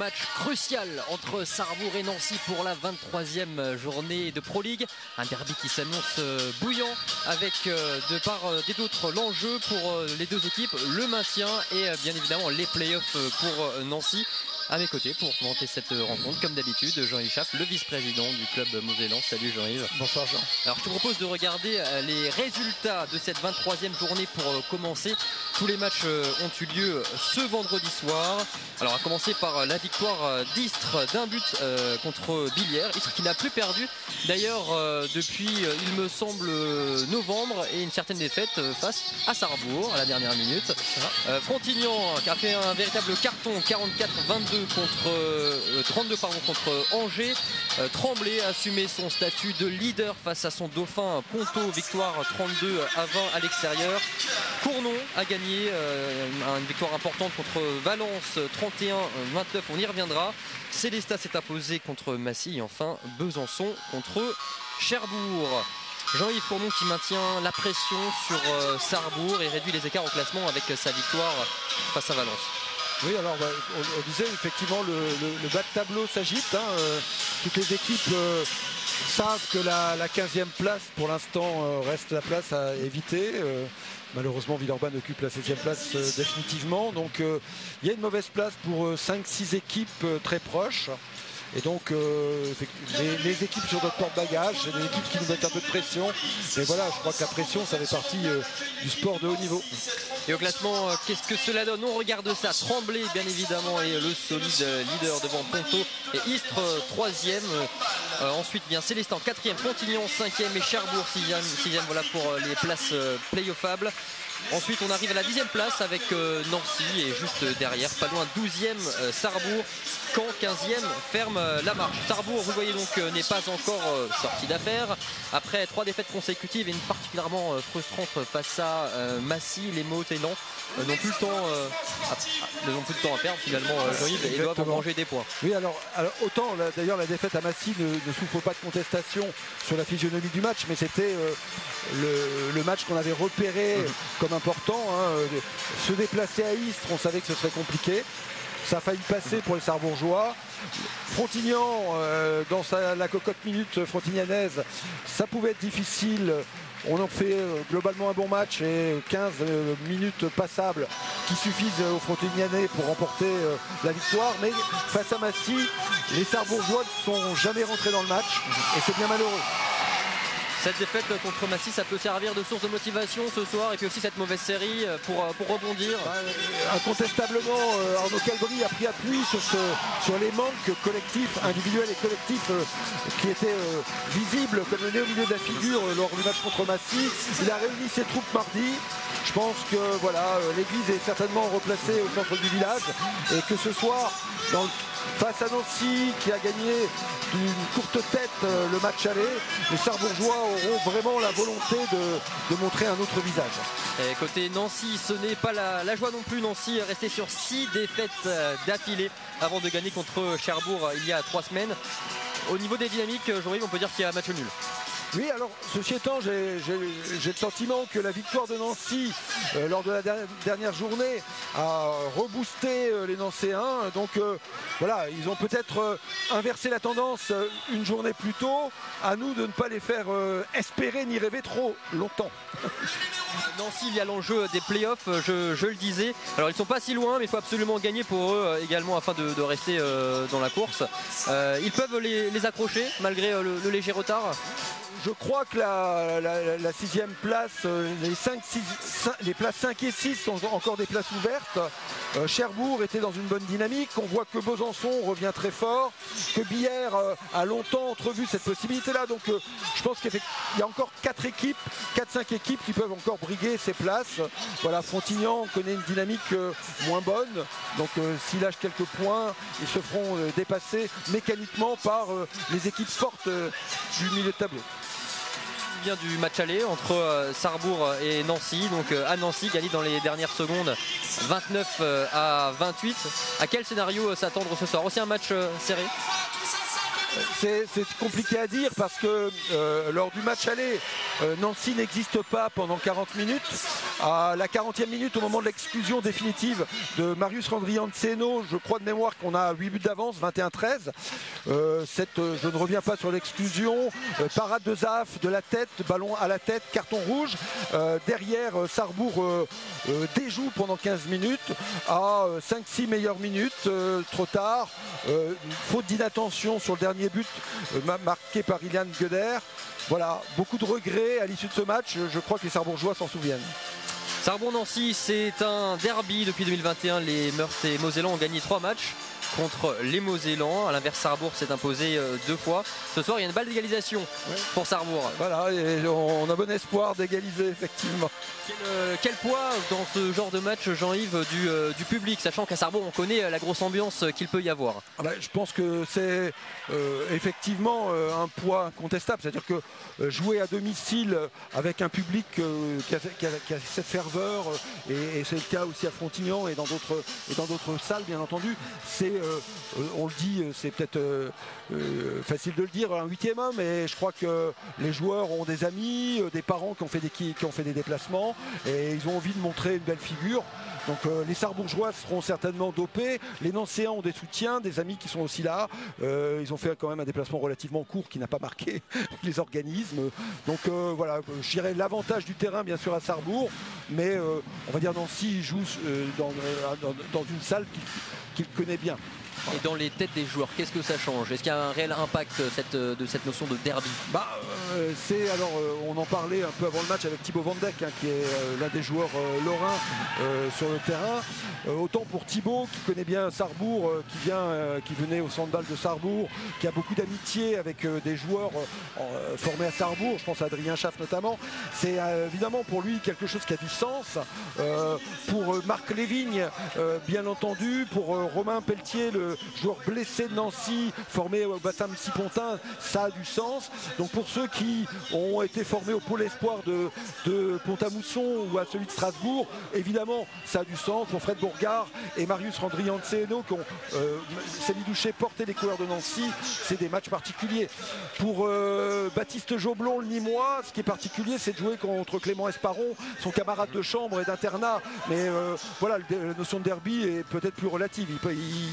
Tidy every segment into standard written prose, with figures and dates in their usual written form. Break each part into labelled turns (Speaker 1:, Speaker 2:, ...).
Speaker 1: match crucial entre Sarrebourg et Nancy pour la 23e journée de Pro League. Un derby qui s'annonce bouillant avec de part et d'autre l'enjeu pour les deux équipes, le maintien et bien évidemment les playoffs pour Nancy. À mes côtés pour commenter cette rencontre, comme d'habitude, Jean-Yves Schaff, le vice-président du club mosellan. Salut Jean-Yves.
Speaker 2: Bonsoir Jean.
Speaker 1: Alors je te propose de regarder les résultats de cette 23e journée pour commencer. Tous les matchs ont eu lieu ce vendredi soir. Alors à commencer par la victoire d'Istres d'un but contre Billières. Istres qui n'a plus perdu d'ailleurs depuis, il me semble, novembre, et une certaine défaite face à Sarrebourg à la dernière minute. Frontignan qui a fait un véritable carton, 44-22 contre 32 contre Angers. Tremblay a assumé son statut de leader face à son dauphin Ponto, victoire 32-20 à l'extérieur. Cournon a gagné une victoire importante contre Valence 31-29, on y reviendra. Célestat s'est imposé contre Massy et enfin Besançon contre Cherbourg. Jean-Yves Cournon qui maintient la pression sur Sarrebourg et réduit les écarts au classement avec sa victoire face à Valence.
Speaker 2: Oui, alors on disait effectivement le bas de tableau s'agite. Toutes les équipes savent que la 15e place pour l'instant reste la place à éviter. Malheureusement, Villeurbanne occupe la 16e place définitivement. Donc il y a une mauvaise place pour 5-6 équipes très proches. Et donc les équipes sur notre porte-bagages, c'est des équipes qui nous mettent un peu de pression. Mais voilà, je crois que la pression, ça fait partie du sport de haut niveau.
Speaker 1: Et au classement, qu'est-ce que cela donne? On regarde ça. Tremblay, bien évidemment, est le solide leader devant Ponto et Istres 3e. Ensuite vient Célestat 4e, Frontignan 5e et Cherbourg 6e. Voilà pour les places playoffables. Ensuite on arrive à la 10e place avec Nancy et juste derrière, pas loin 12e Sarrebourg. Caen 15e ferme la marche. Sarrebourg, vous voyez donc, n'est pas encore sorti d'affaire. Après 3 défaites consécutives et une particulièrement frustrante face à Massy, les Motellans n'ont plus le temps à perdre finalement, Jean-Yves, et doivent en manger des points.
Speaker 2: Oui, alors autant d'ailleurs la défaite à Massy ne souffre pas de contestation sur la physionomie du match, mais c'était le match qu'on avait repéré comme important. Se déplacer à Istres, on savait que ce serait compliqué. Ça a failli passer pour les Sarrebourgeois. Frontignan, dans la cocotte minute frontignanaise, ça pouvait être difficile. On en fait globalement un bon match et 15 minutes passables qui suffisent aux Frontignanais pour remporter la victoire. Mais face à Massy, les Sarrebourgeois ne sont jamais rentrés dans le match et c'est bien malheureux.
Speaker 1: Cette défaite contre Massy, ça peut servir de source de motivation ce soir, et puis aussi cette mauvaise série pour rebondir.
Speaker 2: Incontestablement, Arnaud Calbry a pris appui sur les manques collectifs, individuels et collectifs qui étaient visibles comme le nez au milieu de la figure lors du match contre Massy. Il a réuni ses troupes mardi. Je pense que voilà, l'église est certainement replacée au centre du village et que ce soir, face à Nancy qui a gagné d'une courte tête le match aller, les Sarrebourgeois auront vraiment la volonté de montrer un autre visage.
Speaker 1: Et côté Nancy, ce n'est pas la joie non plus. Nancy est resté sur 6 défaites d'affilée avant de gagner contre Cherbourg il y a 3 semaines. Au niveau des dynamiques, Jean-Yves, on peut dire qu'il y a un match nul.
Speaker 2: Oui, alors ceci étant, j'ai le sentiment que la victoire de Nancy lors de la dernière journée a reboosté les Nancéens. Donc voilà, ils ont peut-être inversé la tendance une journée plus tôt. À nous de ne pas les faire espérer ni rêver trop longtemps.
Speaker 1: Nancy, il y a l'enjeu des playoffs, je le disais. Alors ils ne sont pas si loin, mais il faut absolument gagner pour eux également afin de rester dans la course. Ils peuvent les accrocher malgré le léger retard.
Speaker 2: Je crois que la 6e place, les places 5 et 6 sont encore des places ouvertes. Cherbourg était dans une bonne dynamique. On voit que Besançon revient très fort, que Billières a longtemps entrevu cette possibilité-là. Donc je pense qu'il y a encore 4-5 équipes qui peuvent encore briguer ces places. Voilà, Frontignan connaît une dynamique moins bonne. Donc s'ils lâchent quelques points, ils se feront dépasser mécaniquement par les équipes fortes du milieu de tableau.
Speaker 1: Du match aller entre Sarrebourg et Nancy, donc à Nancy, gagné dans les dernières secondes 29-28. À quel scénario s'attendre ce soir? Aussi un match serré?
Speaker 2: C'est compliqué à dire parce que lors du match aller, Nancy n'existe pas pendant 40 minutes. À la 40e minute, au moment de l'exclusion définitive de Marius Randrianceno, je crois de mémoire qu'on a 8 buts d'avance, 21-13. Je ne reviens pas sur l'exclusion. Parade de Zaf, de la tête, ballon à la tête, carton rouge. Derrière, Sarrebourg déjoue pendant 15 minutes. À 5-6 meilleures minutes, trop tard. Faute d'inattention sur le dernier but marqué par Ilian Gueder. Voilà, beaucoup de regrets à l'issue de ce match. Je crois que les Sarrebourgeois s'en souviennent.
Speaker 1: Sarrebourg-Nancy, c'est un derby depuis 2021. Les Meurthe et Mosellans ont gagné 3 matchs contre les Mosellans. À l'inverse, Sarrebourg s'est imposé 2 fois. Ce soir, il y a une balle d'égalisation pour Sarrebourg.
Speaker 2: Voilà, et on a bon espoir d'égaliser, effectivement.
Speaker 1: Quel poids dans ce genre de match, Jean-Yves, du public, sachant qu'à Sarrebourg, on connaît la grosse ambiance qu'il peut y avoir?
Speaker 2: Je pense que c'est effectivement un poids incontestable. C'est-à-dire que jouer à domicile avec un public qui a cette ferveur, et c'est le cas aussi à Frontignan et dans d'autres salles, bien entendu, c'est, on le dit, c'est peut-être facile de le dire, un 8e homme, mais je crois que les joueurs ont des amis, des parents qui ont fait des déplacements, et ils ont envie de montrer une belle figure. Donc les Sarrebourgeois seront certainement dopés, les Nancéens ont des soutiens, des amis qui sont aussi là. Ils ont fait quand même un déplacement relativement court qui n'a pas marqué les organismes. Donc voilà, je dirais l'avantage du terrain bien sûr à Sarrebourg, mais on va dire Nancy joue dans une salle qu'il connaît bien.
Speaker 1: Et dans les têtes des joueurs, qu'est-ce que ça change? Est-ce qu'il y a un réel impact de cette notion de derby?
Speaker 2: On en parlait un peu avant le match avec Thibaut Van Dijk, qui est l'un des joueurs lorrains sur le terrain. Autant pour Thibaut, qui connaît bien Sarrebourg, qui venait au Sandball de Sarrebourg, qui a beaucoup d'amitié avec des joueurs formés à Sarrebourg, je pense à Adrien Schaff notamment. C'est évidemment pour lui quelque chose qui a du sens. Pour Marc Lévigne, bien entendu, pour Romain Pelletier, le joueur blessé de Nancy, formé au Bassam Sipontin, ça a du sens. Donc pour ceux qui ont été formés au pôle espoir de Pont-à-Mousson ou à celui de Strasbourg, évidemment ça a du sens. Pour Fred Bourgard et Marius Randrianceno qui ont Samy Douchet porté les couleurs de Nancy, c'est des matchs particuliers. Pour Baptiste Joblon, le Nîmois, ce qui est particulier, c'est de jouer contre Clément Esparon, son camarade de chambre et d'internat. Mais voilà, la notion de derby est peut-être plus relative.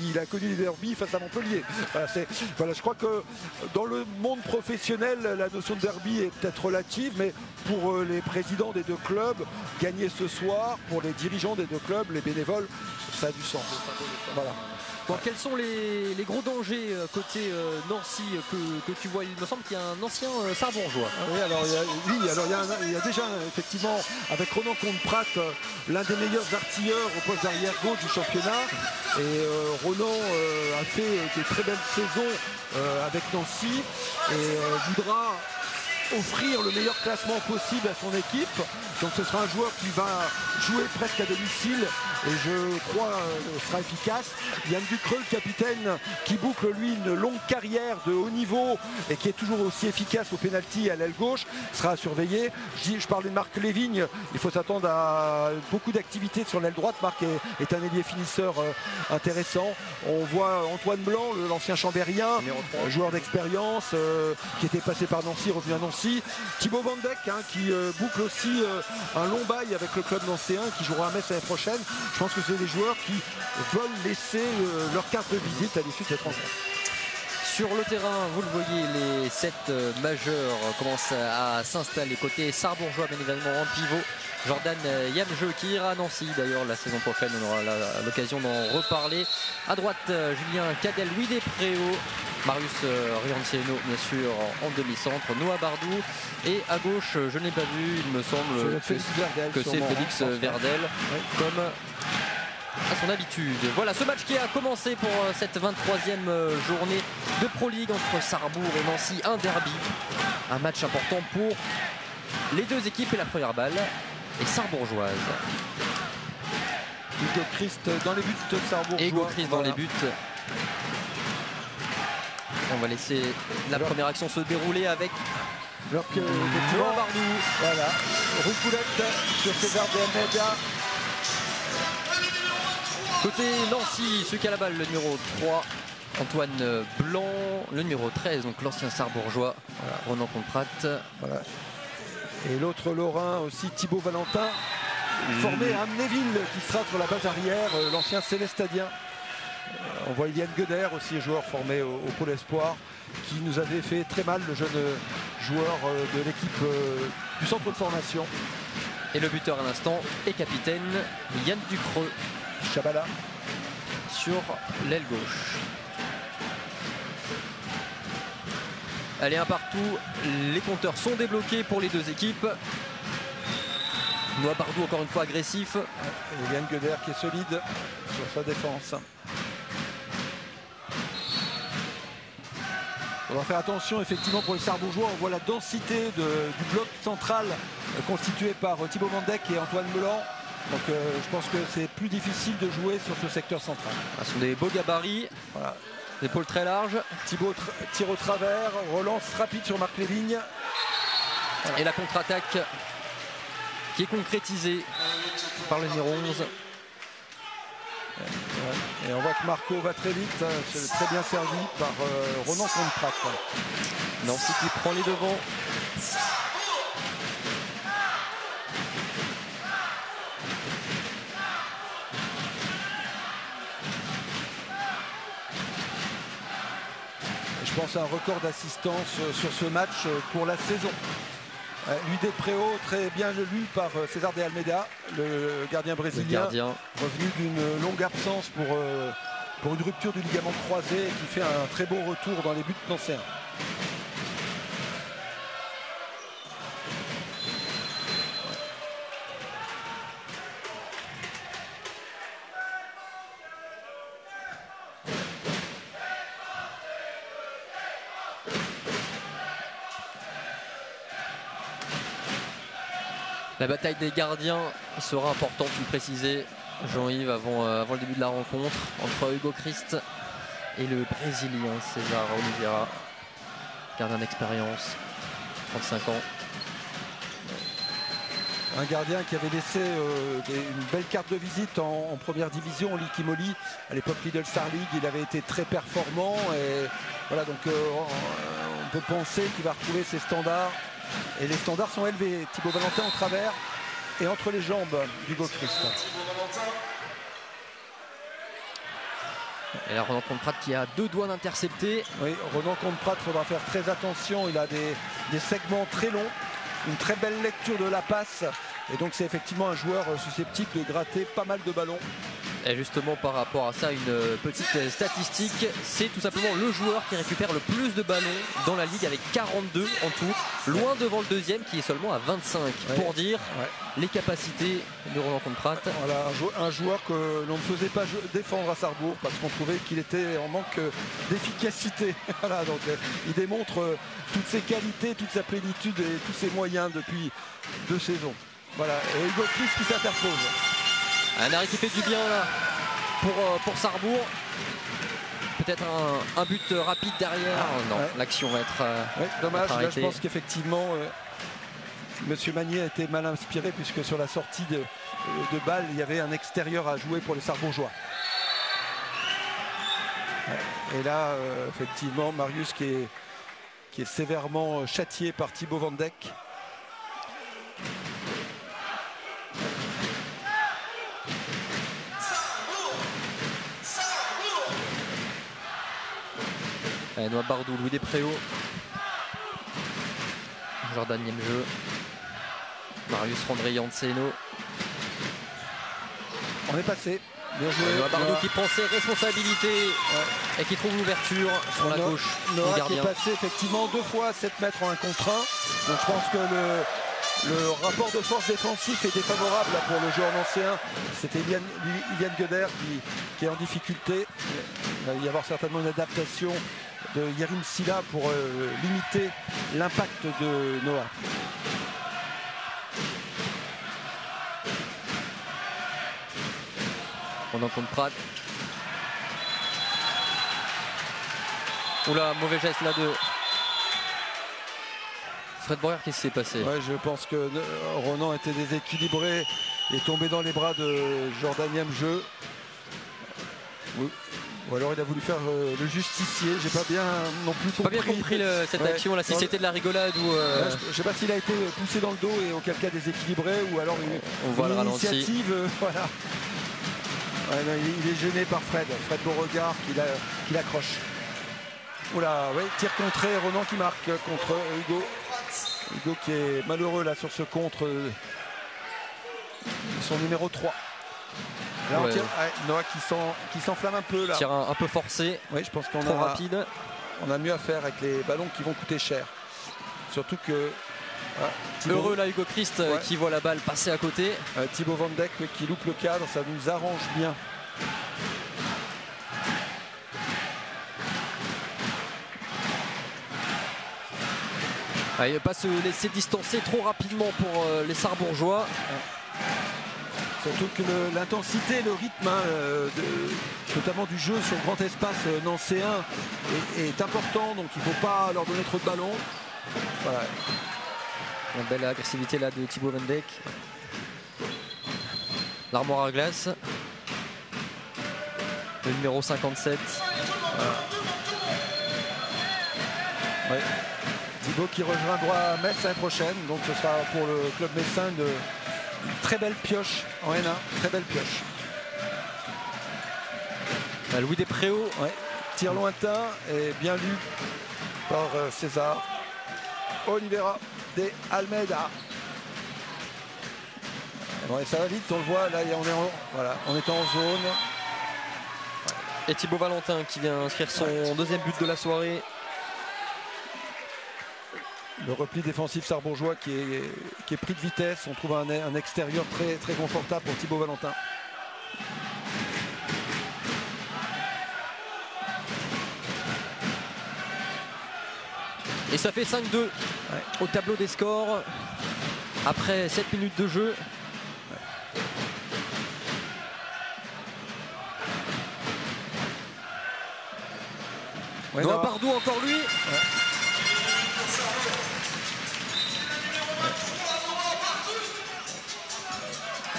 Speaker 2: Il a connu les derby face à Montpellier. Voilà, je crois que dans le monde professionnel, la notion de derby est peut-être relative, mais pour les présidents des deux clubs, gagner ce soir, pour les dirigeants des deux clubs, les bénévoles, ça a du sens. Voilà.
Speaker 1: Bon, quels sont les gros dangers côté Nancy que tu vois? Il me semble qu'il y a un ancien Sarrebourgeois.
Speaker 2: Oui, alors il y a déjà effectivement avec Ronan Comte-Prat l'un des meilleurs artilleurs au poste d'arrière gauche du championnat. Et Ronan a fait de très belles saisons avec Nancy et voudra offrir le meilleur classement possible à son équipe. Donc ce sera un joueur qui va jouer presque à domicile et je crois sera efficace. Yann Ducreux, le capitaine, qui boucle lui une longue carrière de haut niveau et qui est toujours aussi efficace au pénalty à l'aile gauche, sera à surveiller. Je parlais de Marc Lévigne, il faut s'attendre à beaucoup d'activité sur l'aile droite. Marc est un ailier finisseur intéressant. On voit Antoine Blanc, l'ancien Chambérien, joueur d'expérience, qui était passé par Nancy, revenu à Nancy. Thibaut Van Dijk, qui boucle aussi un long bail avec le club nancéen, qui jouera à Metz l'année prochaine. Je pense que c'est des joueurs qui veulent laisser leur carte de visite à l'issue de cette rencontre.
Speaker 1: Sur le terrain, vous le voyez, les 7 majeurs commencent à s'installer. Côté Sarrebourgeois, bien évidemment, en pivot, Jordan Yamjeu qui ira à Nancy. D'ailleurs, la saison prochaine, on aura l'occasion d'en reparler. À droite, Julien Cadel, Louis Despréaux, Marius Randrianceno, bien sûr, en demi-centre, Noah Bardou. Et à gauche, je n'ai pas vu, il me semble que c'est Félix Verdel, comme à son habitude. Voilà ce match qui a commencé pour cette 23e journée de Pro League entre Sarrebourg et Nancy, un derby, un match important pour les deux équipes et la première balle est sarrebourgeoise.
Speaker 2: Hugo Christ dans les buts de Sarrebourgeois.
Speaker 1: Hugo Christ dans les buts. On va laisser la première action se dérouler avec
Speaker 2: alors que
Speaker 1: Noah Bardou.
Speaker 2: Voilà, Roucoulette sur César de Almeida.
Speaker 1: Côté Nancy, celui qui a la balle, le numéro 3, Antoine Blanc, le numéro 13, donc l'ancien Sarrebourgeois, voilà, Ronan Comte-Prat.
Speaker 2: Voilà. Et l'autre Lorrain aussi, Thibaut Valentin. formé à Amnéville qui sera sur la base arrière, l'ancien Célestadien. On voit Ilian Gueder aussi, joueur formé au Pôle Espoir, qui nous avait fait très mal, le jeune joueur de l'équipe du centre de formation.
Speaker 1: Et le buteur à l'instant est capitaine Yann Ducreux.
Speaker 2: Chabala
Speaker 1: sur l'aile gauche. Allez, un partout, les compteurs sont débloqués pour les deux équipes. Noah Bardou encore une fois agressif.
Speaker 2: Et Yann Gueder qui est solide sur sa défense. On va faire attention effectivement pour les Sarbourgeois. On voit la densité du bloc central constitué par Thibaut Vandec et Antoine Melan. Donc je pense que c'est plus difficile de jouer sur ce secteur central.
Speaker 1: Ce sont des beaux gabarits, voilà. Des épaules très larges.
Speaker 2: Thibaut tire au travers, relance rapide sur Marc Lévigne.
Speaker 1: Voilà. Et la contre-attaque qui est concrétisée par le numéro 11.
Speaker 2: Et on voit que Marco va très vite, c'est très bien servi par Ronan Conteprat.
Speaker 1: Nancy qui prend les devants.
Speaker 2: Je pense à un record d'assistance sur ce match pour la saison. Lui des Préaux, très bien lu par César de Almeida, le gardien brésilien, revenu d'une longue absence pour une rupture du ligament croisé et qui fait un très beau retour dans les buts nancéens.
Speaker 1: La bataille des gardiens sera importante, tu le précisais, Jean-Yves, avant le début de la rencontre, entre Hugo Christ et le Brésilien César Oliveira, gardien d'expérience, 35 ans.
Speaker 2: Un gardien qui avait laissé une belle carte de visite en première division, Licky Molly, à l'époque Lidl Star League. Il avait été très performant et voilà, donc on peut penser qu'il va retrouver ses standards. Et les standards sont élevés. Thibaut Valentin en travers et entre les jambes d'Hugo Christ.
Speaker 1: Et là, Ronan Conteprat qui a deux doigts d'intercepter.
Speaker 2: Oui, Ronan Conteprat, il faudra faire très attention. Il a des segments très longs, une très belle lecture de la passe. Et donc c'est effectivement un joueur susceptible de gratter pas mal de ballons.
Speaker 1: Et justement par rapport à ça, une petite statistique, c'est tout simplement le joueur qui récupère le plus de ballons dans la ligue avec 42 en tout, loin devant le deuxième qui est seulement à 25. Ouais. Pour dire les capacités de Ronan Conteprat.
Speaker 2: Voilà, un joueur que l'on ne faisait pas défendre à Sarrebourg parce qu'on trouvait qu'il était en manque d'efficacité. Voilà, donc il démontre toutes ses qualités, toute sa plénitude et tous ses moyens depuis 2 saisons. Voilà, et Hugo Christ qui s'interpose.
Speaker 1: Un arrêt qui fait du bien là pour Sarrebourg. Peut-être un but rapide derrière. Non, l'action va être
Speaker 2: dommage.
Speaker 1: Là,
Speaker 2: je pense qu'effectivement Monsieur Magnier a été mal inspiré puisque sur la sortie de balle il y avait un extérieur à jouer pour les Sarrebourgeois. Et là effectivement Marius qui est sévèrement châtié par Thibaut Vandec.
Speaker 1: Noah Bardou, Louis Despréaux, Jordan Niemjeu, Marius Randrey-Yanceno.
Speaker 2: On est passé. Bien joué.
Speaker 1: Noah Bardou qui prend ses responsabilités et qui trouve l'ouverture sur la gauche.
Speaker 2: Noah qui est passé effectivement 2 fois à 7 mètres en 1 contre 1. Donc je pense que le rapport de force défensif est défavorable pour le joueur nancéen. C'était Ilian Gueder qui est en difficulté. Il va y avoir certainement une adaptation de Yerim Silla pour limiter l'impact de Noah.
Speaker 1: On en compte Prat. Oula, mauvais geste là de Fred Boyer. Qu'est-ce qui s'est passé?
Speaker 2: Je pense que Ronan était déséquilibré et tombé dans les bras de Jordan Niemjeu. Ou alors il a voulu faire le justicier, j'ai pas bien non plus compris.
Speaker 1: Pas bien compris cette action là, si c'était de la rigolade ou.
Speaker 2: Je sais pas s'il a été poussé dans le dos et auquel cas déséquilibré ou alors
Speaker 1: on voit le ralenti.
Speaker 2: Initiative, voilà. Ouais, non, il est gêné par Fred Beauregard qui l'accroche. Oula, ouais, tir contré, Ronan qui marque contre Hugo. Hugo qui est malheureux là sur ce contre, son numéro 3. Là,
Speaker 1: ouais.
Speaker 2: Noah qui s'enflamme un peu là.
Speaker 1: Tir un peu forcé.
Speaker 2: Oui, je pense qu'on
Speaker 1: trop rapide.
Speaker 2: On a mieux à faire avec les ballons qui vont coûter cher. Surtout que
Speaker 1: heureux là Hugo Christ qui voit la balle passer à côté.
Speaker 2: Thibaut Van Dijk qui loupe le cadre, ça nous arrange bien.
Speaker 1: Il ne pas se laisser distancer trop rapidement pour les Sarrebourgeois.
Speaker 2: Surtout que l'intensité, le rythme, notamment du jeu sur grand espace nancéen est important, donc il ne faut pas leur donner trop de ballons. Voilà.
Speaker 1: Une belle agressivité là de Thibaut Van Dijk. L'armoire à glace. Le numéro 57.
Speaker 2: Voilà. Ouais. Thibaut qui rejoindra Metz l'année prochaine, donc ce sera pour le club messin une très belle pioche en N1, très belle pioche.
Speaker 1: Louis Despréaux,
Speaker 2: tir lointain et bien lu par César Oliveira de Almeida. Ouais, ça va vite, on le voit, là on est en zone.
Speaker 1: Et Thibaut Valentin qui vient inscrire son deuxième but de la soirée.
Speaker 2: Le repli défensif sarrebourgeois qui est pris de vitesse. On trouve un extérieur très, très confortable pour Thibaut Valentin.
Speaker 1: Et ça fait 5-2 au tableau des scores après 7 minutes de jeu. Noah Bardou encore lui.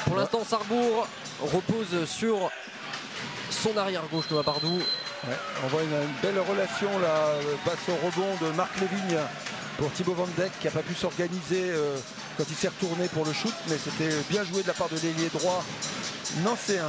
Speaker 1: Pour l'instant, Sarrebourg repose sur son arrière gauche, Noah Bardou.
Speaker 2: On voit une belle relation là, passe au rebond de Marc Lévigne pour Thibaut Van Dijk qui n'a pas pu s'organiser quand il s'est retourné pour le shoot, mais c'était bien joué de la part de l'ailier droit nancéen.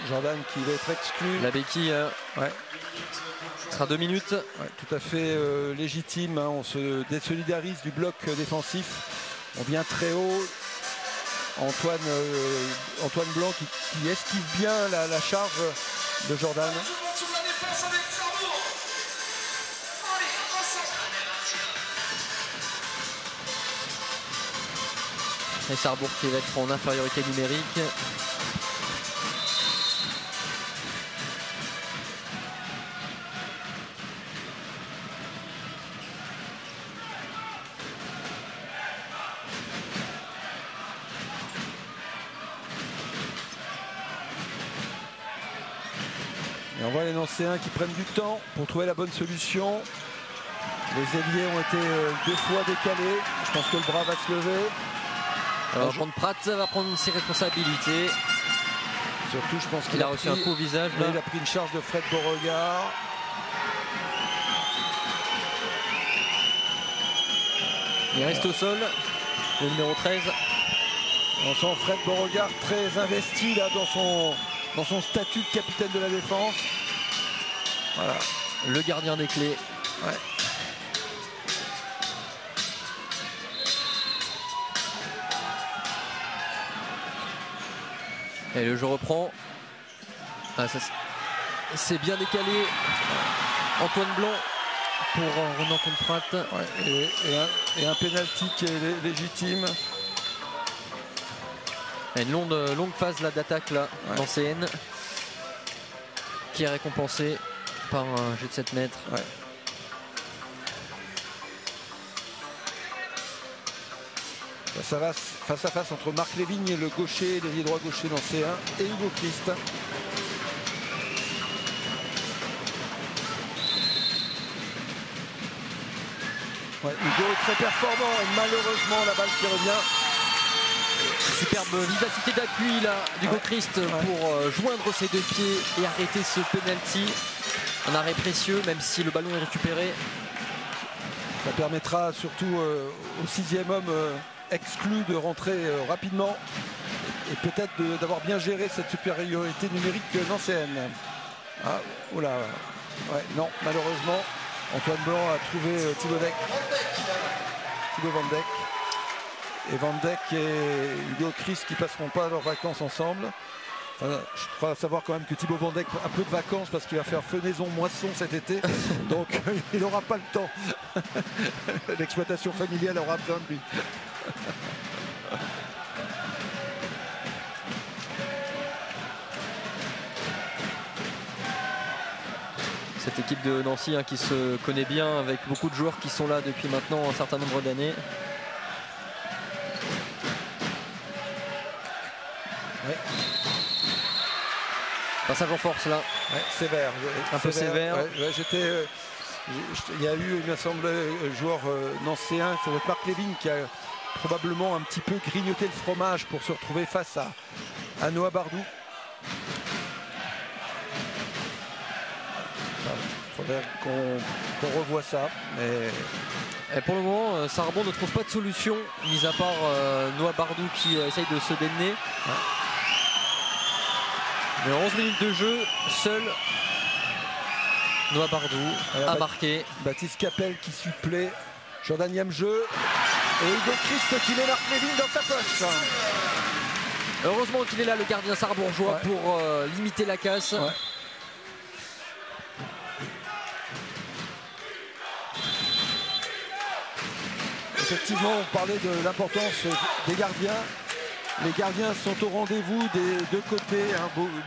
Speaker 2: Jordan qui va être exclu.
Speaker 1: La béquille ce sera 2 minutes.
Speaker 2: Tout à fait légitime, hein. On se désolidarise du bloc défensif. On vient très haut. Antoine Blanc qui esquive bien la charge de Jordan.
Speaker 1: Et Sarrebourg qui va être en infériorité numérique.
Speaker 2: Et on voit les Nancéens qui prennent du temps pour trouver la bonne solution. Les ailiers ont été 2 fois décalés. Je pense que le bras va se lever.
Speaker 1: Alors, Pratt va prendre ses responsabilités.
Speaker 2: Surtout, je pense qu'il
Speaker 1: a reçu un coup au visage. Là.
Speaker 2: Il a pris une charge de Fred Beauregard.
Speaker 1: Il reste au sol, le numéro 13.
Speaker 2: On sent Fred Beauregard très investi là, dans son statut de capitaine de la défense. Voilà.
Speaker 1: Le gardien des clés. Et le jeu reprend. C'est bien décalé. Antoine Blanc pour Ronan Pratt.
Speaker 2: Et un pénalty qui est légitime.
Speaker 1: Une longue phase d'attaque là, nancéenne, qui est récompensée par un jeu de 7 mètres.
Speaker 2: Ça va face à face entre Marc Lévigne, le gaucher, l'ailier droit gaucher dans C1, et Hugo Christ. Ouais, Hugo est très performant et malheureusement la balle qui revient.
Speaker 1: Superbe vivacité d'appui là d'Hugo Christ pour joindre ses deux pieds et arrêter ce penalty. Un arrêt précieux même si le ballon est récupéré.
Speaker 2: Ça permettra surtout au 6e homme exclu de rentrer rapidement et peut-être d'avoir bien géré cette supériorité numérique nancéenne. Ah, oula, ouais, non, malheureusement, Antoine Blanc a trouvé Thibaut Van Dijk. Et Van Dijk et Hugo Christ qui passeront pas leurs vacances ensemble. Enfin, je crois savoir quand même que Thibaut Van Dijk a un peu de vacances parce qu'il va faire fenaison, moisson cet été. Donc il n'aura pas le temps. L'exploitation familiale aura besoin de lui.
Speaker 1: Cette équipe de Nancy qui se connaît bien avec beaucoup de joueurs qui sont là depuis maintenant un certain nombre d'années.
Speaker 2: Ouais.
Speaker 1: Passage en force là.
Speaker 2: Ouais, sévère.
Speaker 1: Un peu sévère.
Speaker 2: Ouais, il y a eu, il me semble, joueur nancéen, ça doit être Marc Lévigne qui a probablement un petit peu grignoté le fromage pour se retrouver face à Noah Bardou. Il faudrait qu'on revoie ça. Mais...
Speaker 1: Et pour le moment, Sarbon ne trouve pas de solution, mis à part Noah Bardou qui essaye de se démener. Ouais. Mais 11 minutes de jeu, seul Noah Bardou a marqué.
Speaker 2: Baptiste Capel qui supplée, Jordan jeu et Hugo Christ qui met Marc Lévigne dans sa poche.
Speaker 1: Heureusement qu'il est là, le gardien sarbourgeois, pour limiter la casse. Ouais.
Speaker 2: Effectivement, on parlait de l'importance des gardiens. Les gardiens sont au rendez-vous des deux côtés.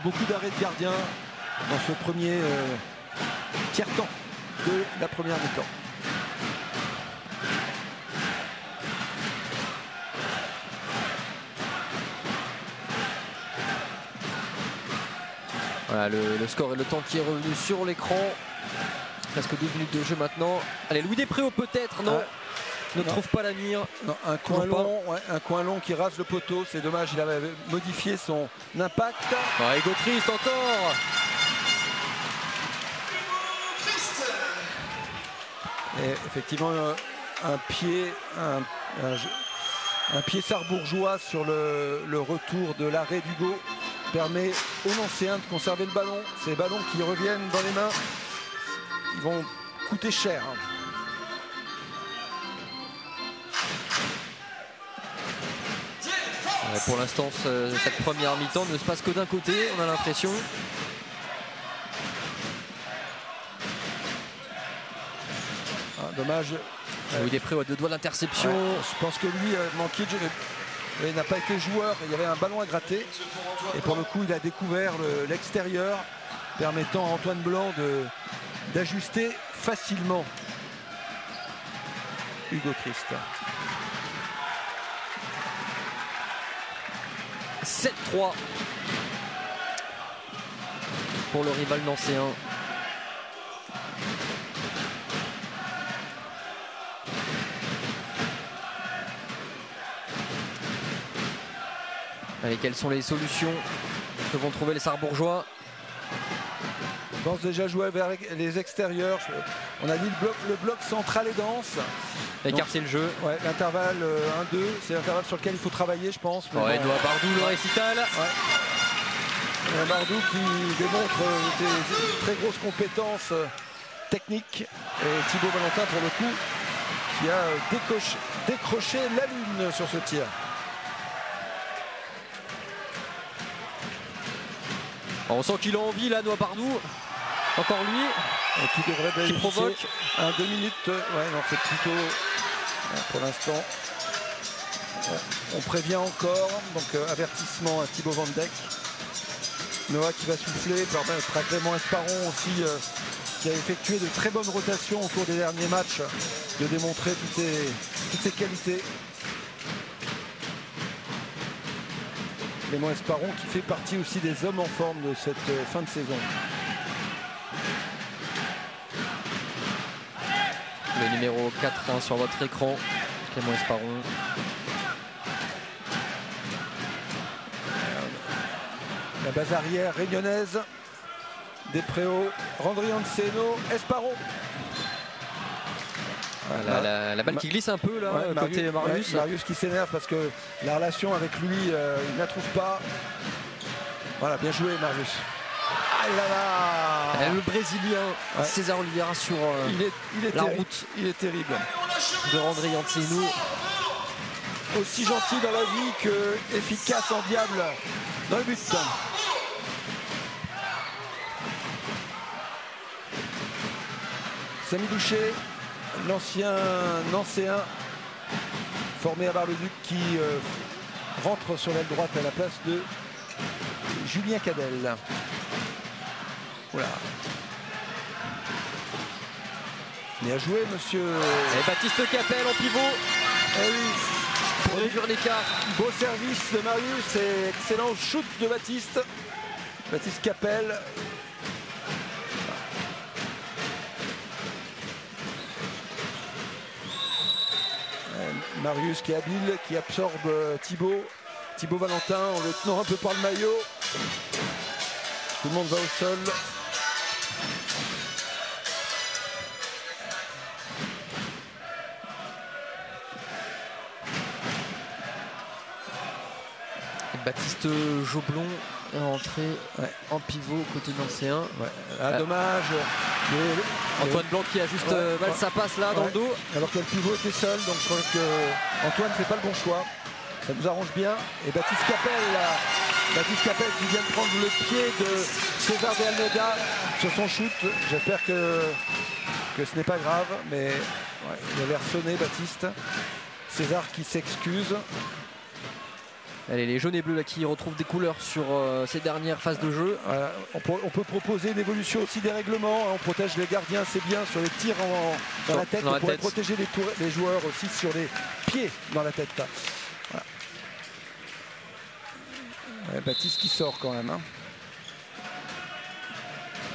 Speaker 2: Beaucoup d'arrêts de gardiens dans ce premier tiers-temps de la première mi-temps.
Speaker 1: Voilà le score et le temps qui est revenu sur l'écran. Presque 12 minutes de jeu maintenant. Allez, Louis Despréaux peut-être, non, ne trouve pas la mire.
Speaker 2: Non, un coin long qui rase le poteau, c'est dommage, il avait modifié son impact.
Speaker 1: Hugo Christ encore.
Speaker 2: Et effectivement un pied sarbourgeois sur le retour de l'arrêt d'Hugo permet aux Nancéens de conserver le ballon. Ces ballons qui reviennent dans les mains, ils vont coûter cher.
Speaker 1: Pour l'instant, cette première mi-temps ne se passe que d'un côté, on a l'impression.
Speaker 2: Dommage.
Speaker 1: Louis Despréaux a 2 doigts d'interception.
Speaker 2: Je pense que lui manqué il n'a pas été joueur, il y avait un ballon à gratter. Et pour le coup, il a découvert l'extérieur, permettant à Antoine Blanc d'ajuster facilement Hugo Christ.
Speaker 1: 7-3 pour le rival nancéen. Allez, quelles sont les solutions que vont trouver les Sarbourgeois?
Speaker 2: Je pense déjà jouer vers les extérieurs. On a dit le bloc central est dense.
Speaker 1: Écarter le jeu.
Speaker 2: Ouais, l'intervalle 1-2, c'est l'intervalle sur lequel il faut travailler, je pense.
Speaker 1: Mais ouais, Noah Bardou, le récital.
Speaker 2: Noah Bardou qui démontre des très grosses compétences techniques. Et Thibaut Valentin, pour le coup, qui a décroché la lune sur ce tir.
Speaker 1: On sent qu'il a envie là, Noah Bardou. Encore lui.
Speaker 2: Et qui devrait
Speaker 1: provoque.
Speaker 2: 2 minutes. Ouais, non, c'est plutôt pour l'instant. On prévient encore. Donc avertissement à Thibaut Van Dijk. Noah qui va souffler, permettre à Clément Esparon aussi, qui a effectué de très bonnes rotations au cours des derniers matchs, de démontrer toutes ses qualités. Clément Esparon qui fait partie aussi des hommes en forme de cette fin de saison.
Speaker 1: Le numéro 4 hein, sur votre écran, Clément Esparon.
Speaker 2: La base arrière réunionnaise. Despréaux, Randri Anseno, Esparon.
Speaker 1: Voilà, la balle qui glisse un peu là, côté Marius.
Speaker 2: Marius qui s'énerve parce que la relation avec lui, il ne la trouve pas. Voilà, bien joué Marius. Ah là là.
Speaker 1: Le Brésilien César Oliveira sur
Speaker 2: il est
Speaker 1: la
Speaker 2: terrible.
Speaker 1: route.
Speaker 2: Il est terrible.
Speaker 1: De Randri Anseno.
Speaker 2: Aussi gentil dans la vie que efficace en diable dans le but. Samy Doucher, l'ancien Nancéen formé à Bar-le-Duc qui rentre sur l'aile droite à la place de Julien Cadel. Voilà. Bien joué monsieur.
Speaker 1: Et Baptiste Capel en pivot.
Speaker 2: Eh oui.
Speaker 1: Pour réduire l'écart.
Speaker 2: Beau service de Marius et excellent shoot de Baptiste. Baptiste Capel. Marius qui est habile, qui absorbe Thibaut Valentin en le tenant un peu par le maillot. Tout le monde va au sol.
Speaker 1: Et Baptiste Joblon est rentré en pivot côté nancéen.
Speaker 2: Dommage.
Speaker 1: Antoine Blanc qui a juste mal sa passe là dans le dos.
Speaker 2: Alors que le pivot était seul, donc je crois que Antoine ne fait pas le bon choix. Ça nous arrange bien. Et Baptiste Capel qui vient de prendre le pied de César de Almeida sur son shoot. J'espère que ce n'est pas grave, mais il a l'air sonné Baptiste. César qui s'excuse.
Speaker 1: Allez, les jaunes et bleus là, qui retrouvent des couleurs sur ces dernières phases de jeu.
Speaker 2: Voilà. On peut proposer une évolution aussi des règlements. On protège les gardiens, c'est bien, sur les tirs dans la tête. On pourrait protéger les joueurs aussi sur les pieds dans la tête. Voilà. Baptiste qui sort quand même.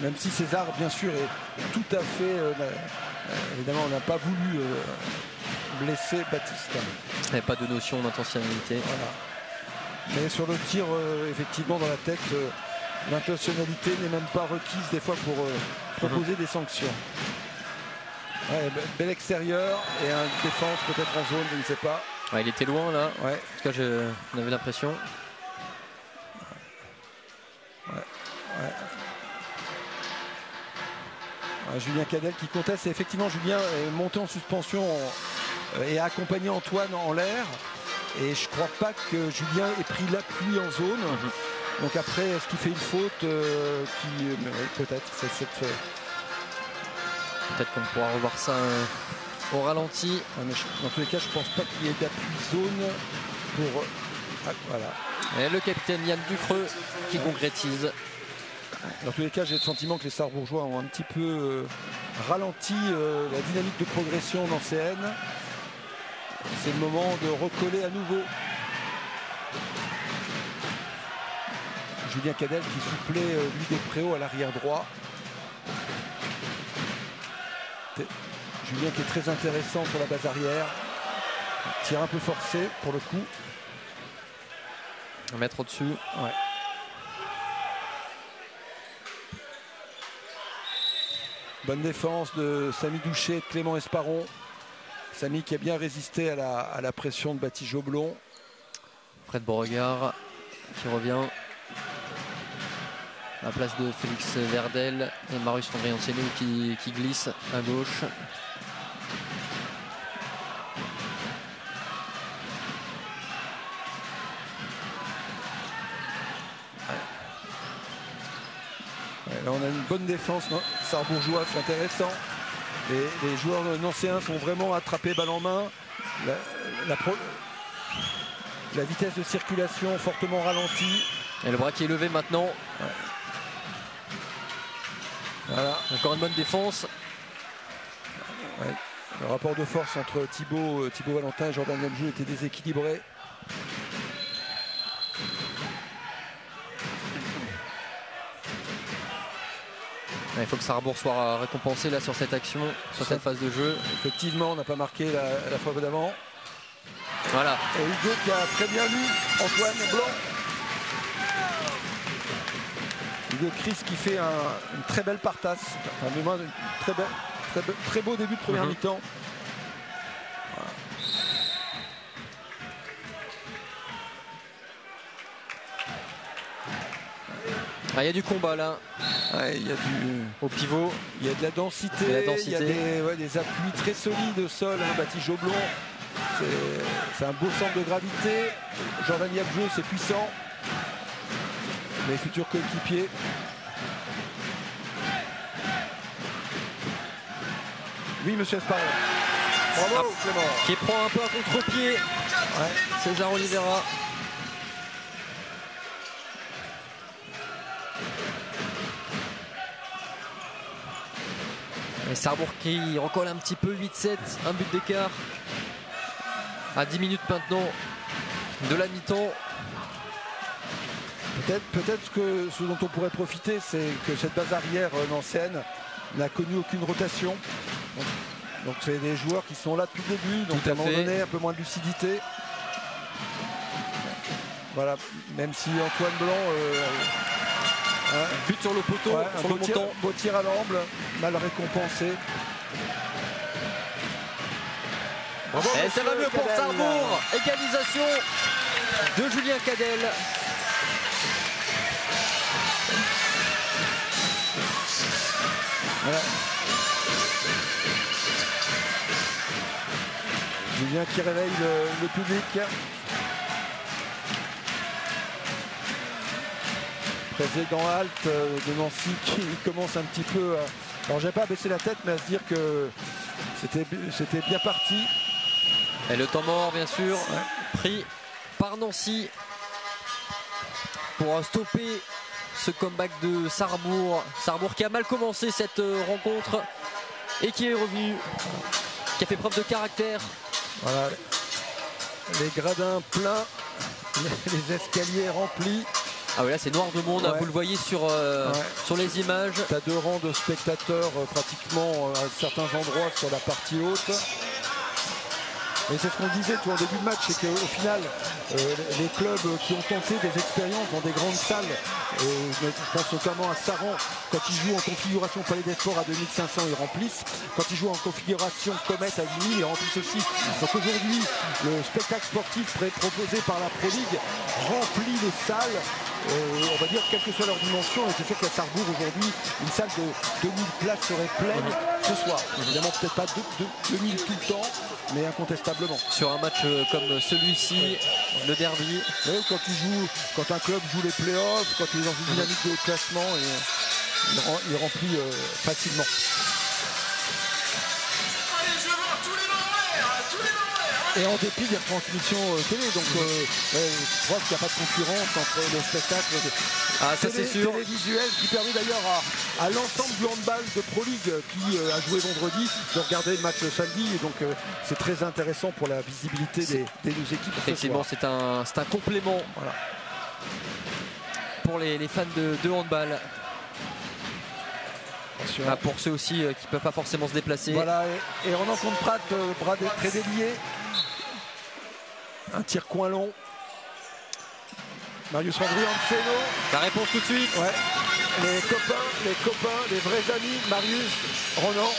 Speaker 2: Même si César, bien sûr, est tout à fait... évidemment, on n'a pas voulu blesser Baptiste.
Speaker 1: Il n'y a pas de notion d'intentionnalité.
Speaker 2: Voilà. Mais sur le tir, effectivement, dans la tête, l'intentionnalité n'est même pas requise des fois pour proposer des sanctions. Bel extérieur et un défense peut-être en zone, je ne sais pas.
Speaker 1: Il était loin là. En tout cas, on avait l'impression.
Speaker 2: Julien Cadel qui conteste. Et effectivement, Julien est monté en suspension et a accompagné Antoine en l'air. Et je ne crois pas que Julien ait pris l'appui en zone. Donc après, est-ce qu'il fait une faute peut-être.
Speaker 1: Peut-être qu'on pourra revoir ça au ralenti.
Speaker 2: Dans tous les cas, je ne pense pas qu'il y ait d'appui zone pour... voilà.
Speaker 1: Et le capitaine Yann Ducreux qui concrétise.
Speaker 2: Dans tous les cas, j'ai le sentiment que les Sarrebourgeois ont un petit peu ralenti la dynamique de progression dans CN. C'est le moment de recoller à nouveau. Julien Cadel qui supplée lui Despréaux à l'arrière droit. Julien qui est très intéressant sur la base arrière. Tir un peu forcé pour le coup.
Speaker 1: Un mètre au-dessus.
Speaker 2: Bonne défense de Samy Doucher et de Clément Esparon. Samy qui a bien résisté à la pression de Baptiste Joblon.
Speaker 1: Fred Beauregard qui revient à la place de Félix Verdel et Marius Randri Anseno qui glisse à gauche.
Speaker 2: Là on a une bonne défense sarrebourgeois, c'est intéressant. Les joueurs nancéens sont vraiment attrapés balle en main. La vitesse de circulation fortement ralentie.
Speaker 1: Et le bras qui est levé maintenant.
Speaker 2: Voilà.
Speaker 1: Encore une bonne défense.
Speaker 2: Le rapport de force entre Thibaut Valentin et Jordan Gamjou était déséquilibré.
Speaker 1: Il faut que Sarrebourg soit récompensé là sur cette action, sur cette phase de jeu.
Speaker 2: Effectivement, on n'a pas marqué la fois d'avant.
Speaker 1: Voilà.
Speaker 2: Et Hugo qui a très bien lu Antoine Blanc. Hugo Chris qui fait une très belle partasse. Enfin, du moins, très beau début de première mi-temps.
Speaker 1: Il y a du combat là.
Speaker 2: Ouais, il y a
Speaker 1: au pivot.
Speaker 2: Il y a de la densité. Il y a des appuis très solides au sol. Baptiste Joblon. C'est un beau centre de gravité. Jordan Yabjou, c'est puissant. Mes futurs coéquipiers. Oui, monsieur Esparra. Bravo, Clément.
Speaker 1: Qui prend un peu à contre-pied.
Speaker 2: Ouais.
Speaker 1: César Oliveira. Et Sarrebourg qui recolle un petit peu, 8-7, un but d'écart. À 10 minutes maintenant de la mi-temps.
Speaker 2: Peut-être que ce dont on pourrait profiter, c'est que cette base arrière nancéenne n'a connu aucune rotation. Donc c'est des joueurs qui sont là depuis le début, donc à un moment donné un peu moins de lucidité. Voilà, même si Antoine Blanc
Speaker 1: but sur le poteau, sur le montant.
Speaker 2: Beau tir à l'angle, mal récompensé. Bravo,
Speaker 1: et ça va mieux pour Sarrebourg. Égalisation de Julien Cadel.
Speaker 2: Voilà. Julien qui réveille le public. Président Halt de Nancy qui commence un petit peu à... Alors j'ai pas baissé la tête, mais à se dire que c'était bien parti.
Speaker 1: Et le temps mort bien sûr, pris par Nancy pour stopper ce comeback de Sarrebourg. Sarrebourg qui a mal commencé cette rencontre et qui est revenu, qui a fait preuve de caractère.
Speaker 2: Voilà, les gradins pleins, les escaliers remplis.
Speaker 1: Ah oui, là c'est noir de monde, vous le voyez sur les images.
Speaker 2: T'as 2 rangs de spectateurs pratiquement à certains endroits sur la partie haute. Et c'est ce qu'on disait tout en début de match, c'est qu'au final, les clubs qui ont tenté des expériences dans des grandes salles, je pense notamment à Saran, quand ils jouent en configuration Palais des Sports à 2500, ils remplissent. Quand ils jouent en configuration Comète à 8000, ils remplissent aussi. Donc aujourd'hui, le spectacle sportif proposé par la Pro League remplit les salles. On va dire quelle que soit leur dimension, et c'est sûr qu'à Sarrebourg aujourd'hui une salle de 2000 places serait pleine ce soir. Évidemment peut-être pas 2000 tout le temps, mais incontestablement.
Speaker 1: Sur un match comme celui-ci, le derby.
Speaker 2: Oui, quand un club joue les playoffs, quand il est dans une dynamique de haut classement, il remplit facilement. Et en dépit des retransmissions télé, donc je crois qu'il n'y a pas de concurrence entre le spectacle télévisuel qui permet d'ailleurs à l'ensemble du handball de Pro League qui a joué vendredi de regarder le match samedi, et donc c'est très intéressant pour la visibilité des deux équipes.
Speaker 1: Effectivement, c'est un complément pour les fans de handball. Pour ceux aussi qui ne peuvent pas forcément se déplacer.
Speaker 2: Voilà, et en encontre Prat, bras très délié. Un tir coin long. Marius Randrianseno.
Speaker 1: La réponse tout de suite.
Speaker 2: Ouais. Les copains, les vrais amis. Marius, Ronan.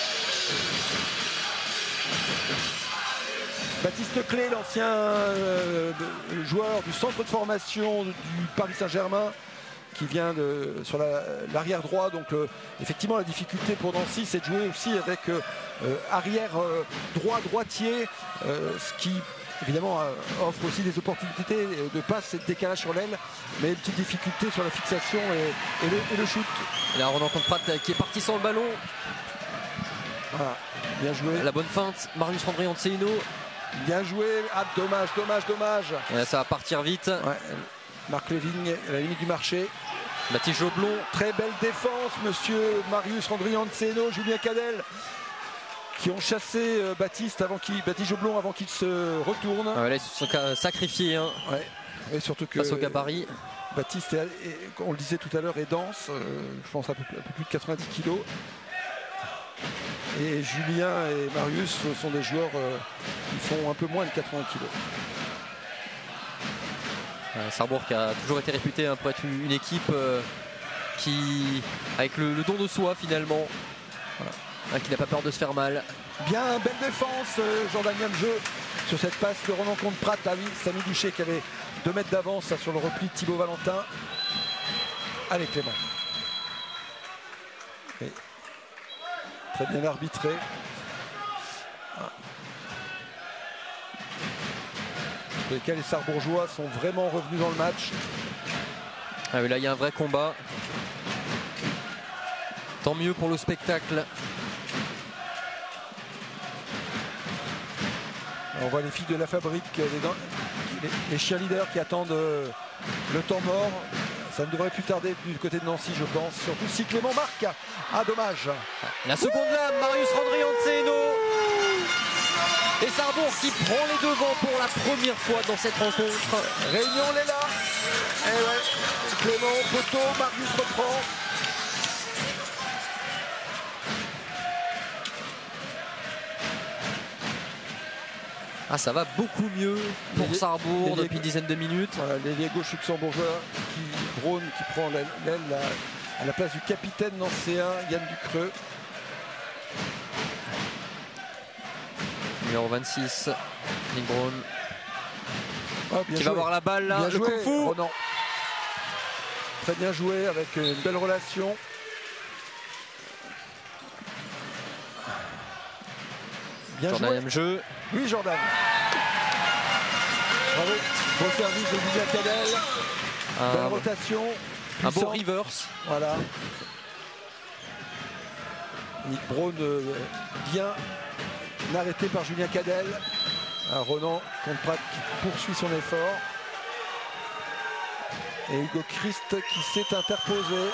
Speaker 2: Baptiste Clé, l'ancien joueur du centre de formation du Paris Saint-Germain, qui vient sur l'arrière droit. Donc effectivement la difficulté pour Nancy, c'est de jouer aussi avec arrière droitier, ce qui évidemment offre aussi des opportunités de passe et de décalage sur l'aile, mais une petite difficulté sur la fixation et le shoot.
Speaker 1: Et là on rencontre Prat qui est parti sans le ballon.
Speaker 2: Voilà, bien joué.
Speaker 1: La bonne feinte, Marius Randrianseno.
Speaker 2: Bien joué, dommage.
Speaker 1: Et là ça va partir vite.
Speaker 2: Ouais. Marc Léving à la limite du marché.
Speaker 1: Baptiste Joblon.
Speaker 2: Très belle défense, monsieur Marius Randrianseno, Julien Cadel, qui ont chassé Baptiste Joblon avant qu'il se retourne.
Speaker 1: Là, ils se sont sacrifiés.
Speaker 2: Ouais. Et surtout que
Speaker 1: face au gabarit.
Speaker 2: Baptiste, on le disait tout à l'heure, est dense, je pense un peu plus de 90 kg. Et Julien et Marius sont des joueurs qui font un peu moins de 80 kg.
Speaker 1: Sarrebourg qui a toujours été réputé pour être une équipe qui, avec le don de soi finalement, qui n'a pas peur de se faire mal.
Speaker 2: Bien, belle défense, Jordan Yamjeu sur cette passe de Ronan contre Pratt. Ah oui, Samy Duché qui avait 2 mètres d'avance sur le repli de Thibaut Valentin. Allez Clément. Et très bien arbitré. Pour lesquels les Sarrebourgeois sont vraiment revenus dans le match.
Speaker 1: Ah oui, là il y a un vrai combat. Tant mieux pour le spectacle.
Speaker 2: On voit les filles de la fabrique, les cheerleaders qui attendent le temps mort. Ça ne devrait plus tarder du côté de Nancy, je pense. Surtout si Clément marque. Ah, dommage.
Speaker 1: La seconde lame, Marius Randrianceno. Et Sarrebourg qui prend les devants pour la première fois dans cette rencontre.
Speaker 2: Réunion, elle est là. Et ouais, Clément au poteau, Marius reprend.
Speaker 1: Ah, ça va beaucoup mieux pour Sarrebourg depuis une dizaine de minutes.
Speaker 2: Voilà, l'ailier gauche luxembourgeois Braun qui prend l'aile à la place du capitaine nancéen Yann Ducreux.
Speaker 1: Numéro 26, Nick Braun.
Speaker 2: Qui
Speaker 1: va avoir la balle là, le kung fu.
Speaker 2: Ronan. Très bien joué avec une belle relation. Bien
Speaker 1: Jordan
Speaker 2: joué.
Speaker 1: Yamjeu.
Speaker 2: Oui, Jordan. Bravo. Bon service de Julien Cadel. Belle rotation.
Speaker 1: Un beau reverse.
Speaker 2: Voilà. Nick Braun bien arrêté par Julien Cadel. Ronan contre Pratt qui poursuit son effort. Et Hugo Christ qui s'est interposé.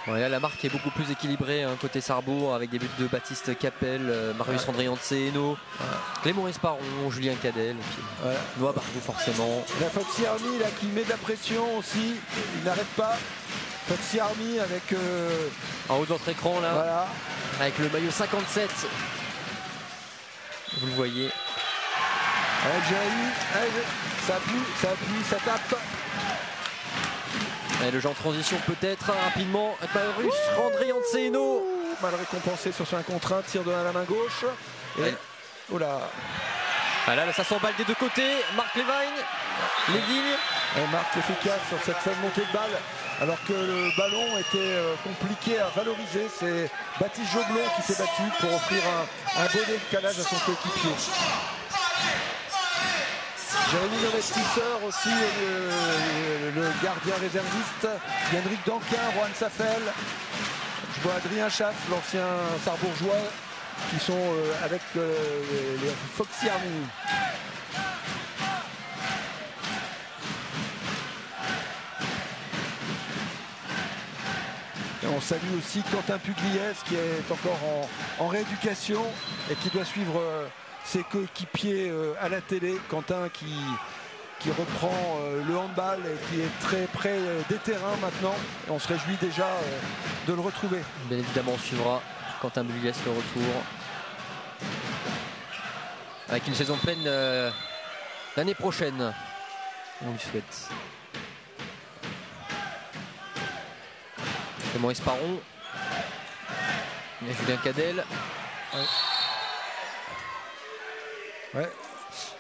Speaker 1: Ouais, là, la marque est beaucoup plus équilibrée côté Sarrebourg avec des buts de Baptiste Capel, Marius Randrianceno, Clément Esparon, Julien Cadel, et puis Noah Bardou forcément.
Speaker 2: La Foxy Army là, qui met de la pression aussi, il n'arrête pas. Foxy Army avec
Speaker 1: en haut de votre écran là,
Speaker 2: voilà.
Speaker 1: Avec le maillot 57. Vous le voyez.
Speaker 2: Avec Jérémy, ça appuie, ça tape.
Speaker 1: Et le jeu en transition peut-être rapidement. Marius Randrianceno.
Speaker 2: Mal récompensé sur son 1 contre 1, tir de la main gauche. Et oh là.
Speaker 1: Ah là, ça s'emballe des deux côtés. Marc Lévigne.
Speaker 2: Et Marc efficace sur cette seule montée de balle. Alors que le ballon était compliqué à valoriser. C'est Baptiste Joblon qui s'est battu pour offrir un bon décalage à son coéquipier. Jérémy l'investisseur aussi, le gardien réserviste, Yannick Danquin, Juan Safel. Je vois Adrien Schaff, l'ancien Sarrebourgeois, qui sont avec les Foxy Army. Et on salue aussi Quentin Pugliese qui est encore en rééducation et qui doit suivre ses coéquipiers à la télé. Quentin qui reprend le handball et qui est très près des terrains maintenant. Et on se réjouit déjà de le retrouver.
Speaker 1: Bien évidemment, on suivra Quentin Pugliese le retour. Avec une saison pleine l'année prochaine. On lui souhaite. Clément Esparon. Il y a Julien Cadel.
Speaker 2: Ouais.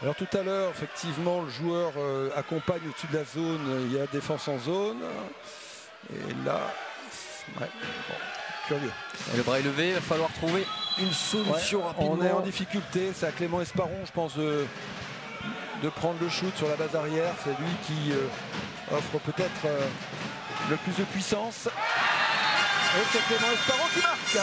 Speaker 2: Alors tout à l'heure, effectivement, le joueur accompagne au-dessus de la zone, il y a défense en zone. Et là, bon, curieux.
Speaker 1: Et le bras est levé, il va falloir trouver une solution rapidement.
Speaker 2: On est en difficulté, c'est à Clément Esparon, je pense, de prendre le shoot sur la base arrière. C'est lui qui offre peut-être le plus de puissance. Et c'est Clément Esparon qui marque.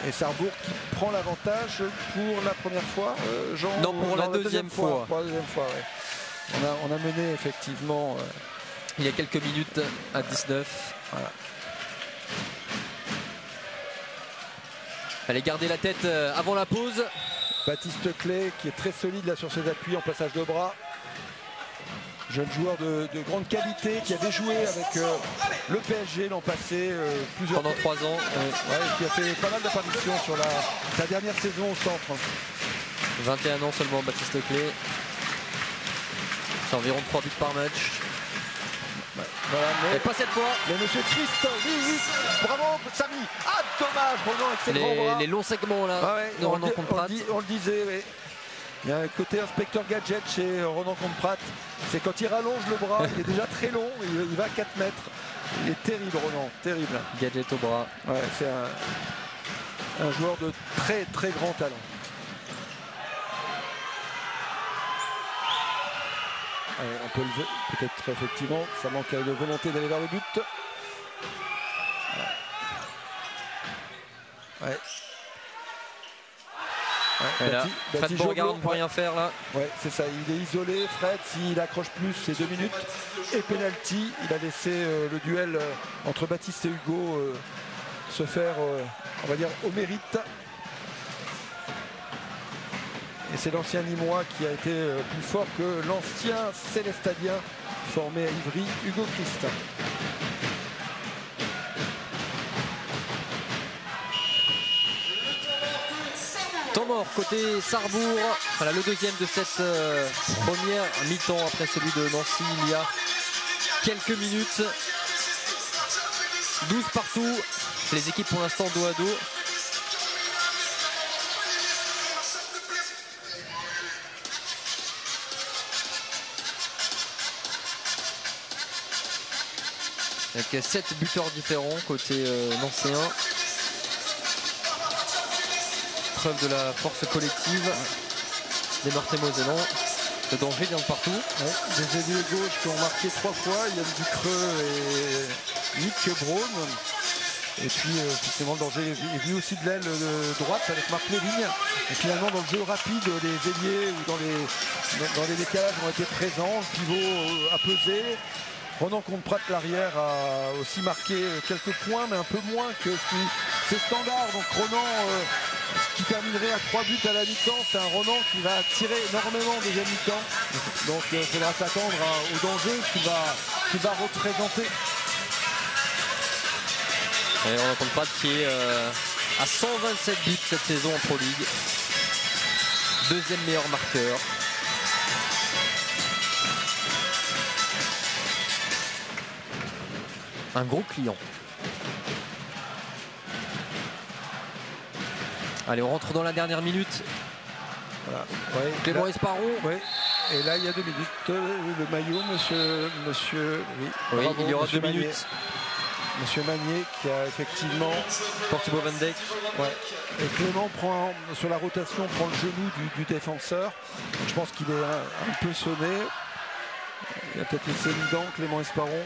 Speaker 2: Et Sarrebourg qui prend l'avantage pour la première fois, Jean.
Speaker 1: Non, pour la deuxième fois.
Speaker 2: Pour la deuxième fois, ouais. On a mené effectivement.
Speaker 1: Il y a quelques minutes à 19.
Speaker 2: Voilà.
Speaker 1: Allez, garder la tête avant la pause.
Speaker 2: Baptiste Clé qui est très solide là sur ses appuis en passage de bras. Jeune joueur de grande qualité qui avait joué avec le PSG l'an passé
Speaker 1: Pendant 3 ans.
Speaker 2: Qui a fait pas mal d'apparitions sur sa dernière saison au centre.
Speaker 1: 21 ans seulement, Baptiste Clé. C'est environ 3 buts par match.
Speaker 2: Voilà,
Speaker 1: mais pas cette fois.
Speaker 2: Mais monsieur Christ, oui, bravo Samy. Ah dommage, Ronan avec ses grands bras.
Speaker 1: Les longs segments là de Ronan Contre-Prat.
Speaker 2: On le disait, oui. Il y a un côté inspecteur gadget chez Ronan Contre-Prat. C'est quand il rallonge le bras, il est déjà très long, il va à 4 mètres. Il est terrible Ronan, terrible.
Speaker 1: Gadget au bras.
Speaker 2: Ouais, c'est un joueur de très très grand talent. On peut lever, peut-être effectivement, ça manque de volonté d'aller vers le but. Ouais.
Speaker 1: Fred Bourgard ne peut rien faire là.
Speaker 2: Ouais, c'est ça, il est isolé. Fred, s'il accroche plus, c'est 2 minutes. Et penalty, il a laissé le duel entre Baptiste et Hugo se faire, on va dire, au mérite. Et c'est l'ancien Nîmois qui a été plus fort que l'ancien Célestadien formé à Ivry, Hugo Christ.
Speaker 1: Temps mort côté Sarrebourg. Voilà le deuxième de cette première mi-temps après celui de Nancy il y a quelques minutes. 12 partout. Les équipes pour l'instant dos à dos. Avec 7 buteurs différents côté nancéen. Preuve de la force collective des Martin-Mosellans. Le danger vient de partout.
Speaker 2: Ouais, des ailiers gauche qui ont marqué 3 fois, Yann Ducreux et Nick Braun. Et puis effectivement le danger est venu aussi de l'aile droite avec Marc Lévigne. Et finalement dans le jeu rapide, les ailiers ou dans les décalages ont été présents. Le pivot a pesé. Ronan Contre-Prat, l'arrière, a aussi marqué quelques points, mais un peu moins que ses standards. Donc Ronan, qui terminerait à 3 buts à la mi-temps, c'est un Ronan qui va tirer énormément en deuxième mi-temps. Donc il faudra s'attendre au danger qu'il va représenter.
Speaker 1: Et Ronan Contre-Prat qui est à 127 buts cette saison en Pro League. Deuxième meilleur marqueur. Un gros client. Allez, on rentre dans la dernière minute.
Speaker 2: Voilà. Ouais,
Speaker 1: Clément Esparon.
Speaker 2: Ouais. Et là, il y a 2 minutes. Le maillot, monsieur.
Speaker 1: Oui,
Speaker 2: bravo,
Speaker 1: il y aura 2
Speaker 2: Magnier.
Speaker 1: minutes.
Speaker 2: Monsieur Magnier qui a effectivement.
Speaker 1: Portibo Van Dijk.
Speaker 2: Ouais. Et Clément prend sur la rotation, prend le genou du défenseur. Je pense qu'il est un peu sonné. Il a peut-être laissé une dent, Clément Esparon.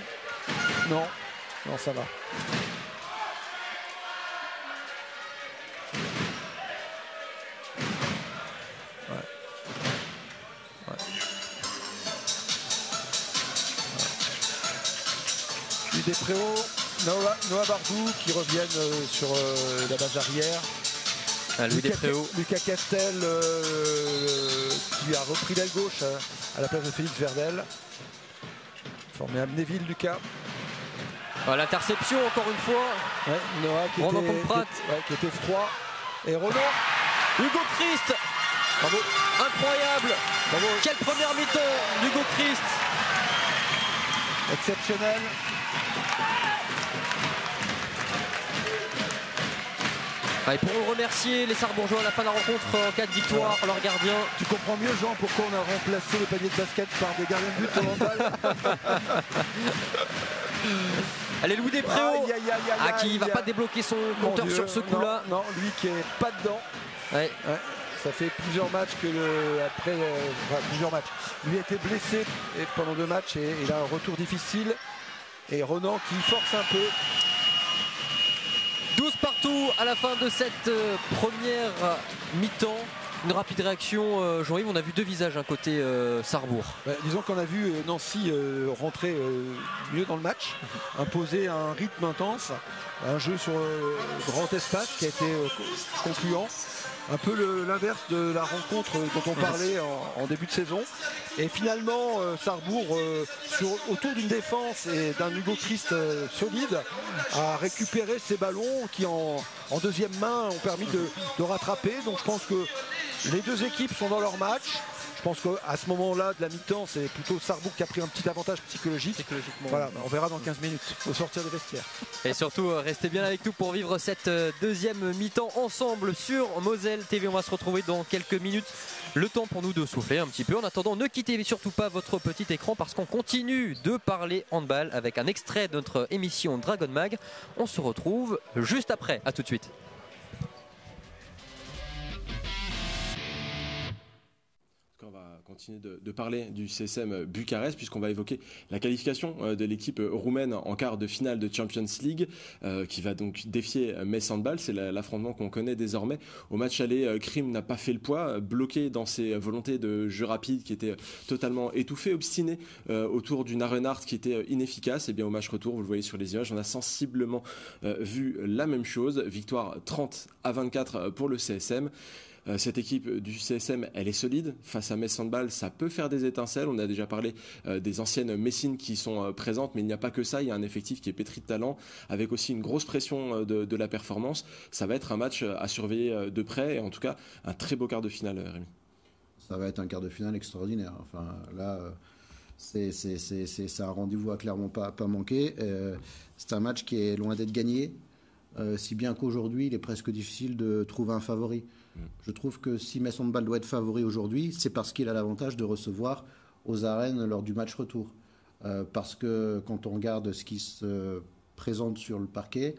Speaker 2: Non. Non, ça va. Ouais. Ouais. Puis des Préaux, Noah Bardou qui reviennent sur la base arrière.
Speaker 1: Louis Despréaux.
Speaker 2: Lucas Castel qui lui a repris l'aile gauche à la place de Félix Verdel. Formé à Amnéville, Lucas.
Speaker 1: L'interception encore une fois.
Speaker 2: Ouais, Noah qui était froid. Et Ronan.
Speaker 1: Hugo Christ.
Speaker 2: Bravo.
Speaker 1: Incroyable.
Speaker 2: Bravo.
Speaker 1: Quelle première mi-temps d'Hugo Christ.
Speaker 2: Exceptionnel.
Speaker 1: Ils pourront remercier les Sarrebourgeois à la fin de la rencontre en cas de victoire, leur gardien.
Speaker 2: Tu comprends mieux, Jean, pourquoi on a remplacé les paniers de basket par des gardiens de but au mental.
Speaker 1: Allez, Louis Despréaux, qui va pas débloquer son compteur sur ce coup-là.
Speaker 2: Non, lui qui est pas dedans.
Speaker 1: Ouais.
Speaker 2: Ouais, ça fait plusieurs matchs que plusieurs matchs. Lui a été blessé pendant 2 matchs et il a un retour difficile. Et Ronan qui force un peu.
Speaker 1: 12 partout à la fin de cette première mi-temps. Une rapide réaction, Jean-Yves, on a vu deux visages côté Sarrebourg.
Speaker 2: Disons qu'on a vu Nancy rentrer mieux dans le match, imposer un rythme intense, un jeu sur grand espace qui a été concluant. Un peu l'inverse de la rencontre dont on parlait en début de saison. Et finalement, Sarrebourg, autour d'une défense et d'un Hugo Christ solide, a récupéré ces ballons qui, en deuxième main, ont permis de rattraper. Donc je pense que les deux équipes sont dans leur match. Je pense qu'à ce moment-là de la mi-temps, c'est plutôt Sarrebourg qui a pris un petit avantage psychologique. Voilà, on verra dans 15 minutes au sortir des vestiaires.
Speaker 1: Et surtout, restez bien avec nous pour vivre cette deuxième mi-temps ensemble sur Moselle TV. On va se retrouver dans quelques minutes. Le temps pour nous de souffler un petit peu. En attendant, ne quittez surtout pas votre petit écran parce qu'on continue de parler handball avec un extrait de notre émission Dragon Mag. On se retrouve juste après. À tout de suite.
Speaker 3: Continuer de parler du CSM Bucarest puisqu'on va évoquer la qualification de l'équipe roumaine en quart de finale de Champions League qui va donc défier Metz Handball. C'est l'affrontement qu'on connaît désormais. Au match aller, Krim n'a pas fait le poids, bloqué dans ses volontés de jeu rapide qui étaient totalement étouffées, obstiné autour d'une Arenard qui était inefficace. Et bien au match retour, vous le voyez sur les images, on a sensiblement vu la même chose. Victoire 30-24 pour le CSM. Cette équipe du CSM, elle est solide. Face à Metz Handball, ça peut faire des étincelles. On a déjà parlé des anciennes Messines qui sont présentes, mais il n'y a pas que ça. Il y a un effectif qui est pétri de talent, avec aussi une grosse pression de la performance. Ça va être un match à surveiller de près, et en tout cas, un très beau quart de finale, Rémi.
Speaker 4: Ça va être un quart de finale extraordinaire. Enfin, là, c'est un rendez-vous à clairement pas manquer. C'est un match qui est loin d'être gagné, si bien qu'aujourd'hui, il est presque difficile de trouver un favori. Je trouve que si Metz Handball doit être favori aujourd'hui, c'est parce qu'il a l'avantage de recevoir aux arènes lors du match retour. Parce que quand on regarde ce qui se présente sur le parquet,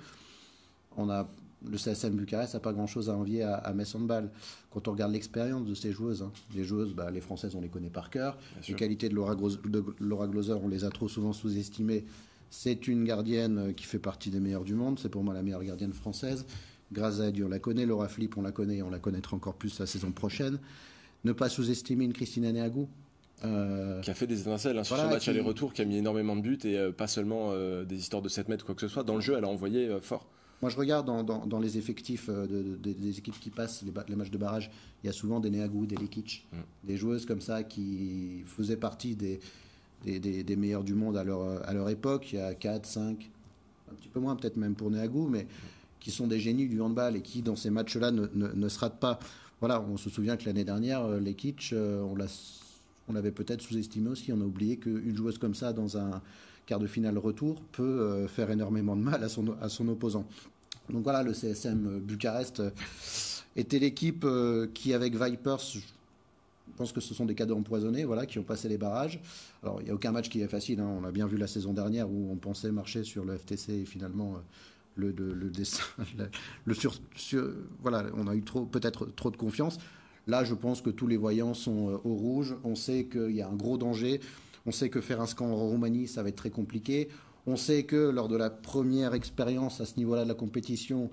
Speaker 4: le CSM Bucarest n'a pas grand-chose à envier à Metz Handball. Quand on regarde l'expérience de ces joueuses, les joueuses, les Françaises, on les connaît par cœur. Les qualités de Laura Gloser, on les a trop souvent sous-estimées. C'est une gardienne qui fait partie des meilleures du monde. C'est pour moi la meilleure gardienne française. Grazadi, on la connaît. Laura Flip, on la connaît et on la connaîtra encore plus la saison prochaine. Ne pas sous-estimer une Christina Neagou.
Speaker 3: Qui a fait des étincelles sur ce match aller-retour, qui a mis énormément de buts et pas seulement des histoires de 7 mètres ou quoi que ce soit. Dans le jeu, elle a envoyé fort.
Speaker 4: Moi, je regarde dans les effectifs des équipes qui passent les matchs de barrage, il y a souvent des Neagou, des Lekic, des joueuses comme ça qui faisaient partie des meilleurs du monde à leur époque. Il y a 4, 5, un petit peu moins peut-être même pour Neagou, mais qui sont des génies du handball et qui, dans ces matchs-là, ne se ratent pas. Voilà, on se souvient que l'année dernière, Lekic, on l'avait peut-être sous-estimé aussi. On a oublié qu'une joueuse comme ça, dans un quart de finale retour, peut faire énormément de mal à son opposant. Donc voilà, le CSM Bucarest était l'équipe qui, avec Vipers, je pense que ce sont des cadeaux empoisonnés, qui ont passé les barrages. Alors, il n'y a aucun match qui est facile. On a bien vu la saison dernière où on pensait marcher sur le FTC et finalement... on a eu peut-être trop de confiance. Là, je pense que tous les voyants sont au rouge. On sait qu'il y a un gros danger. On sait que faire un scan en Roumanie, ça va être très compliqué. On sait que lors de la première expérience à ce niveau-là de la compétition,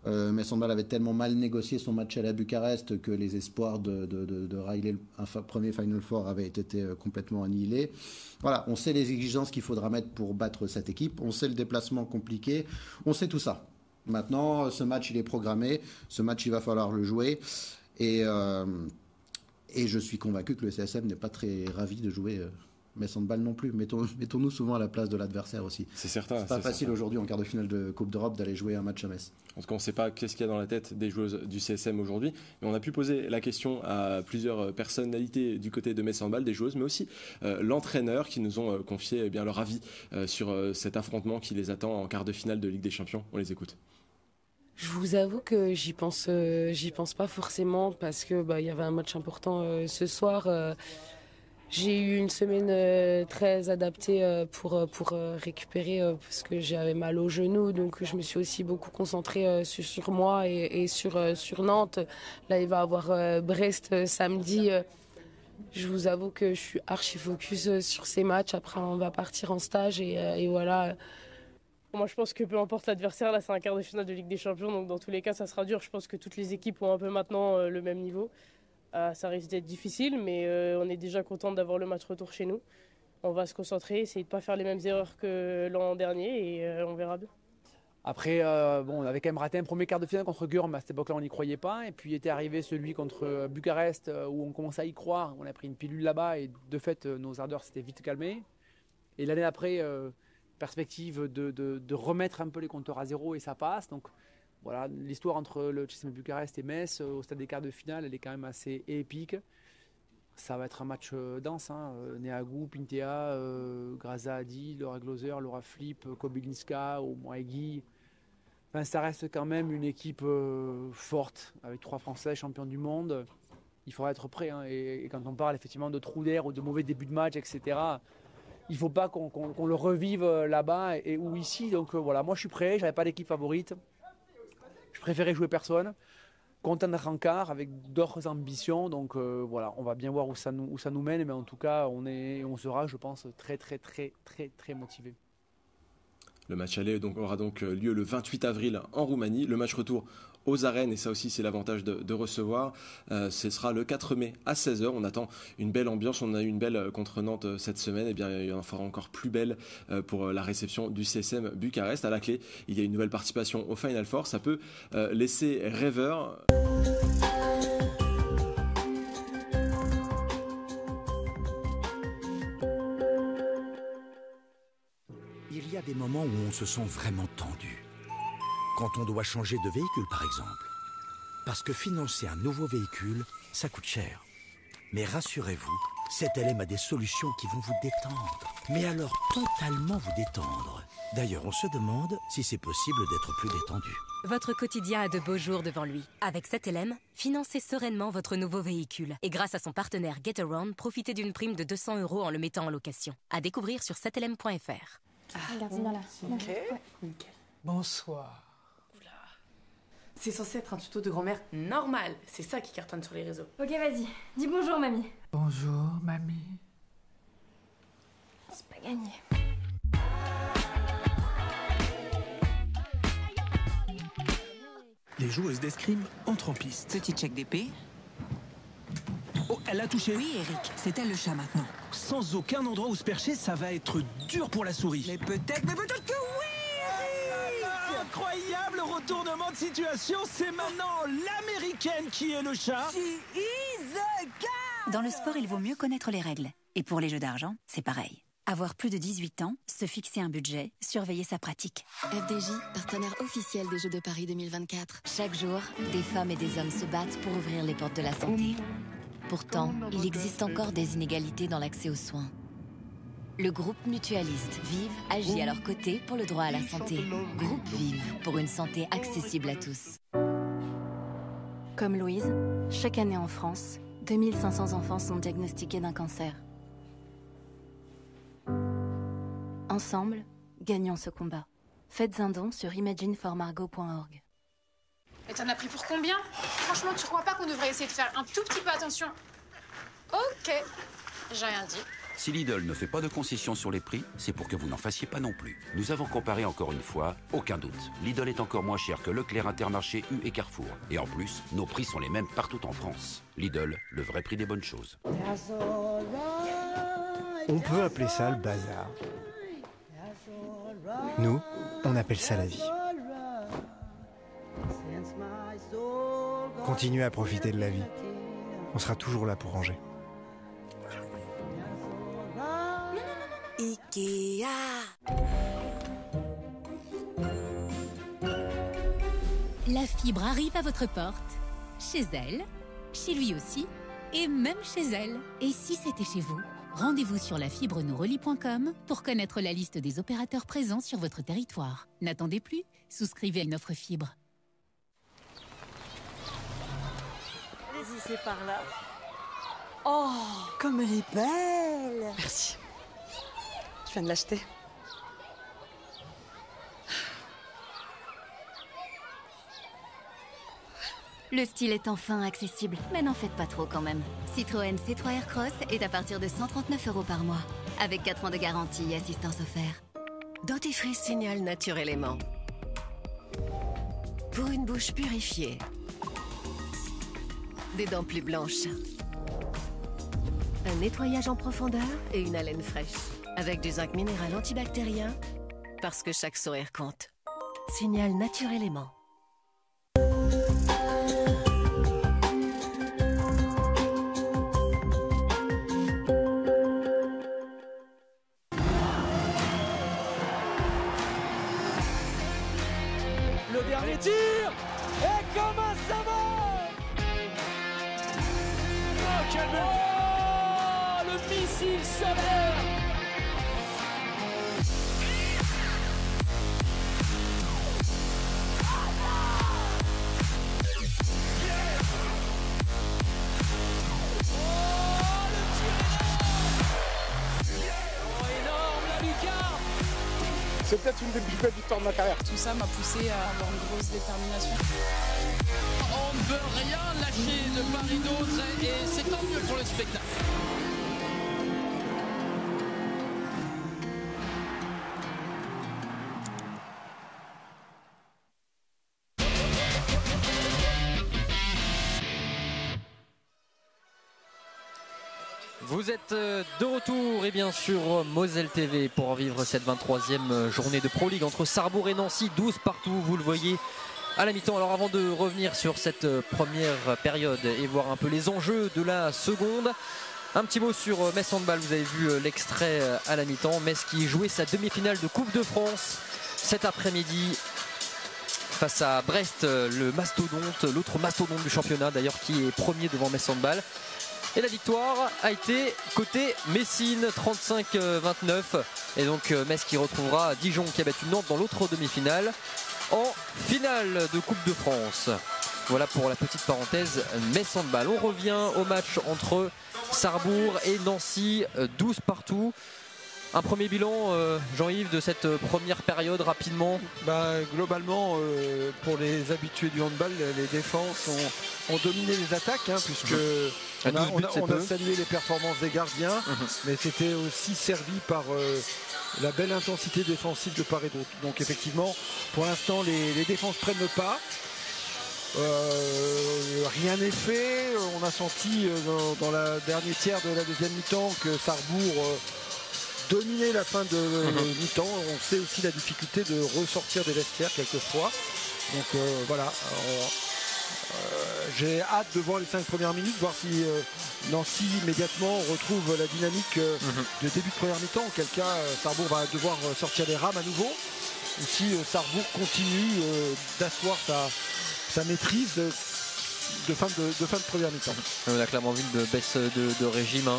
Speaker 4: Metz Handball avait tellement mal négocié son match à la Bucarest que les espoirs de Riley, un premier Final Four, avaient été complètement annihilés. Voilà, on sait les exigences qu'il faudra mettre pour battre cette équipe. On sait le déplacement compliqué. On sait tout ça. Maintenant, ce match, il est programmé. Ce match, il va falloir le jouer. Et je suis convaincu que le CSM n'est pas très ravi de jouer Metz Handball non plus. Mettons-nous souvent à la place de l'adversaire aussi.
Speaker 3: C'est certain.
Speaker 4: C'est pas facile aujourd'hui en quart de finale de Coupe d'Europe d'aller jouer un match à Metz.
Speaker 3: En tout cas, on ne sait pas qu'est-ce qu'il y a dans la tête des joueuses du CSM aujourd'hui. Mais on a pu poser la question à plusieurs personnalités du côté de Metz Handball, des joueuses, mais aussi l'entraîneur qui nous ont confié leur avis sur cet affrontement qui les attend en quart de finale de Ligue des Champions. On les écoute.
Speaker 5: Je vous avoue que j'y pense pas forcément parce que y avait un match important ce soir. J'ai eu une semaine très adaptée pour récupérer parce que j'avais mal au genou, donc je me suis aussi beaucoup concentrée sur moi et sur Nantes. Là, il va avoir Brest samedi. Je vous avoue que je suis archi focus sur ces matchs. Après, on va partir en stage et voilà. Moi, je pense que peu importe l'adversaire, là, c'est un quart de finale de Ligue des Champions, donc dans tous les cas, ça sera dur. Je pense que toutes les équipes ont un peu maintenant le même niveau. Ça risque d'être difficile, mais on est déjà content d'avoir le match retour chez nous. On va se concentrer, essayer de ne pas faire les mêmes erreurs que l'an dernier et on verra bien.
Speaker 6: Après, on avait quand même raté un premier quart de finale contre Gurm. À cette époque-là, on n'y croyait pas. Et puis était arrivé celui contre Bucarest, où on commençait à y croire. On a pris une pilule là-bas et de fait, nos ardeurs s'étaient vite calmées. Et l'année d'après, perspective de remettre un peu les compteurs à zéro et ça passe. Donc voilà, l'histoire entre le CSM Bucarest et Metz au stade des quarts de finale, elle est quand même assez épique. Ça va être un match dense, hein. Neagu, Pintea, Graza Adi, Laura Gloser, Laura Flip, Kobylinska, Omoaigi. Enfin, ça reste quand même une équipe forte, avec 3 Français champions du monde. Il faudra être prêt, hein. Et quand on parle effectivement de trous d'air ou de mauvais début de match, etc., il ne faut pas qu'on le revive là-bas ou ici. Donc voilà, moi je suis prêt, je n'avais pas d'équipe favorite. Je préférais jouer personne. Content d'être en quart avec d'autres ambitions. Donc voilà, on va bien voir où ça nous mène. Mais en tout cas, on sera, je pense, très motivés.
Speaker 3: Le match aller aura donc lieu le 28 avril en Roumanie. Le match retour aux arènes, et ça aussi c'est l'avantage de recevoir, ce sera le 4 mai à 16h. On attend une belle ambiance, on a eu une belle contre Nantes cette semaine, et bien il y en fera encore plus belle pour la réception du CSM Bucarest. À la clé, il y a une nouvelle participation au Final Four, ça peut laisser rêveur.
Speaker 7: Il y a des moments où on se sent vraiment tendu. Quand on doit changer de véhicule, par exemple. Parce que financer un nouveau véhicule, ça coûte cher. Mais rassurez-vous, ZLM a des solutions qui vont vous détendre. Mais alors totalement vous détendre. D'ailleurs, on se demande si c'est possible d'être plus détendu.
Speaker 8: Votre quotidien a de beaux jours devant lui. Avec ZLM, financez sereinement votre nouveau véhicule. Et grâce à son partenaire GetAround, profitez d'une prime de 200 € en le mettant en location. À découvrir sur zlm.fr.
Speaker 9: Regarde, c'est bien là.
Speaker 10: Ok.
Speaker 9: Ouais.
Speaker 10: Nickel. Bonsoir. Oula. C'est censé être un tuto de grand-mère normal. C'est ça qui cartonne sur les réseaux.
Speaker 9: Ok, vas-y. Dis bonjour, mamie.
Speaker 10: Bonjour, mamie.
Speaker 9: C'est pas gagné.
Speaker 11: Les joueuses d'escrime entrent en piste.
Speaker 12: Petit check d'épée.
Speaker 11: Oh, elle a touché.
Speaker 12: Oui, Eric, c'est elle le chat maintenant.
Speaker 11: Sans aucun endroit où se percher, ça va être dur pour la souris.
Speaker 12: Mais peut-être que oui, Eric.
Speaker 11: Incroyable retournement de situation, c'est maintenant l'américaine qui est le chat.
Speaker 12: She is the cat. Dans le sport, il vaut mieux connaître les règles. Et pour les jeux d'argent, c'est pareil. Avoir plus de 18 ans, se fixer un budget, surveiller sa pratique.
Speaker 13: FDJ, partenaire officiel des Jeux de Paris 2024.
Speaker 14: Chaque jour, des femmes et des hommes se battent pour ouvrir les portes de la santé. Pourtant, il existe encore des inégalités dans l'accès aux soins. Le groupe mutualiste Vive agit à leur côté pour le droit à la santé. Groupe Vive, pour une santé accessible à tous.
Speaker 15: Comme Louise, chaque année en France, 2500 enfants sont diagnostiqués d'un cancer. Ensemble, gagnons ce combat. Faites un don sur imagineformargot.org.
Speaker 16: Et t'en as pris pour combien? Franchement, tu crois pas qu'on devrait essayer de faire un tout petit peu attention? Ok, j'ai rien dit.
Speaker 17: Si Lidl ne fait pas de concessions sur les prix, c'est pour que vous n'en fassiez pas non plus. Nous avons comparé encore une fois, aucun doute. Lidl est encore moins cher que Leclerc, Intermarché, U et Carrefour. Et en plus, nos prix sont les mêmes partout en France. Lidl, le vrai prix des bonnes choses.
Speaker 18: On peut appeler ça le bazar. Nous, on appelle ça la vie. Continuez à profiter de la vie. On sera toujours là pour ranger.
Speaker 8: Ikea.
Speaker 19: La fibre arrive à votre porte. Chez elle, chez lui aussi, et même chez elle. Et si c'était chez vous? Rendez-vous sur lafibrenourelie.com pour connaître la liste des opérateurs présents sur votre territoire. N'attendez plus, souscrivez à une offre fibre.
Speaker 20: Allez-y, c'est par là. Oh, comme elle est belle!
Speaker 10: Merci. Je viens de l'acheter.
Speaker 14: Le style est enfin accessible, mais n'en faites pas trop quand même. Citroën C3 Aircross est à partir de 139 € par mois, avec 4 ans de garantie et assistance offerte.
Speaker 21: Dentifrice Signal Nature Éléments. Pour une bouche purifiée. Des dents plus blanches. Un nettoyage en profondeur et une haleine fraîche. Avec du zinc minéral antibactérien. Parce que chaque sourire compte. Signal Nature Éléments.
Speaker 11: Le dernier tir. Et comment ça va? Oh, quel but! Oh, le missile solaire!
Speaker 22: C'est peut-être une des plus belles victoires de ma carrière.
Speaker 23: Tout ça m'a poussé à avoir une grosse détermination.
Speaker 24: On ne veut rien lâcher de part et d'autre et c'est tant mieux pour le spectacle.
Speaker 1: Vous êtes de retour et bien sûr Moselle TV pour vivre cette 23e journée de Pro League entre Sarrebourg et Nancy, 12 partout, vous le voyez à la mi-temps. Alors avant de revenir sur cette première période et voir un peu les enjeux de la seconde, un petit mot sur Metz Handball. Vous avez vu l'extrait à la mi-temps, Metz qui jouait sa demi-finale de Coupe de France cet après-midi face à Brest, le mastodonte, l'autre mastodonte du championnat d'ailleurs, qui est premier devant Metz Handball. Et la victoire a été côté Messine, 35-29. Et donc Metz qui retrouvera Dijon qui a battu Nantes dans l'autre demi-finale en finale de Coupe de France. Voilà pour la petite parenthèse Metz Handball. On revient au match entre Sarrebourg et Nancy, 12 partout. Un premier bilan, Jean-Yves, de cette première période rapidement.
Speaker 2: Globalement, pour les habitués du handball, les défenses ont dominé les attaques, puisque on a salué les performances des gardiens, mais c'était aussi servi par la belle intensité défensive de part et d'autre. Donc effectivement, pour l'instant, les défenses prennent le pas. Rien n'est fait. On a senti dans la dernière tiers de la deuxième mi-temps que Sarrebourg dominer la fin de mi-temps. On sait aussi la difficulté de ressortir des vestiaires quelquefois. Donc voilà, j'ai hâte de voir les 5 premières minutes, voir si Nancy immédiatement retrouve la dynamique de début de première mi-temps. Auquel cas Sarrebourg va devoir sortir les rames à nouveau. Ou si Sarrebourg continue d'asseoir sa maîtrise de fin de première mi-temps.
Speaker 1: On a clairement vu une baisse de régime.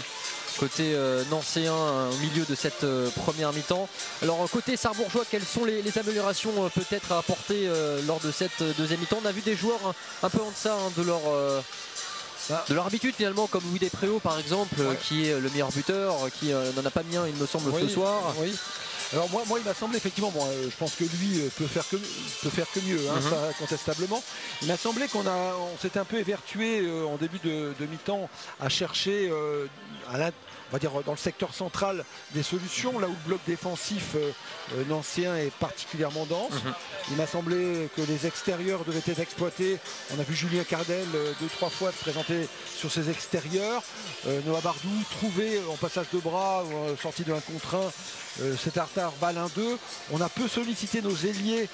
Speaker 1: Côté nancéen au milieu de cette première mi-temps. Alors côté sarrebourgeois, quelles sont les améliorations peut-être à apporter lors de cette deuxième mi-temps? On a vu des joueurs un peu en deçà de leur habitude finalement, comme Louis Despréaux par exemple, qui est le meilleur buteur, qui n'en a pas mis un il me semble ce soir.
Speaker 2: Oui. Alors moi il m'a semblé effectivement, je pense que lui peut faire que mieux, ça incontestablement. Il m'a semblé qu'on s'était un peu évertué en début de mi-temps à chercher on va dire dans le secteur central des solutions, là où le bloc défensif nancéen est particulièrement dense. Il m'a semblé que les extérieurs devaient être exploités. On a vu Julien Cardel 2-3 fois se présenter sur ses extérieurs. Noah Bardou trouvé en passage de bras, sorti de 1 contre 1. Cet intervalle 1-2, on a peu sollicité nos ailiers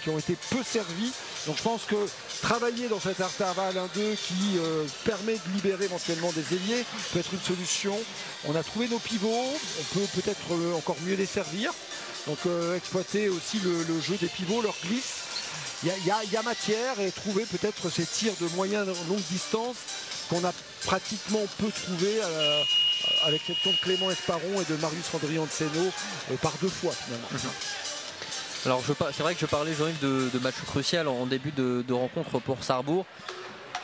Speaker 2: qui ont été peu servis. Donc je pense que travailler dans cet intervalle 1-2 qui permet de libérer éventuellement des ailiers peut être une solution. On a trouvé nos pivots, on peut peut-être encore mieux les servir. Donc exploiter aussi le jeu des pivots, leur glisse. Il y a matière, et trouver peut-être ces tirs de moyenne longue distance qu'on a pratiquement peu trouvé à l'exception de Clément Esparon et de Marius Randrian-Tseno par 2 fois finalement.
Speaker 1: Alors c'est vrai que je parlais Jean-Yves de match crucial en début de rencontre pour Sarrebourg.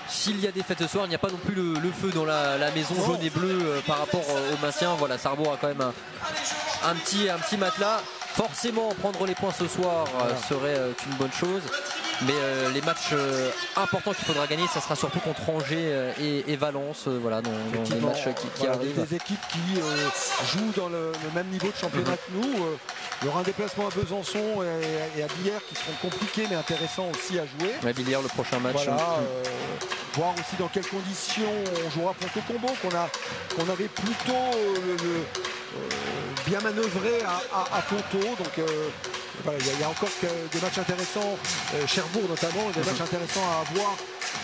Speaker 1: S'il y a des fêtes ce soir, il n'y a pas non plus le feu dans la maison jaune et bleue par rapport au maintien. Voilà, Sarrebourg a quand même un petit matelas. Forcément, prendre les points ce soir serait une bonne chose. Mais les matchs importants qu'il faudra gagner, ça sera surtout contre Angers et Valence, voilà, dans les matchs qui arrivent.
Speaker 2: Des équipes qui jouent dans le même niveau de championnat que nous. Il y aura un déplacement à Besançon et à Billère qui seront compliqués mais intéressants aussi à jouer.
Speaker 1: Ouais, Billère, le prochain match.
Speaker 2: Voilà, voir aussi dans quelles conditions on jouera Ponto Combo, qu'on avait plutôt bien manœuvré à Ponto. Donc voilà, il y a encore des matchs intéressants, Cherbourg notamment, des matchs intéressants à avoir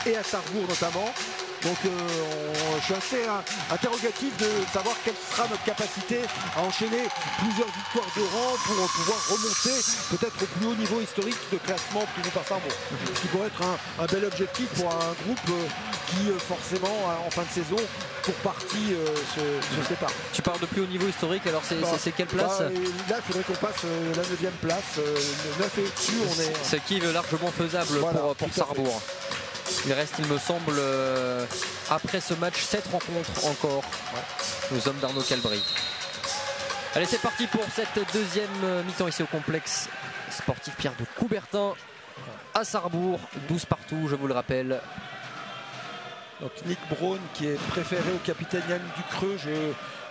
Speaker 2: et à Sarrebourg notamment. Donc je suis assez interrogatif de savoir quelle sera notre capacité à enchaîner plusieurs victoires de rang pour pouvoir remonter peut-être au plus haut niveau historique de classement obtenu par Sarrebourg. Ce qui pourrait être un bel objectif pour un groupe qui forcément en fin de saison pour partie se sépare.
Speaker 1: Tu parles de plus haut niveau historique, alors c'est quelle place?
Speaker 2: Là il faudrait qu'on passe la 9e place, 9 et au-dessus on est...
Speaker 1: Ce qui est largement faisable voilà, pour Sarrebourg. Il reste, il me semble, après ce match, 7 rencontres encore aux hommes d'Arnaud Calbry. Allez, c'est parti pour cette deuxième mi-temps ici au complexe sportif Pierre de Coubertin à Sarrebourg. 12 partout, je vous le rappelle.
Speaker 2: Donc Nick Braun qui est préféré au capitaine Yann Ducreux.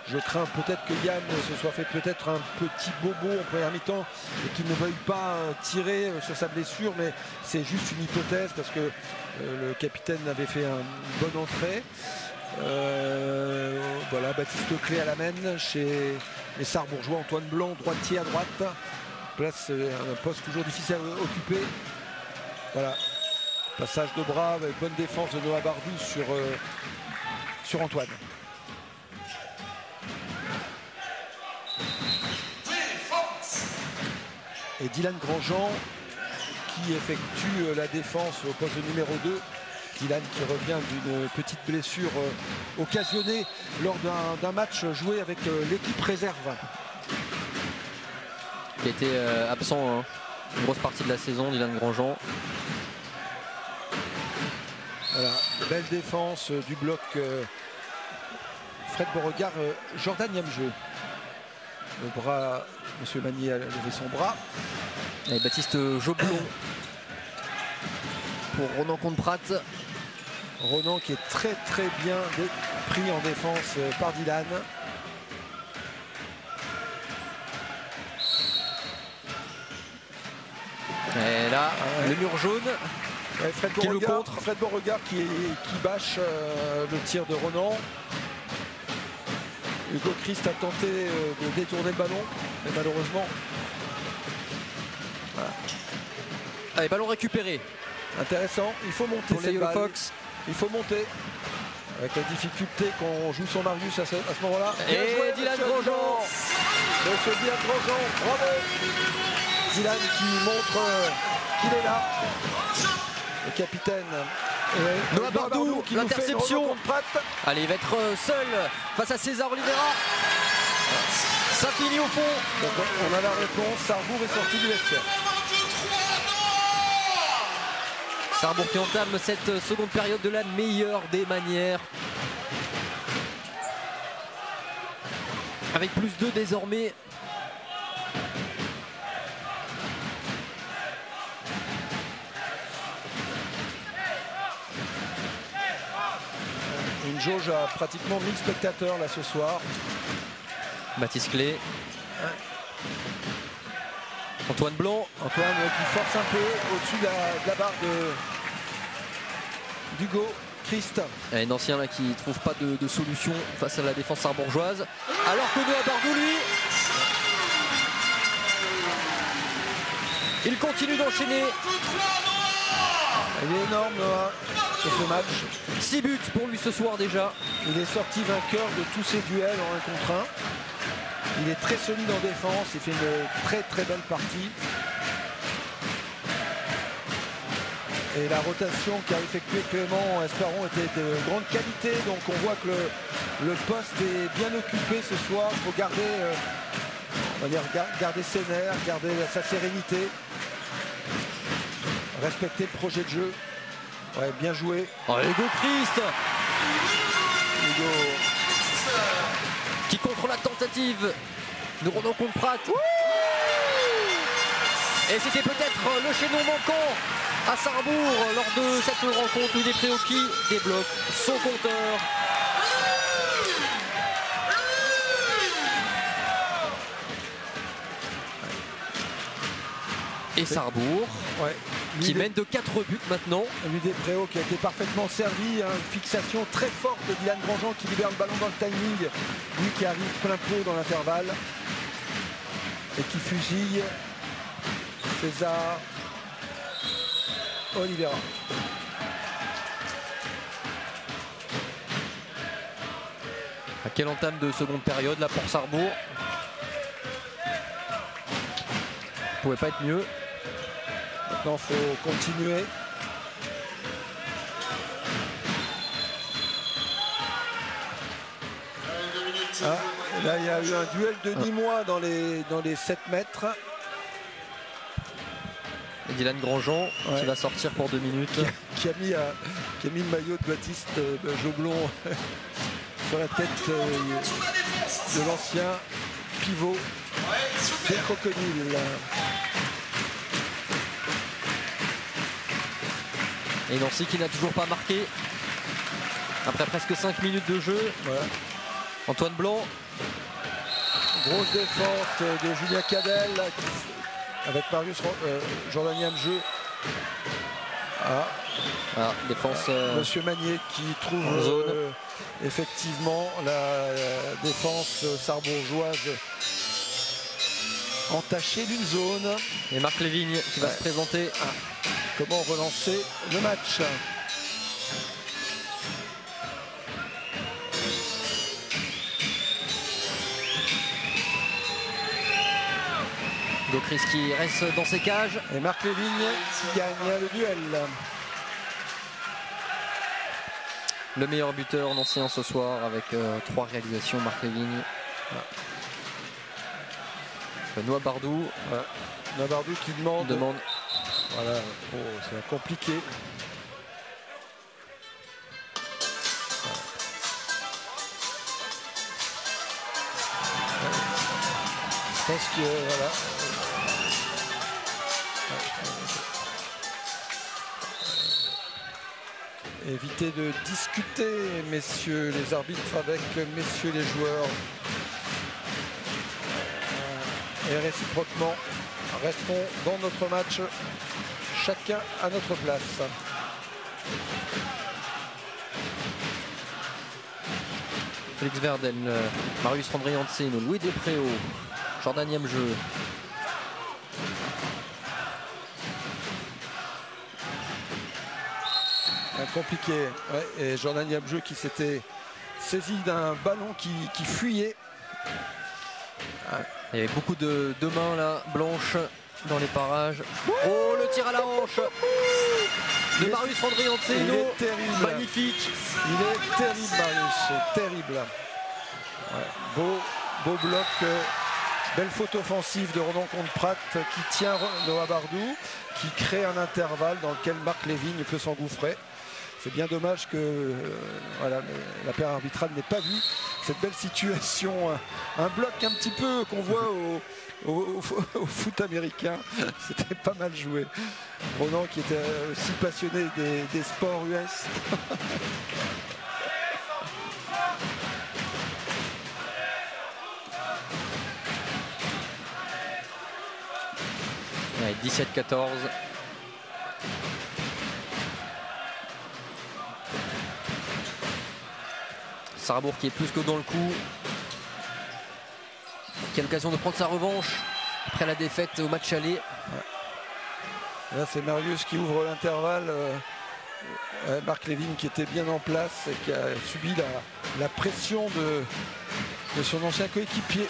Speaker 2: Je crains peut-être que Yann se soit fait peut-être un petit bobo en première mi-temps et qu'il ne veuille pas tirer sur sa blessure, mais c'est juste une hypothèse parce que le capitaine avait fait une bonne entrée. Voilà, Baptiste Clé à la main chez les Sarrebourgeois. Antoine Blanc, droitier à droite. Place un poste toujours difficile à occuper. Voilà, passage de bras avec bonne défense de Noah Bardou sur Antoine. Et Dylan Grandjean qui effectue la défense au poste de numéro 2. Dylan qui revient d'une petite blessure occasionnée lors d'un match joué avec l'équipe réserve.
Speaker 1: Qui a été absent une grosse partie de la saison, Dylan Grandjean.
Speaker 2: Voilà, belle défense du bloc Fred Beauregard, Jordan Yamjeu. Le bras, Monsieur Magny a levé son bras.
Speaker 1: Et Baptiste Joblon pour Ronan Comte-Prat.
Speaker 2: Ronan qui est très bien pris en défense par Dylan.
Speaker 1: Et là, le mur jaune.
Speaker 2: Fred Beauregard qui bâche le tir de Ronan. Hugo Christ a tenté de détourner le ballon, mais malheureusement.
Speaker 1: Voilà. Allez, ballon récupéré.
Speaker 2: Intéressant, il faut monter
Speaker 1: pour les Fox.
Speaker 2: Il faut monter. Avec la difficulté qu'on joue son Marius à ce moment-là.
Speaker 1: Et Dylan Grandjean.
Speaker 2: Monsieur Dylan Grandjean, bravo. Dylan qui montre qu'il est là. Le capitaine.
Speaker 1: Noah Bardou, l'interception. Allez, il va être seul face à César Oliveira. Ça finit au fond.
Speaker 2: Donc, on a la réponse. Sarrebourg est sorti du vestiaire.
Speaker 1: Sarrebourg qui entame cette seconde période de la meilleure des manières. Avec plus 2 désormais.
Speaker 2: Une jauge à pratiquement 1000 spectateurs là ce soir.
Speaker 1: Baptiste Clé. Antoine Blanc.
Speaker 2: Antoine qui force un peu au-dessus de la barre d'Hugo Christ.
Speaker 1: Un ancien là qui ne trouve pas de solution face à la défense sarrebourgeoise. Alors que Noah Bardou, lui, il continue d'enchaîner.
Speaker 2: Il est énorme Noah sur ce match.
Speaker 1: 6 buts pour lui ce soir déjà.
Speaker 2: Il est sorti vainqueur de tous ses duels en 1 contre 1. Il est très solide en défense, il fait une très belle partie. Et la rotation qu'a effectuée Clément Esperon était de grande qualité, donc on voit que le poste est bien occupé ce soir. Il faut garder, on va dire, garder ses nerfs, garder sa sérénité, respecter le projet de jeu. Ouais, bien joué.
Speaker 1: Oh, Hugo Christ
Speaker 2: Hugo
Speaker 1: qui contre la tentative de Ronan Comte-Prat. Et c'était peut-être le chaînon manquant à Sarrebourg lors de cette rencontre. Louis Despréaux qui débloque son compteur. Et Sarrebourg qui mène de 4 buts maintenant.
Speaker 2: Louis Despréaux qui a été parfaitement servi, hein, une fixation très forte de Dylan Grandjean qui libère le ballon dans le timing, lui qui arrive plein pot dans l'intervalle et qui fusille César Oliveira.
Speaker 1: À quelle entame de seconde période là pour Sarrebourg. Pouvait pas être mieux.
Speaker 2: Maintenant il faut continuer. Ah, là il y a eu un duel de Nîmois dans les 7 mètres.
Speaker 1: Dylan Grandjean qui va sortir pour 2 minutes.
Speaker 2: Qui a mis le maillot de Baptiste Joblon sur la tête de l'ancien pivot des Crocodiles.
Speaker 1: Et Nancy qui n'a toujours pas marqué après presque 5 minutes de jeu.
Speaker 2: Voilà.
Speaker 1: Antoine Blanc.
Speaker 2: Grosse défense de Julien Cadel avec Marius Jordanien de jeu.
Speaker 1: Défense.
Speaker 2: Monsieur Magnier qui trouve effectivement la défense sarrebourgeoise entachée d'une zone.
Speaker 1: Et Marc Lévigne qui va se présenter.
Speaker 2: Comment relancer le match?
Speaker 1: Gaucris qui reste dans ses cages.
Speaker 2: Et Marc Lévigne qui gagne le duel.
Speaker 1: Le meilleur buteur nancéen ce soir avec 3 réalisations, Marc Lévigne. Noah Bardou.
Speaker 2: Noah Bardou qui demande. Voilà, c'est compliqué. Je pense que voilà. Évitez de discuter, messieurs les arbitres, avec messieurs les joueurs. Et réciproquement, restons dans notre match, chacun à notre place.
Speaker 1: Félix Verdel, Marius Randrianceno, Louis Despréaux, Jordan jeu.
Speaker 2: Compliqué. Et Jordan Yamjeu qui s'était saisi d'un ballon qui fuyait.
Speaker 1: Il y avait beaucoup de mains là, blanches dans les parages. Oh, le tir à la hanche de Marius Randrianceno. Magnifique.
Speaker 2: Il est terrible, Marius. Terrible. Beau bloc. Belle faute offensive de Ronan Comte-Prat qui tient Noah Bardou, qui crée un intervalle dans lequel Marc Lévigne peut s'engouffrer. C'est bien dommage que la paire arbitrale n'ait pas vu cette belle situation. Un bloc un petit peu qu'on voit au foot américain. C'était pas mal joué. Ronan qui était aussi passionné des sports US.
Speaker 1: Ouais, 17-14. Sarrebourg qui est plus que dans le coup, qui a l'occasion de prendre sa revanche après la défaite au match aller.
Speaker 2: Là c'est Marius qui ouvre l'intervalle. Marc Lévigne qui était bien en place et qui a subi la pression de son ancien coéquipier.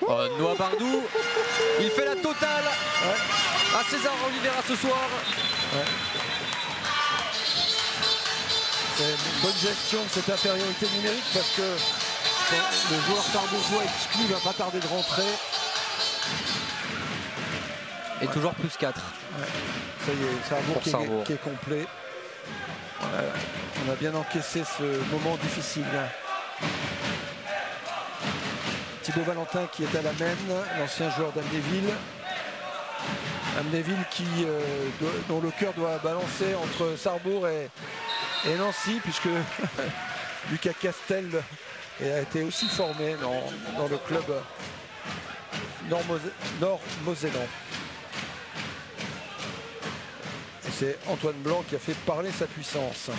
Speaker 1: Noah Bardou, il fait la totale à César Oliveira ce soir.
Speaker 2: C'est une bonne gestion de cette infériorité numérique parce que le joueur sarrebourgeois exclu va pas tarder de rentrer.
Speaker 1: Et toujours plus 4.
Speaker 2: Ça y est, Sarrebourg qui est complet. On a bien encaissé ce moment difficile. Thibaut Valentin qui est à la main, l'ancien joueur d'Amnéville. Amnéville dont le cœur doit balancer entre Sarrebourg et Nancy, puisque Lucas Castel a été aussi formé dans le club nord-mosellan. Et c'est Antoine Blanc qui a fait parler sa puissance.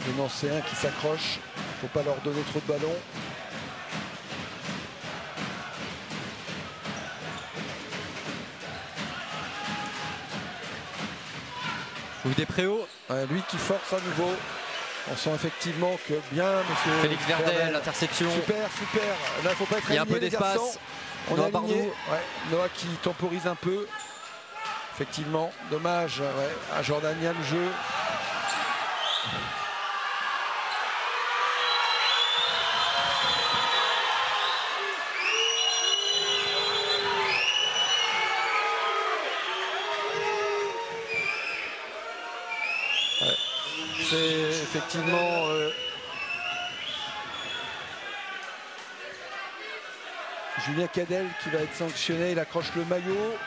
Speaker 2: Les Nancéens qui s'accrochent, il ne faut pas leur donner trop de ballons.
Speaker 1: Despréaux,
Speaker 2: lui qui force à nouveau. On sent effectivement que bien, monsieur
Speaker 1: Félix Verdel, l'interception.
Speaker 2: Super. Là, il ne faut pas être
Speaker 1: il y a un peu d'espace.
Speaker 2: On a aligné. Noah qui temporise un peu. Effectivement, dommage à Jordania le jeu. C'est effectivement Julien Cadel qui va être sanctionné. Il accroche le maillot.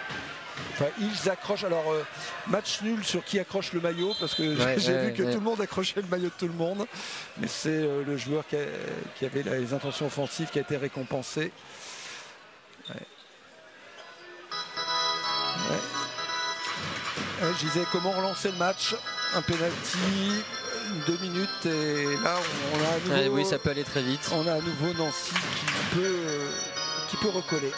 Speaker 2: Enfin, ils accrochent. Alors, match nul sur qui accroche le maillot, parce que j'ai vu que tout le monde accrochait le maillot de tout le monde. Mais c'est le joueur qui avait les intentions offensives qui a été récompensé. Je disais comment relancer le match. Un penalty, 2 minutes, et là on a à nouveau,
Speaker 1: oui, ça peut aller très vite.
Speaker 2: On a à nouveau Nancy qui peut recoller.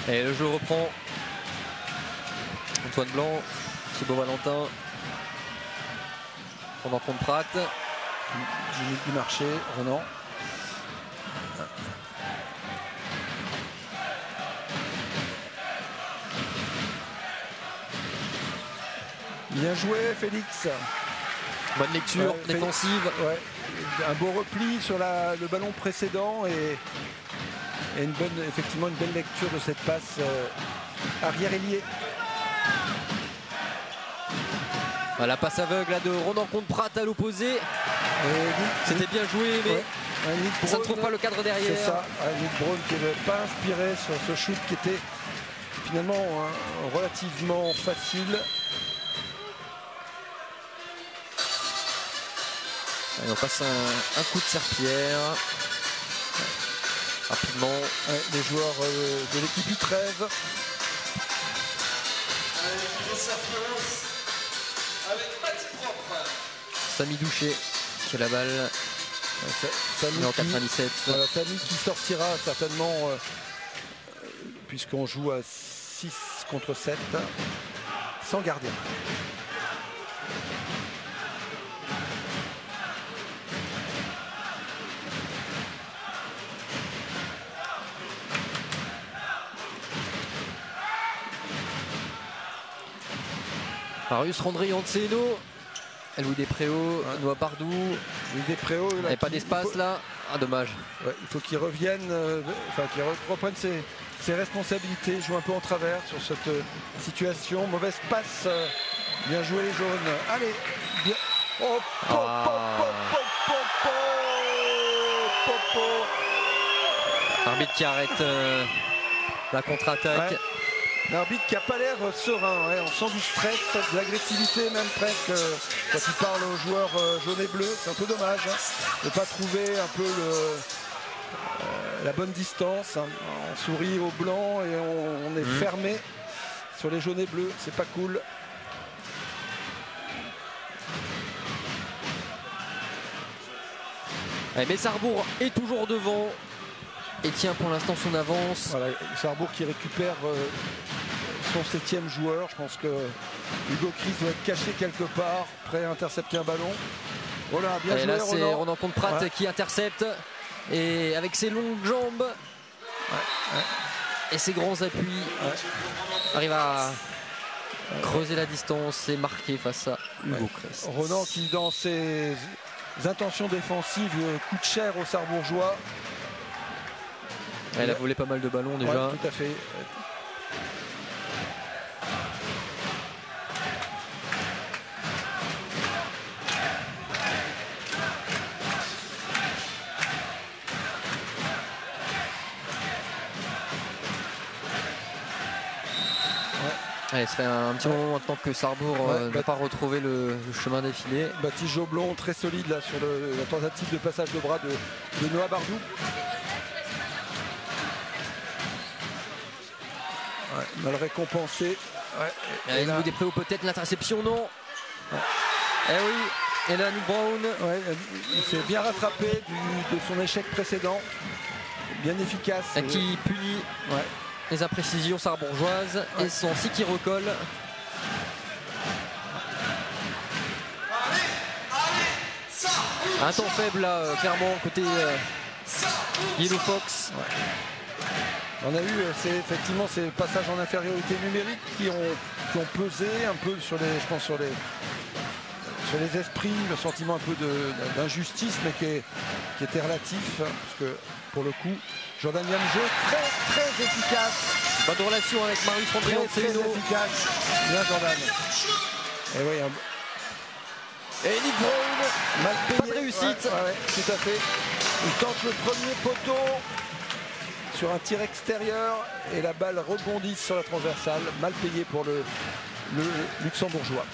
Speaker 1: Et le jeu reprend. Antoine Blanc, Thibaut Valentin. On en compte Pratt.
Speaker 2: Minute du marché, Renan. Bien joué, Félix.
Speaker 1: Bonne lecture défensive.
Speaker 2: Un beau repli sur le ballon précédent et effectivement une belle lecture de cette passe arrière-ailier.
Speaker 1: La passe aveugle là de Ronan contre Pratt à l'opposé. C'était bien joué, mais ça ne trouve pas le cadre derrière.
Speaker 2: C'est ça, Nick Brown qui n'avait pas inspiré sur ce shoot qui était finalement relativement facile.
Speaker 1: Allez, on passe un coup de serpillière. Rapidement.
Speaker 2: Les joueurs de l'équipe U13.
Speaker 1: Samy Douché qui a la balle.
Speaker 2: Samy
Speaker 1: en 97.
Speaker 2: Samy qui sortira certainement puisqu'on joue à 6 contre 7 sans gardien.
Speaker 1: Marius Randry Anceno. Louis Despréaux, Noah Bardou.
Speaker 2: Louis Despréaux,
Speaker 1: il n'y avait pas d'espace là. Ah, dommage.
Speaker 2: Il faut qu'il revienne, qu'il reprenne ses responsabilités, joue un peu en travers sur cette situation. Mauvaise passe. Bien joué les jaunes. Allez, bien. Oh,
Speaker 1: Arbitre qui arrête la contre-attaque.
Speaker 2: L'arbitre qui n'a pas l'air serein, on sent du stress, de l'agressivité même presque quand il parle aux joueurs jaunes et bleus. C'est un peu dommage de ne pas trouver un peu la bonne distance. On sourit aux blancs et on est fermé sur les jaunes et bleus. C'est pas cool.
Speaker 1: Mais Sarrebourg est toujours devant et tient pour l'instant son avance.
Speaker 2: Voilà, Sarrebourg qui récupère son 7e joueur. Je pense que Hugo Chris doit être caché quelque part, prêt à intercepter un ballon. Voilà, bien joué.
Speaker 1: Là c'est Ronan contre Pratt qui intercepte et avec ses longues jambes et ses grands appuis arrive à creuser la distance et marquer face à Hugo Chris.
Speaker 2: Ronan qui dans ses intentions défensives coûte cher aux Sarrebourgeois.
Speaker 1: Elle a volé pas mal de ballons déjà.
Speaker 2: Tout à fait.
Speaker 1: Allez, ça fait un petit moment maintenant que Sarrebourg n'a pas retrouvé le chemin défilé.
Speaker 2: Baptiste Joblon très solide là sur la tentative de passage de bras de Noah Bardou. Ouais, mal récompensé. Ouais,
Speaker 1: et niveau des préaux peut-être l'interception, non. Ouais. Eh oui, et là Nick Brown.
Speaker 2: Ouais, il s'est bien rattrapé de son échec précédent. Bien efficace.
Speaker 1: Qui punit les imprécisions sarrebourgeoises et son si qui recolle. Un temps faible là, clairement, côté Yellow Fox.
Speaker 2: On a eu effectivement ces passages en infériorité numérique qui ont pesé un peu sur les esprits, le sentiment un peu d'injustice, mais qui était relatif, parce que pour le coup, Jordan Yamjo très efficace.
Speaker 1: Bonne relation avec Marius André,
Speaker 2: très efficace. Bien Jordan. Et oui,
Speaker 1: et Nick Brown,
Speaker 2: mal payé.
Speaker 1: Pas de réussite.
Speaker 2: Tout à fait. Il tente le premier poteau sur un tir extérieur et la balle rebondit sur la transversale. Mal payé pour le luxembourgeois.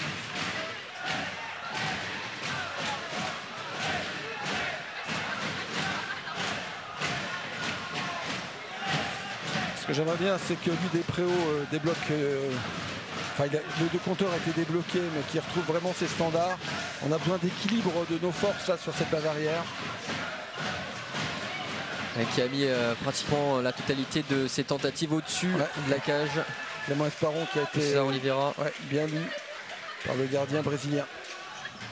Speaker 2: Ce que j'aimerais bien, c'est que lui Despréaux débloque. Le compteur a été débloqué, mais qui retrouve vraiment ses standards. On a besoin d'équilibre de nos forces là sur cette base arrière.
Speaker 1: Et qui a mis pratiquement la totalité de ses tentatives au-dessus de la cage.
Speaker 2: Clément Esparon qui a été
Speaker 1: Oliveira.
Speaker 2: Bien lu par le gardien brésilien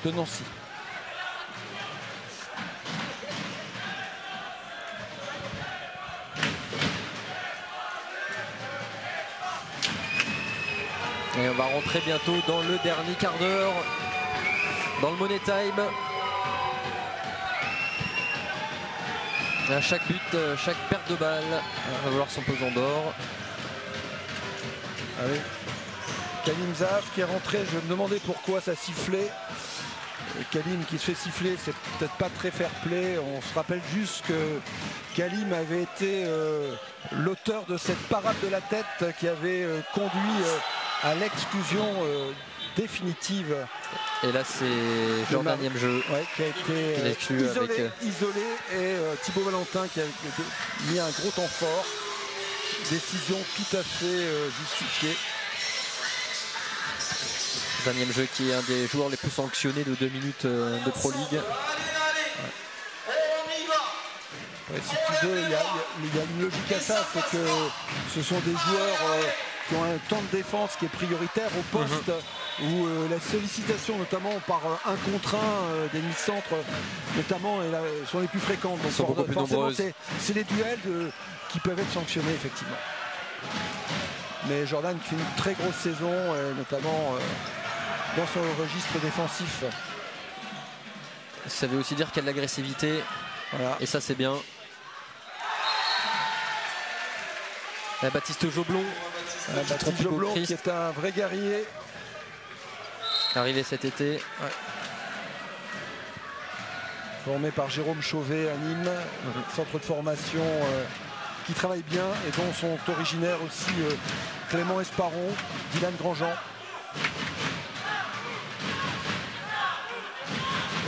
Speaker 2: de Nancy.
Speaker 1: Et on va rentrer bientôt dans le dernier quart d'heure, dans le Money Time. À chaque but, chaque perte de balle va valoir son pesant d'or.
Speaker 2: Allez. Kalim Zaf qui est rentré, je me demandais pourquoi ça sifflait. Kalim qui se fait siffler, c'est peut-être pas très fair play. On se rappelle juste que Kalim avait été l'auteur de cette parade de la tête qui avait conduit à l'exclusion définitive.
Speaker 1: Et là c'est Jordan Yamjo
Speaker 2: qui a été isolé et Thibaut Valentin qui a mis un gros temps fort. Décision tout à fait justifiée.
Speaker 1: Jordan Yamjo qui est un des joueurs les plus sanctionnés de 2 minutes de Pro League.
Speaker 2: Si tu veux, il y a une logique à ça, c'est que ce sont des joueurs qui ont un temps de défense qui est prioritaire au poste où la sollicitation notamment par un contre un des mi-centres notamment sont les plus fréquentes. Donc forcément c'est les duels qui peuvent être sanctionnés effectivement. Mais Jordan qui fait une très grosse saison notamment dans son registre défensif.
Speaker 1: Ça veut aussi dire qu'il y a de l'agressivité et ça c'est bien. Baptiste Joblon.
Speaker 2: Baptiste Joblon qui est un vrai guerrier.
Speaker 1: Arrivé cet été.
Speaker 2: Formé par Jérôme Chauvet à Nîmes. Centre de formation qui travaille bien et dont sont originaires aussi Clément Esparon, Dylan Grandjean.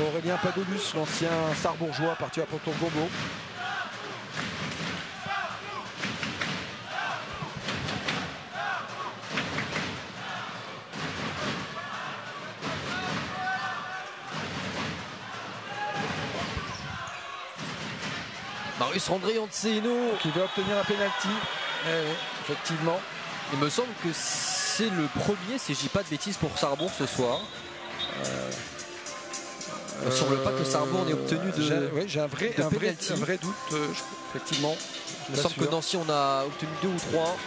Speaker 2: Aurélien Padolus, l'ancien sarrebourgeois parti à Pontorbourg.
Speaker 1: Marius André Onceno
Speaker 2: qui va obtenir un penalty. Effectivement.
Speaker 1: Il me semble que c'est le premier, si je dis pas de bêtises, pour Sarrebourg ce soir. Il ne semble pas que Sarrebourg n'ait obtenu de
Speaker 2: j'ai un vrai doute, effectivement.
Speaker 1: Il me semble que Nancy on a obtenu 2 ou 3.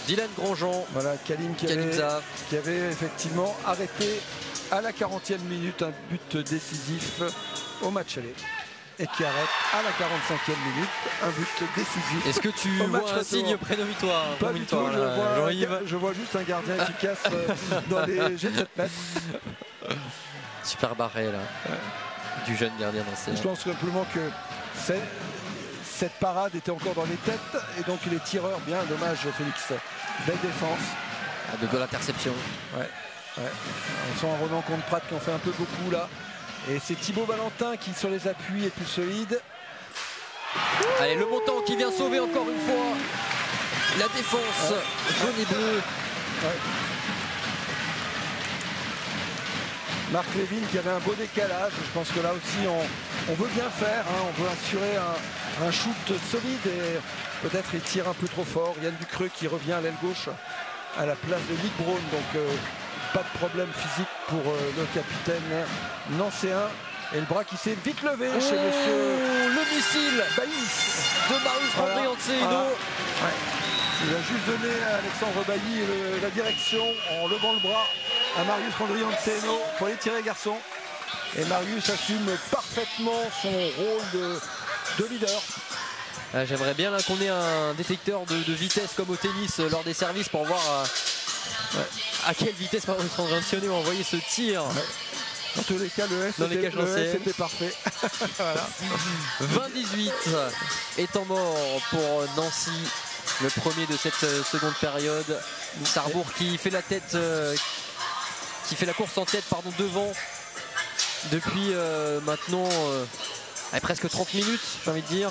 Speaker 1: Dylan Grandjean.
Speaker 2: Voilà, Kalim qui avait effectivement arrêté à la 40e minute un but décisif au match aller. Et qui arrête à la 45e minute un but décisif.
Speaker 1: Est-ce que tu vois un signe prémonitoire?
Speaker 2: Pas du tout, je vois juste un gardien efficace dans les jets de 7 mètres.
Speaker 1: Super barré là, du jeune gardien d'ancien.
Speaker 2: Je pense simplement que cette parade était encore dans les têtes. Et donc les tireurs, bien dommage Félix. Belle défense.
Speaker 1: De l'interception.
Speaker 2: Ouais. On sent un Ronan contre Pratt qui en fait un peu beaucoup là. Et c'est Thibaut Valentin qui sur les appuis est plus solide.
Speaker 1: Allez, le montant qui vient sauver encore une fois la défense jaune et bleu.
Speaker 2: Marc Lévin qui avait un beau décalage. Je pense que là aussi on veut bien faire, hein. On veut assurer un shoot solide et peut-être il tire un peu trop fort. Yann Ducreux qui revient à l'aile gauche à la place de Nick Braun. Donc pas de problème physique pour le capitaine nancéen. Et le bras qui s'est vite levé chez monsieur
Speaker 1: le missile
Speaker 2: Bailly
Speaker 1: de Marius Andrianceno.
Speaker 2: Il a juste donné à Alexandre Bailly la direction en levant le bras à Marius Andrianceno. Il faut aller tirer, garçon. Et Marius assume parfaitement son rôle de leader.
Speaker 1: J'aimerais bien là qu'on ait un détecteur de vitesse comme au tennis lors des services pour voir à quelle vitesse Marius Andrianceno a envoyé ce tir.
Speaker 2: Dans tous les cas, le S c'était parfait. Voilà.
Speaker 1: 20-18 étant mort pour Nancy, le premier de cette seconde période. Sarrebourg qui fait la tête, qui fait la course en tête devant depuis maintenant presque 30 minutes, j'ai envie de dire.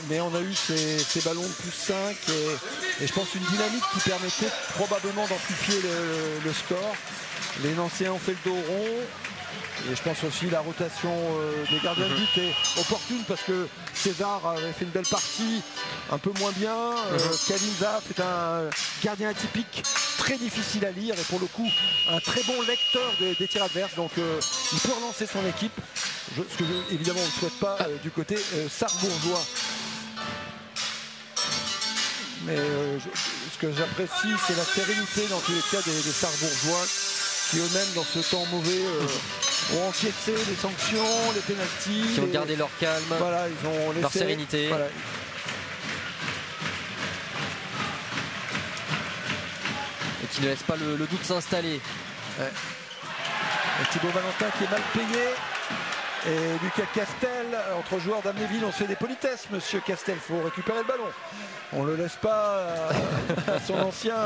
Speaker 2: Mais on a eu ces ballons de plus 5 et je pense une dynamique qui permettait probablement d'amplifier le score. Les Nancéens ont fait le dos rond et je pense aussi la rotation des gardiens de but est opportune parce que César avait fait une belle partie, un peu moins bien. Kalimza est un gardien atypique, très difficile à lire et pour le coup un très bon lecteur des tirs adverses. Donc il peut relancer son équipe. Ce que évidemment on ne souhaite pas du côté sarrebourgeois. Mais ce que j'apprécie c'est la sérénité dans tous les cas des sarrebourgeois qui eux-mêmes dans ce temps mauvais ont encaissé les sanctions, les pénaltys.
Speaker 1: Qui ont gardé leur calme,
Speaker 2: voilà, ils ont laissé,
Speaker 1: leur sérénité.
Speaker 2: Voilà.
Speaker 1: Et qui ne laisse pas le doute s'installer.
Speaker 2: Thibaut Valentin qui est mal payé. Et Lucas Castel, entre joueurs d'Amnéville, on se fait des politesses, monsieur Castel, il faut récupérer le ballon. On ne le laisse pas à son ancien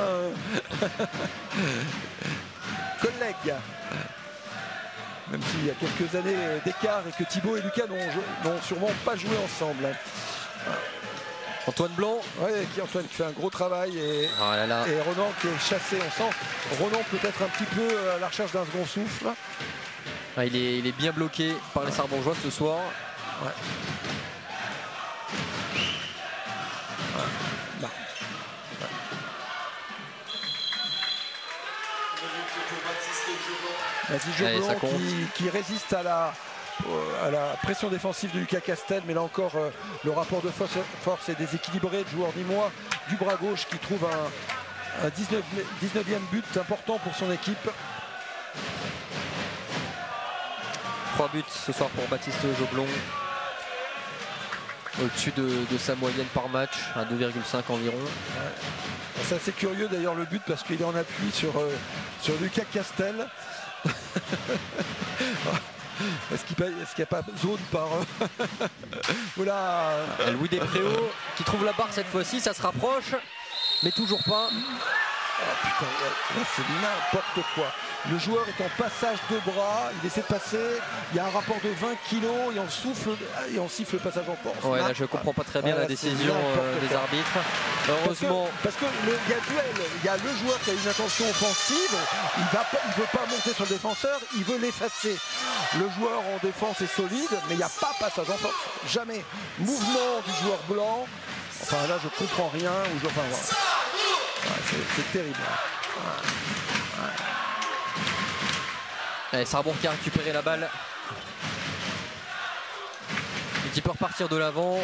Speaker 2: collègue. Même s'il y a quelques années d'écart et que Thibaut et Lucas n'ont sûrement pas joué ensemble.
Speaker 1: Antoine Blanc.
Speaker 2: Oui, Antoine qui fait un gros travail et Ronan qui est chassé. On sent Ronan peut-être un petit peu à la recherche d'un second souffle.
Speaker 1: Il est bien bloqué par les Sarrebourgeois ce soir. Allez, ça compte.
Speaker 2: Qui résiste à la pression défensive de Lucas Castel, mais là encore le rapport de force est déséquilibré. Le joueur nîmois du bras gauche qui trouve un 19e but important pour son équipe.
Speaker 1: 3 buts ce soir pour Baptiste Joblon, au-dessus de sa moyenne par match, à 2,5 environ.
Speaker 2: C'est assez curieux d'ailleurs le but parce qu'il est en appui sur Lucas Castel. Est-ce qu'il n'y a pas zone par Oula.
Speaker 1: Louis Despréaux qui trouve la barre cette fois-ci, ça se rapproche, mais toujours pas.
Speaker 2: Oh putain, là c'est n'importe quoi. Le joueur est en passage de bras, il essaie de passer, il y a un rapport de 20 kilos et on siffle le passage en force.
Speaker 1: Ouais, là je comprends pas très bien la décision des arbitres. Heureusement.
Speaker 2: Parce que il y a duel, il y a le joueur qui a une intention offensive, il veut pas monter sur le défenseur, il veut l'effacer. Le joueur en défense est solide, mais il n'y a pas passage en force, jamais. Mouvement du joueur blanc, enfin là je comprends rien. C'est terrible.
Speaker 1: Allez, Sarrebourg qui a récupéré la balle et qui peut repartir de l'avant.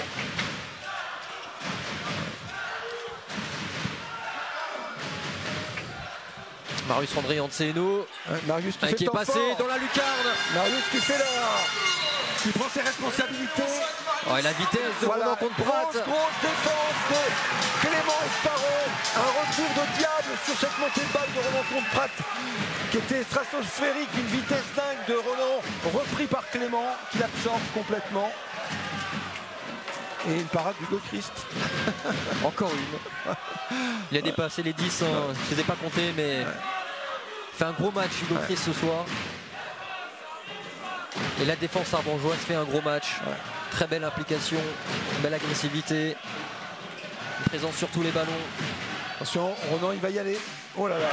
Speaker 1: Marius Andrianceno qui est passé dans la lucarne.
Speaker 2: Marius qui fait qui prend ses responsabilités.
Speaker 1: La vitesse de Ronan contre Pratt.
Speaker 2: Grosse défense de Clément Esparon. Un retour de diable sur cette montée de balle de Ronan contre Pratt qui était stratosphérique, une vitesse dingue de Ronan repris par Clément qui l'absorbe complètement. Et une parade d'Hugo Christ.
Speaker 1: Encore une. Il a dépassé les 10, hein. Je ne les ai pas comptés, mais il fait un gros match Hugo Christ ce soir. Et la défense sarbourgeoise fait un gros match. Très belle implication, belle agressivité, une présence sur tous les ballons.
Speaker 2: Attention, Ronan il va y aller. Oh là là,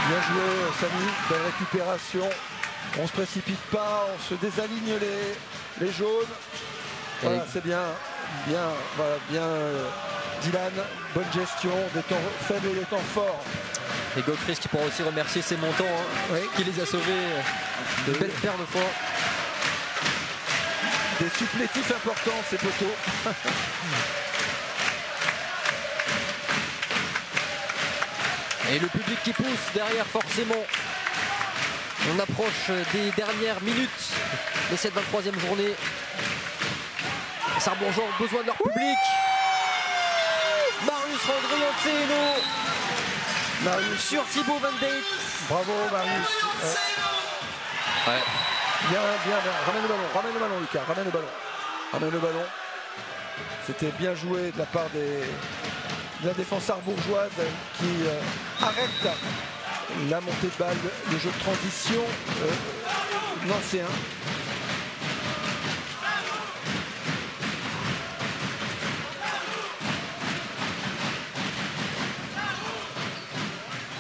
Speaker 2: bien joué Samy, belle récupération. On se précipite pas, on se désaligne les jaunes. Voilà, c'est bien, voilà, bien Dylan, bonne gestion des temps faibles et des temps forts.
Speaker 1: Et Gokris qui pourra aussi remercier ses montants, hein, qui les a sauvés de belles paires de fois.
Speaker 2: Des supplétifs importants ces poteaux.
Speaker 1: Et le public qui pousse derrière forcément. On approche des dernières minutes de cette 23e journée. Les Sarbourgeois ont besoin de leur public. Marius Randrianzeno.
Speaker 2: Marius
Speaker 1: sur Thibaut Van Dijk.
Speaker 2: Bravo Marius.
Speaker 1: Ouais.
Speaker 2: Bien. Ramène le ballon Lucas, ramène le ballon. C'était bien joué de la part de la défense sarbourgeoise qui arrête la montée de balle, le jeu de transition nancéen.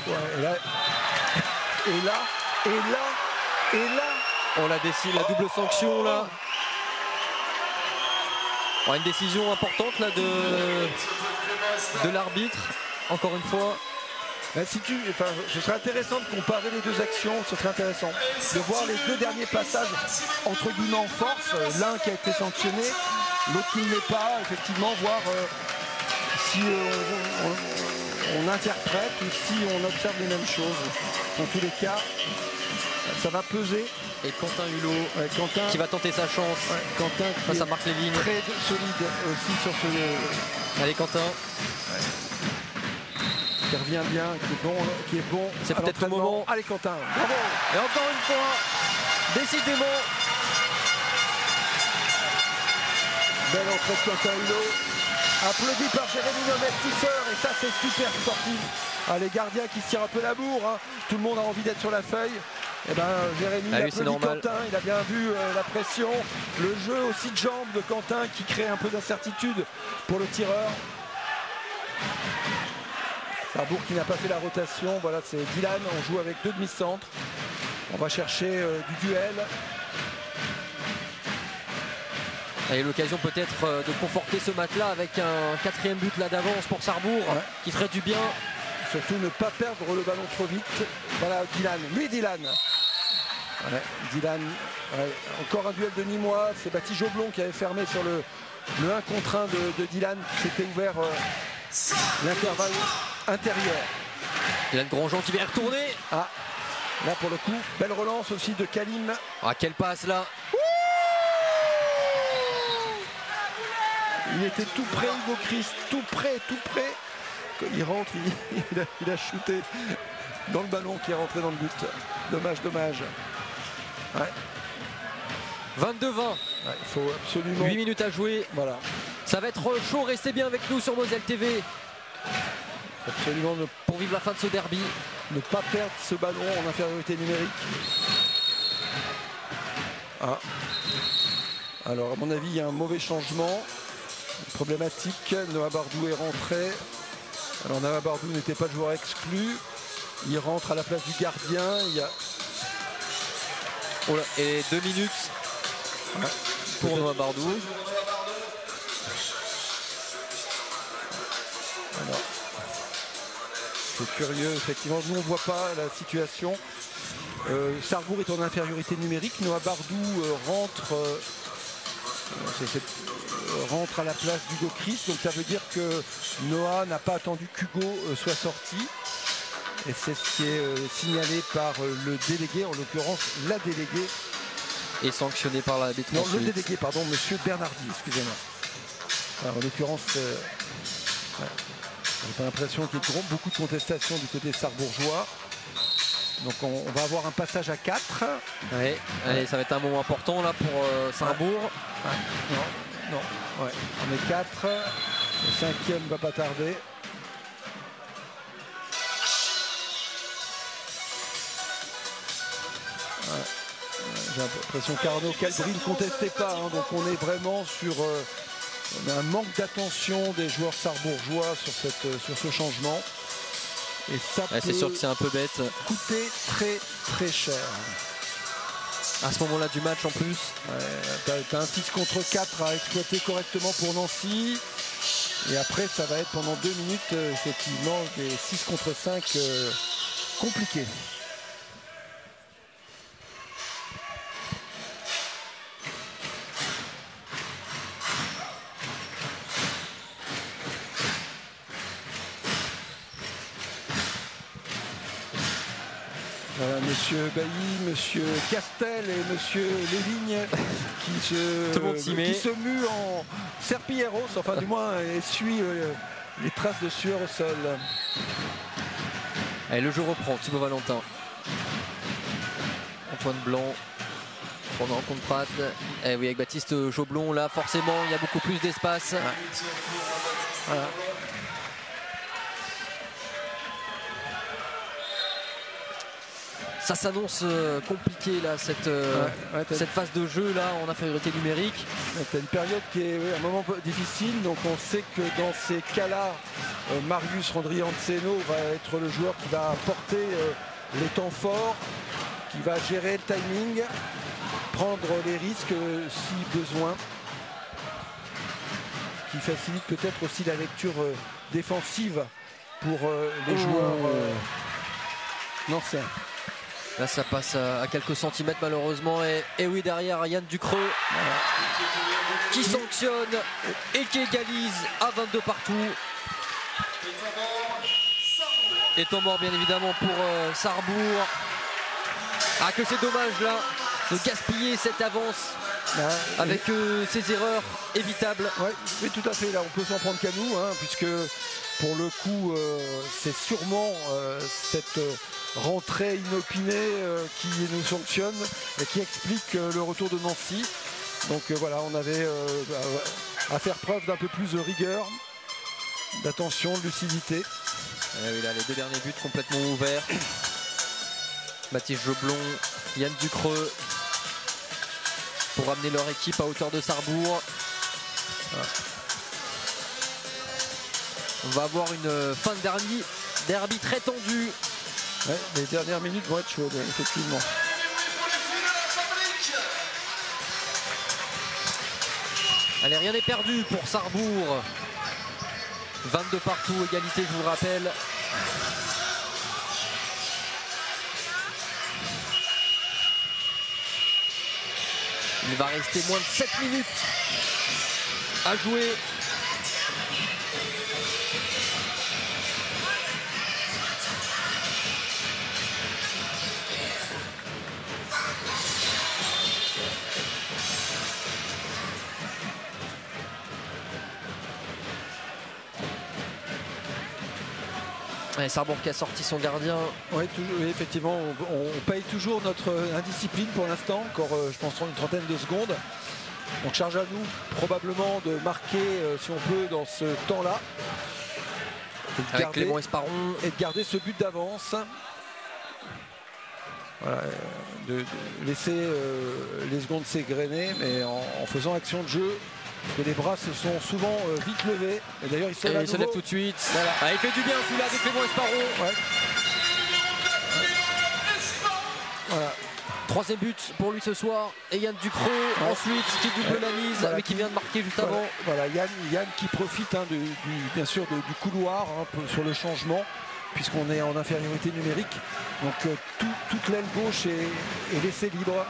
Speaker 2: Ouais, et là,
Speaker 1: on la décide, la double sanction là. On a une décision importante là de l'arbitre, encore une fois.
Speaker 2: Ce serait intéressant de comparer les deux actions, ce serait intéressant de voir les deux derniers passages entre guillemets en force, l'un qui a été sanctionné, l'autre qui ne l'est pas, effectivement, voir si on interprète ou si on observe les mêmes choses. Dans tous les cas, ça va peser.
Speaker 1: Et Quentin Hulot qui va tenter sa chance.
Speaker 2: Quentin qui
Speaker 1: ça marque les lignes.
Speaker 2: Très solide aussi sur ce...
Speaker 1: Allez Quentin.
Speaker 2: Qui revient bien, qui est bon.
Speaker 1: C'est peut-être le moment.
Speaker 2: Allez Quentin, bravo.
Speaker 1: Et encore une fois, décidément.
Speaker 2: Belle entrée de Quentin Hulot. Applaudi par Jérémy Nomet-Tisser, et ça c'est super sportif. Les gardiens qui se tirent un peu la bourre, hein. Tout le monde a envie d'être sur la feuille. Et Jérémy applaudit Quentin, il a bien vu la pression, le jeu aussi de jambes de Quentin qui crée un peu d'incertitude pour le tireur. Sarrebourg qui n'a pas fait la rotation, voilà, c'est Dylan, on joue avec deux demi-centres. On va chercher du duel.
Speaker 1: Et l'occasion peut-être de conforter ce match-là avec un 4e but là d'avance pour Sarrebourg, qui ferait du bien.
Speaker 2: Surtout ne pas perdre le ballon trop vite. Voilà Dylan, Dylan. Ouais, Dylan, encore un duel de Nîmois, c'est Baptiste Joblon qui avait fermé sur le 1 contre 1 de Dylan, qui s'était ouvert l'intervalle intérieur.
Speaker 1: Dylan Grandjean qui vient retourner.
Speaker 2: Là pour le coup, belle relance aussi de Kalim.
Speaker 1: Quelle passe là.
Speaker 2: Il était tout près Hugo Christ, tout près. Quand il rentre, il a shooté dans le ballon qui est rentré dans le but. Dommage. Ouais.
Speaker 1: 22-20.
Speaker 2: Il faut absolument...
Speaker 1: 8 minutes à jouer.
Speaker 2: Voilà.
Speaker 1: Ça va être chaud, restez bien avec nous sur Moselle TV.
Speaker 2: Absolument
Speaker 1: pour vivre la fin de ce derby.
Speaker 2: Ne pas perdre ce ballon en infériorité numérique. Alors à mon avis, il y a un mauvais changement. Problématique. Noah Bardou est rentré. Alors Noah Bardou n'était pas le joueur exclu. Il rentre à la place du gardien. Il y a...
Speaker 1: Et 2 minutes pour Noah Bardou.
Speaker 2: C'est curieux, effectivement. Nous, on ne voit pas la situation. Sarrebourg est en infériorité numérique. Noah Bardou rentre à la place d'Hugo Christ. Donc ça veut dire que Noah n'a pas attendu qu'Hugo soit sorti. Et c'est ce qui est signalé par le délégué, en l'occurrence la déléguée.
Speaker 1: Et sanctionné par l'arbitre.
Speaker 2: Non, le délégué, pardon, monsieur Bernardi, excusez-moi. En l'occurrence, j'ai pas l'impression qu'il y ait beaucoup de contestations du côté sarrebourgeois. Donc on va avoir un passage à 4.
Speaker 1: Ouais. Allez, ça va être un moment important là pour Sarrebourg.
Speaker 2: Ouais. Non. Ouais. On est 4. Le 5e va pas tarder. Ouais. J'ai l'impression qu'Arnaud Calbry ne contestait pas. Hein, donc on est vraiment sur un manque d'attention des joueurs sarrebourgeois sur ce changement. Et ça
Speaker 1: c'est sûr que c'est un peu bête.
Speaker 2: Coûter très très cher.
Speaker 1: À ce moment-là du match en plus.
Speaker 2: T'as un 6 contre 4 à exploiter correctement pour Nancy. Et après ça va être pendant 2 minutes effectivement des 6 contre 5 compliqués. Voilà, monsieur Bailly, monsieur Castel et monsieur Lévigne qui se muent en serpilleros, enfin du moins essuient les traces de sueur au sol.
Speaker 1: Allez, le jeu reprend, Thibaut Valentin. Antoine Blanc pendant contre Pratt. Et oui, avec Baptiste Joblon, là forcément il y a beaucoup plus d'espace. Voilà. Ça s'annonce compliqué là, cette phase de jeu là en infériorité numérique.
Speaker 2: C'est une période qui est un moment difficile, donc on sait que dans ces cas-là, Marius Rondrianceno va être le joueur qui va porter les temps forts, qui va gérer le timing, prendre les risques si besoin, qui facilite peut-être aussi la lecture défensive pour les joueurs nancéens.
Speaker 1: Là ça passe à quelques centimètres malheureusement et oui derrière Yann Ducreux qui sanctionne et qui égalise à 22 partout. Et temps mort bien évidemment pour Sarrebourg. Ah que c'est dommage là de gaspiller cette avance avec ces erreurs évitables.
Speaker 2: Ouais, oui tout à fait, là on peut s'en prendre qu'à nous hein, puisque pour le coup c'est sûrement cette rentrée inopinée qui nous sanctionne et qui explique le retour de Nancy. Donc voilà, on avait à faire preuve d'un peu plus de rigueur, d'attention, de lucidité.
Speaker 1: Et oui, là, les 2 derniers buts complètement ouverts. Baptiste Joblon, Yann Ducreux pour ramener leur équipe à hauteur de Sarrebourg. Voilà. On va avoir une fin de derby très tendue.
Speaker 2: Ouais, les dernières minutes vont être chaudes, effectivement.
Speaker 1: Allez, rien n'est perdu pour Sarrebourg. 22 partout, égalité, je vous le rappelle. Il va rester moins de 7 minutes à jouer. Et Sarrebourg qui a sorti son gardien.
Speaker 2: Oui, effectivement, on paye toujours notre indiscipline pour l'instant, encore je pense une trentaine de secondes. Donc charge à nous probablement de marquer si on peut dans ce temps-là.
Speaker 1: Avec Clément Esparon.
Speaker 2: Et de garder ce but d'avance. Voilà, de laisser les secondes s'égrener, mais en faisant action de jeu. Que les bras se sont souvent vite levés. Et d'ailleurs, il se lève
Speaker 1: tout de suite. Voilà. Ah, il fait du bien celui-là avec Clément Esparon.
Speaker 2: Ouais. Voilà.
Speaker 1: 3e but pour lui ce soir. Et Yann Ducreux ensuite qui double la mise, voilà, mais qui vient de marquer juste avant.
Speaker 2: Voilà, Yann qui profite hein, bien sûr du couloir hein, sur le changement, puisqu'on est en infériorité numérique. Donc toute l'aile gauche est laissée libre.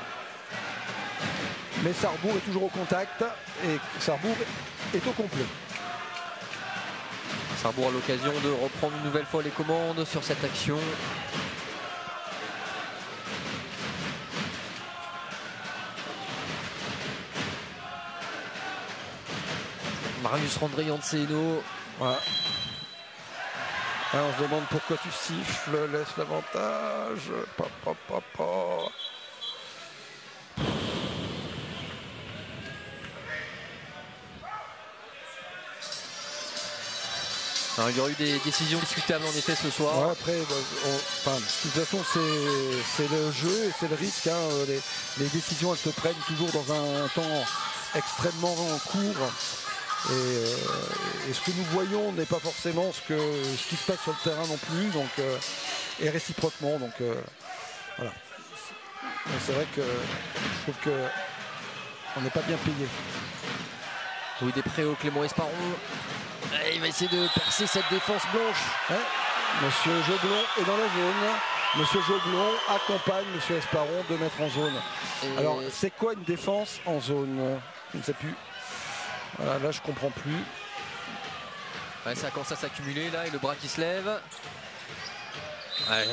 Speaker 2: Mais Sarrebourg est toujours au contact et Sarrebourg est au complet.
Speaker 1: Sarrebourg a l'occasion de reprendre une nouvelle fois les commandes sur cette action. Marius Rondrianceno.
Speaker 2: Voilà. Ah, on se demande pourquoi tu siffles, laisse l'avantage.
Speaker 1: Alors, il y aura eu des décisions discutables en effet ce soir.
Speaker 2: Ouais, après, de toute façon, c'est le jeu et c'est le risque. Hein. Les décisions, elles se prennent toujours dans un temps extrêmement court. Et ce que nous voyons n'est pas forcément ce qui se passe sur le terrain non plus. Donc, et réciproquement. Donc, voilà. C'est vrai que je trouve qu'on n'est pas bien payé.
Speaker 1: Oui, des Préaux, Clément Esparron. Il va essayer de percer cette défense blanche.
Speaker 2: Ouais. Monsieur Joblon est dans la zone. Monsieur Joblon accompagne Monsieur Esparron de mettre en zone. Et alors, c'est quoi une défense en zone? Je ne sais plus. Voilà, là, je comprends plus.
Speaker 1: Ouais, ça commence à s'accumuler là et le bras qui se lève. Ouais,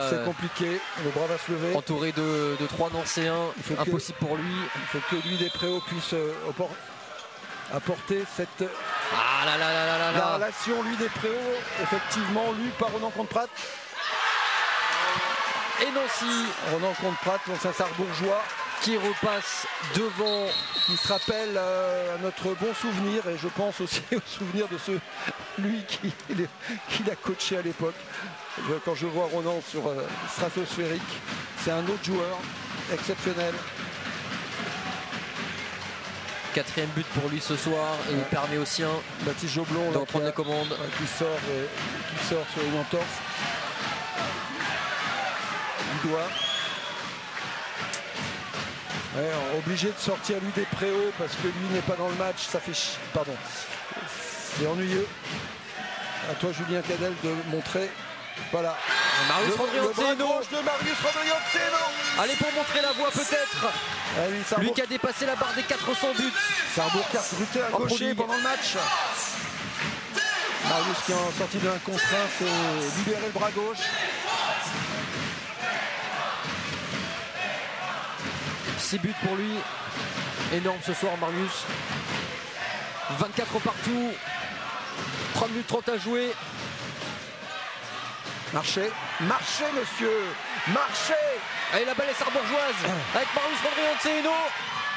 Speaker 2: c'est compliqué. Le bras va se lever.
Speaker 1: Entouré de 3 Nancéens. Impossible pour lui.
Speaker 2: Il faut que lui des Préaux puisse apporter cette la relation lui des Préaux, effectivement lui par Ronan Contre-Prat
Speaker 1: et Nancy.
Speaker 2: Ronan Contre-Prat, l'ancien Sarrebourgeois
Speaker 1: qui repasse devant,
Speaker 2: qui se rappelle à notre bon souvenir et je pense aussi au souvenir de lui qui l'a coaché à l'époque. Quand je vois Ronan sur stratosphérique, c'est un autre joueur exceptionnel.
Speaker 1: 4e but pour lui ce soir et il permet au sien
Speaker 2: Baptiste Joblon
Speaker 1: d'en prendre les commandes.
Speaker 2: Qui sort sur une entorse du doigt. Ouais, obligé de sortir lui des Préaux parce que lui n'est pas dans le match, ça fait pardon. C'est ennuyeux. À toi Julien Cadel de montrer. Voilà.
Speaker 1: Marius Rodriguez-Ceno.
Speaker 2: De Marius Rodriguez-Ceno.
Speaker 1: Allez, pour montrer la voie peut-être. Lui qui a dépassé la barre des 400 buts.
Speaker 2: Sarrebourg qui a recruté un gaucher pendant le match. Marius qui en sortie d'un contraint s'est libéré le bras gauche.
Speaker 1: 6 buts pour lui. Énorme ce soir Marius. 24 partout. 3 minutes 30 à jouer.
Speaker 2: Marchez, monsieur, marchez.
Speaker 1: Allez, la balle est sarrebourgeoise avec Marius Rodriguez-Ceno.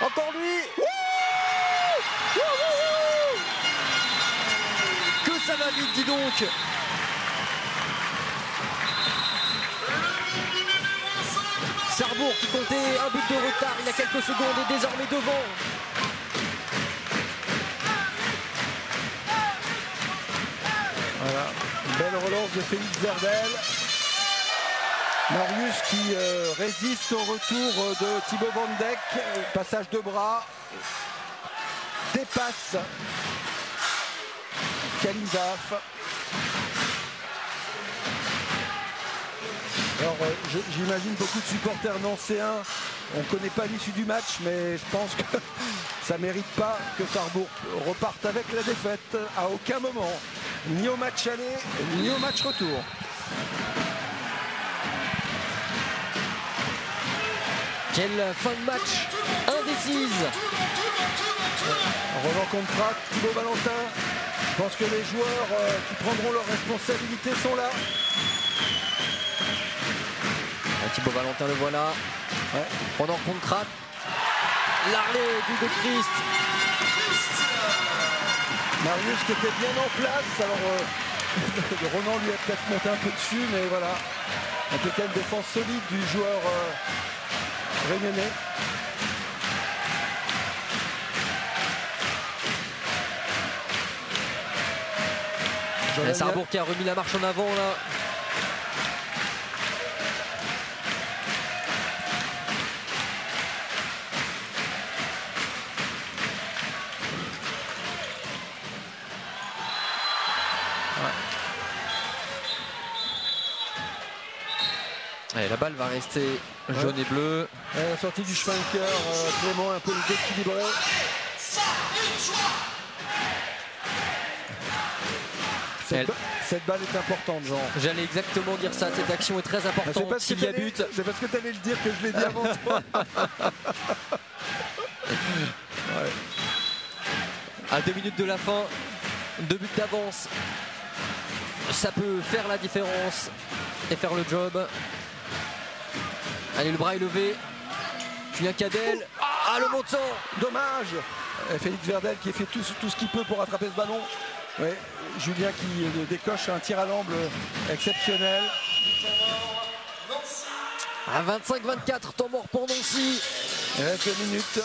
Speaker 1: Encore lui. Que ça va vite, dis donc. Sarrebourg qui comptait un but de retard il y a quelques secondes est désormais devant.
Speaker 2: Voilà, une belle relance de Félix Verdel. Marius qui résiste au retour de Thibaut Van Dijk. Passage de bras. Dépasse Kalim Zaf. Alors j'imagine beaucoup de supporters nancéens. On ne connaît pas l'issue du match, mais je pense que ça ne mérite pas que Sarrebourg reparte avec la défaite à aucun moment. Ni au match aller, ni au match retour.
Speaker 1: Quelle fin de match indécise.
Speaker 2: Ronan Contre-Prat, Thibaut Valentin. Je pense que les joueurs qui prendront leurs responsabilités sont là.
Speaker 1: Thibaut Valentin le voilà.
Speaker 2: Ouais.
Speaker 1: Ronan Contre-Prat. L'Arlet du de Christ.
Speaker 2: Marius qui était bien en place. Alors Ronan lui a peut-être monté un peu dessus, mais voilà. En tout cas, une défense solide du joueur réunionnais.
Speaker 1: Sarrebourg qui a remis la marche en avant là. Allez, la balle va rester jaune et bleu.
Speaker 2: La sortie du Schwenker, Clément un peu déséquilibré. Cette balle est importante, Jean.
Speaker 1: J'allais exactement dire ça, cette action est très importante. S'il y a but.
Speaker 2: C'est parce que tu allais le dire que je l'ai dit avant toi.
Speaker 1: Ouais. À 2 minutes de la fin, 2 buts d'avance. ça peut faire la différence et faire le job. Allez, le bras est levé. Julien Cadel. Ah, le montant.
Speaker 2: Dommage. Félix Verdel qui a fait tout ce qu'il peut pour rattraper ce ballon. Ouais, Julien qui décoche un tir à l'angle exceptionnel.
Speaker 1: À 25-24, temps mort pour Nancy.
Speaker 2: Il reste 2 minutes.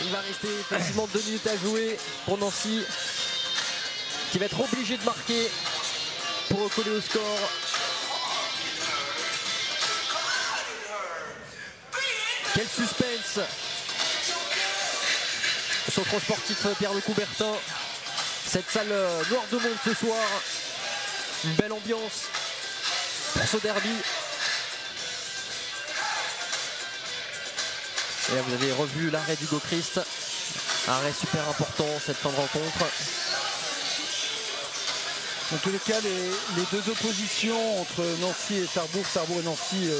Speaker 1: Il va rester facilement 2 minutes à jouer pour Nancy, qui va être obligé de marquer pour coller au score. Quel suspense. Centre sportif Pierre de Coubertin. Cette salle noire de monde ce soir. Une belle ambiance pour ce derby. Et là, vous avez revu l'arrêt d'Hugo Christ. Arrêt super important cette fin de rencontre.
Speaker 2: Dans tous les cas, les deux oppositions entre Nancy et Sarrebourg et Nancy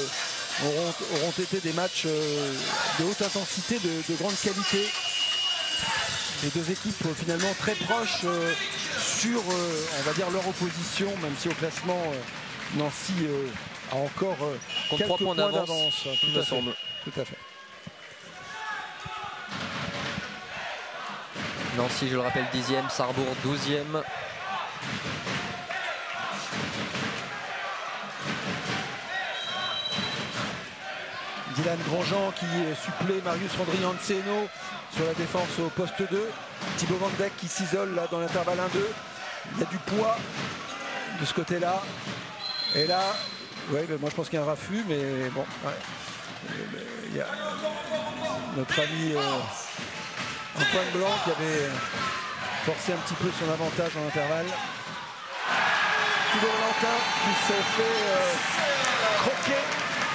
Speaker 2: auront été des matchs de haute intensité, de grande qualité. Les deux équipes finalement très proches sur, on va dire, leur opposition, même si au classement, Nancy a encore quelques
Speaker 1: 3 points d'avance,
Speaker 2: tout à fait.
Speaker 1: Nancy, je le rappelle, 10e, Sarrebourg 12e.
Speaker 2: Dylan Grandjean qui supplée Marius Randrianceno sur la défense au poste 2. Thibaut Van Dijk qui s'isole là dans l'intervalle 1-2. Il y a du poids de ce côté-là. Et là, ouais, moi je pense qu'il y a un raffut, mais bon. Ouais. Il y a notre ami Antoine Blanc qui avait forcé un petit peu son avantage en intervalle. Thibaut Valentin qui s'est fait croquer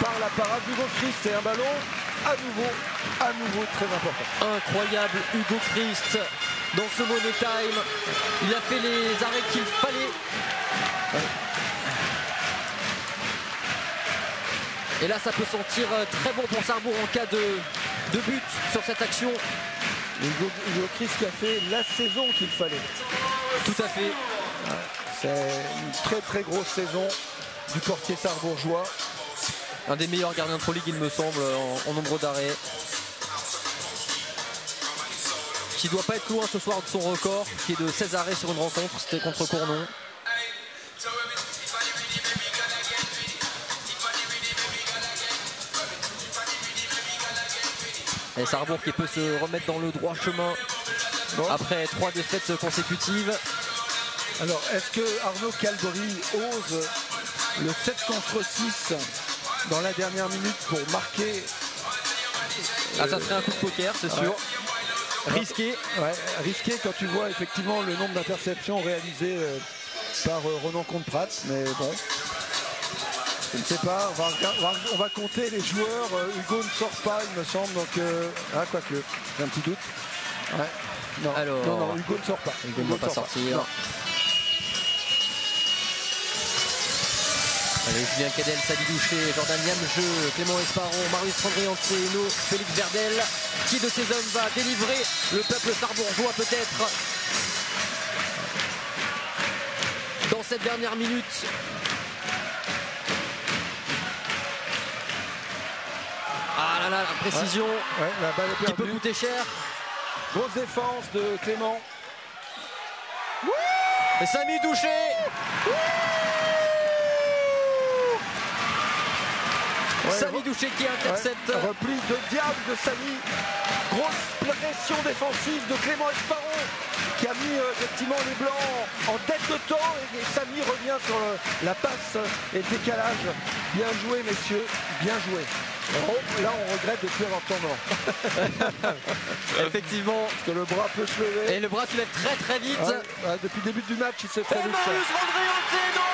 Speaker 2: par la parade d'Hugo Christ. C'est un ballon à nouveau très important.
Speaker 1: Incroyable Hugo Christ dans ce Money Time. Il a fait les arrêts qu'il fallait. Ouais. Et là, ça peut sentir très bon pour Sarrebourg en cas de but sur cette action.
Speaker 2: Hugo Christ qui a fait la saison qu'il fallait.
Speaker 1: Tout à fait.
Speaker 2: Ouais. C'est une très grosse saison du portier sarrebourgeois.
Speaker 1: Un des meilleurs gardiens de Pro League, il me semble, en nombre d'arrêts. Qui doit pas être loin ce soir de son record, qui est de 16 arrêts sur une rencontre. C'était contre Cournon. Et Sarrebourg qui peut se remettre dans le droit chemin après 3 défaites consécutives.
Speaker 2: Alors, est-ce que Arnaud Calgary ose le 7 contre 6 dans la dernière minute pour marquer?
Speaker 1: Ça serait un coup de poker, c'est sûr. Risqué.
Speaker 2: Ouais, risqué quand tu vois effectivement le nombre d'interceptions réalisées par Ronan Comte-Prat, mais bon. Je ne sais pas, on va compter les joueurs. Hugo ne sort pas, il me semble, donc quoique, j'ai un petit doute. Ouais. Non.
Speaker 1: Alors,
Speaker 2: non, Hugo ne sort pas.
Speaker 1: Hugo ne va pas sortir. Non. Allez, Julien Cadel, Sally Doucher, Jordan Niamjeu, Clément Esparon, Marius Randrianceno, Félix Verdel. Qui de ces hommes va délivrer le peuple sarrebourgeois peut-être dans cette dernière minute? Ah là là, la précision
Speaker 2: la balle est
Speaker 1: qui peut coûter cher.
Speaker 2: Grosse défense de Clément.
Speaker 1: Et Samy Doucher. Samy Doucher qui intercepte.
Speaker 2: Repli de diable de Samy. Grosse pression défensive de Clément Esparon qui a mis effectivement les Blancs en tête de temps et Samy revient sur la passe et le décalage. Bien joué messieurs, bien joué. Là on regrette de ne plus avoir de temps mort.
Speaker 1: Effectivement.
Speaker 2: Parce que le bras peut se lever.
Speaker 1: Et le bras se lève très vite.
Speaker 2: Depuis le début du match il s'est fait vite.
Speaker 1: Marius Randrianceno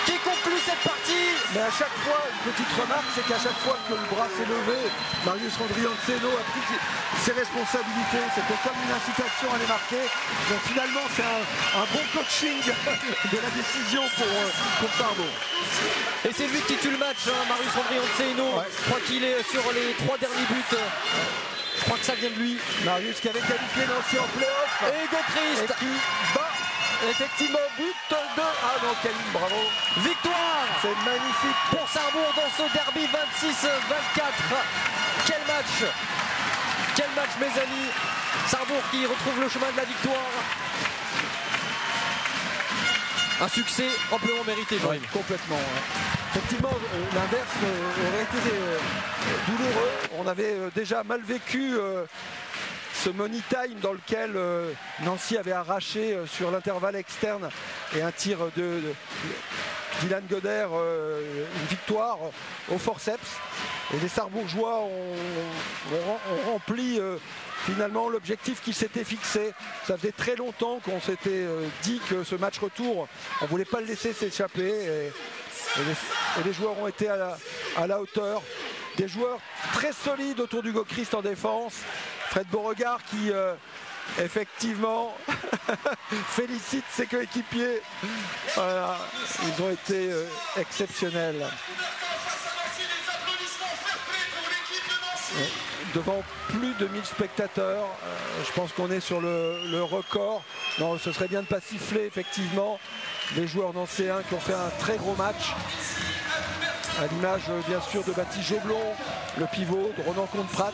Speaker 1: qui conclut cette partie.
Speaker 2: Mais à chaque fois, une petite remarque, c'est qu'à chaque fois que le bras s'est levé, Marius Randrianceno a pris ses responsabilités. C'était comme une incitation à les marquer. Donc finalement, c'est un bon coaching de la décision pour Sarrebourg.
Speaker 1: Et c'est lui qui tue le match, hein, Marius Randrianceno. Je crois qu'il est sur les 3 derniers buts. Je crois que ça vient de lui.
Speaker 2: Marius qui avait qualifié Nancy en play-off.
Speaker 1: Et Hugo Christ
Speaker 2: et qui bat effectivement but de... Ah non, Kalim, bravo.
Speaker 1: Victoire.
Speaker 2: C'est magnifique.
Speaker 1: Pour Sarrebourg dans ce derby 26-24. Quel match. Quel match, mes amis. Sarrebourg qui retrouve le chemin de la victoire. Un succès amplement mérité, Joachim.
Speaker 2: Complètement. Effectivement, l'inverse aurait été douloureux. On avait déjà mal vécu ce money time dans lequel Nancy avait arraché sur l'intervalle externe et un tir de Dylan Goder, une victoire au forceps. Et les Sarrebourgeois ont rempli finalement l'objectif qu'ils s'étaient fixé. Ça faisait très longtemps qu'on s'était dit que ce match retour, on ne voulait pas le laisser s'échapper. Et les joueurs ont été à la hauteur. Des joueurs très solides autour d'Hugo Christ en défense. Fred Beauregard qui effectivement félicite ses coéquipiers. Voilà, ils ont été exceptionnels. Devant plus de 1000 spectateurs, je pense qu'on est sur le record. Non, ce serait bien de ne pas siffler, effectivement. Les joueurs nancéens qui ont fait un très gros match. À l'image, bien sûr, de Baptiste Joblon, le pivot, de Ronan Comte-Prat,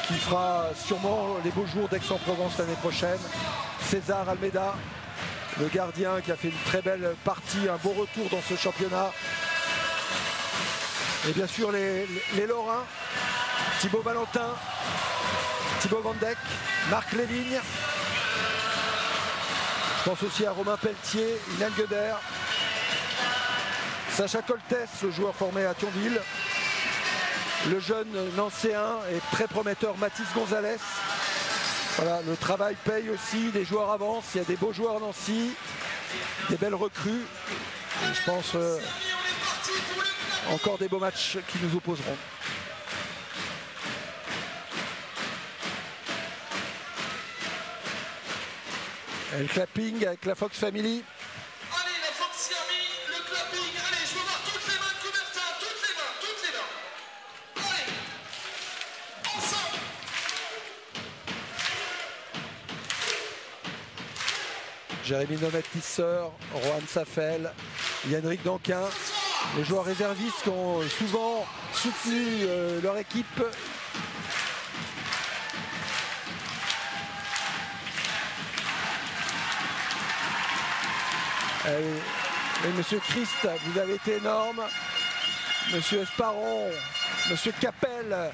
Speaker 2: qui fera sûrement les beaux jours d'Aix-en-Provence l'année prochaine. César Almeida, le gardien qui a fait une très belle partie, un beau retour dans ce championnat. Et bien sûr, les Lorrains, Thibaut Valentin, Thibaut Vandek, Marc Lévigne. Je pense aussi à Romain Pelletier, Ilan Gueder, Sacha Coltès, le joueur formé à Thionville. Le jeune nancéen et très prometteur Mathis Gonzalez. Voilà, le travail paye aussi, les joueurs avancent, il y a des beaux joueurs à Nancy, des belles recrues. Et je pense encore des beaux matchs qui nous opposeront. Et le clapping avec la Fox Family.
Speaker 3: Allez, la Fox Family, le clapping. Allez, je veux voir toutes les mains de Coubertin, toutes les mains. Allez, ensemble.
Speaker 2: Jérémy Nomet-Tisser, Rohan Safel, Yannick Danquin, les joueurs réservistes qui ont souvent soutenu leur équipe. Et Monsieur Christ, vous avez été énorme. Monsieur Esparon, Monsieur Capel,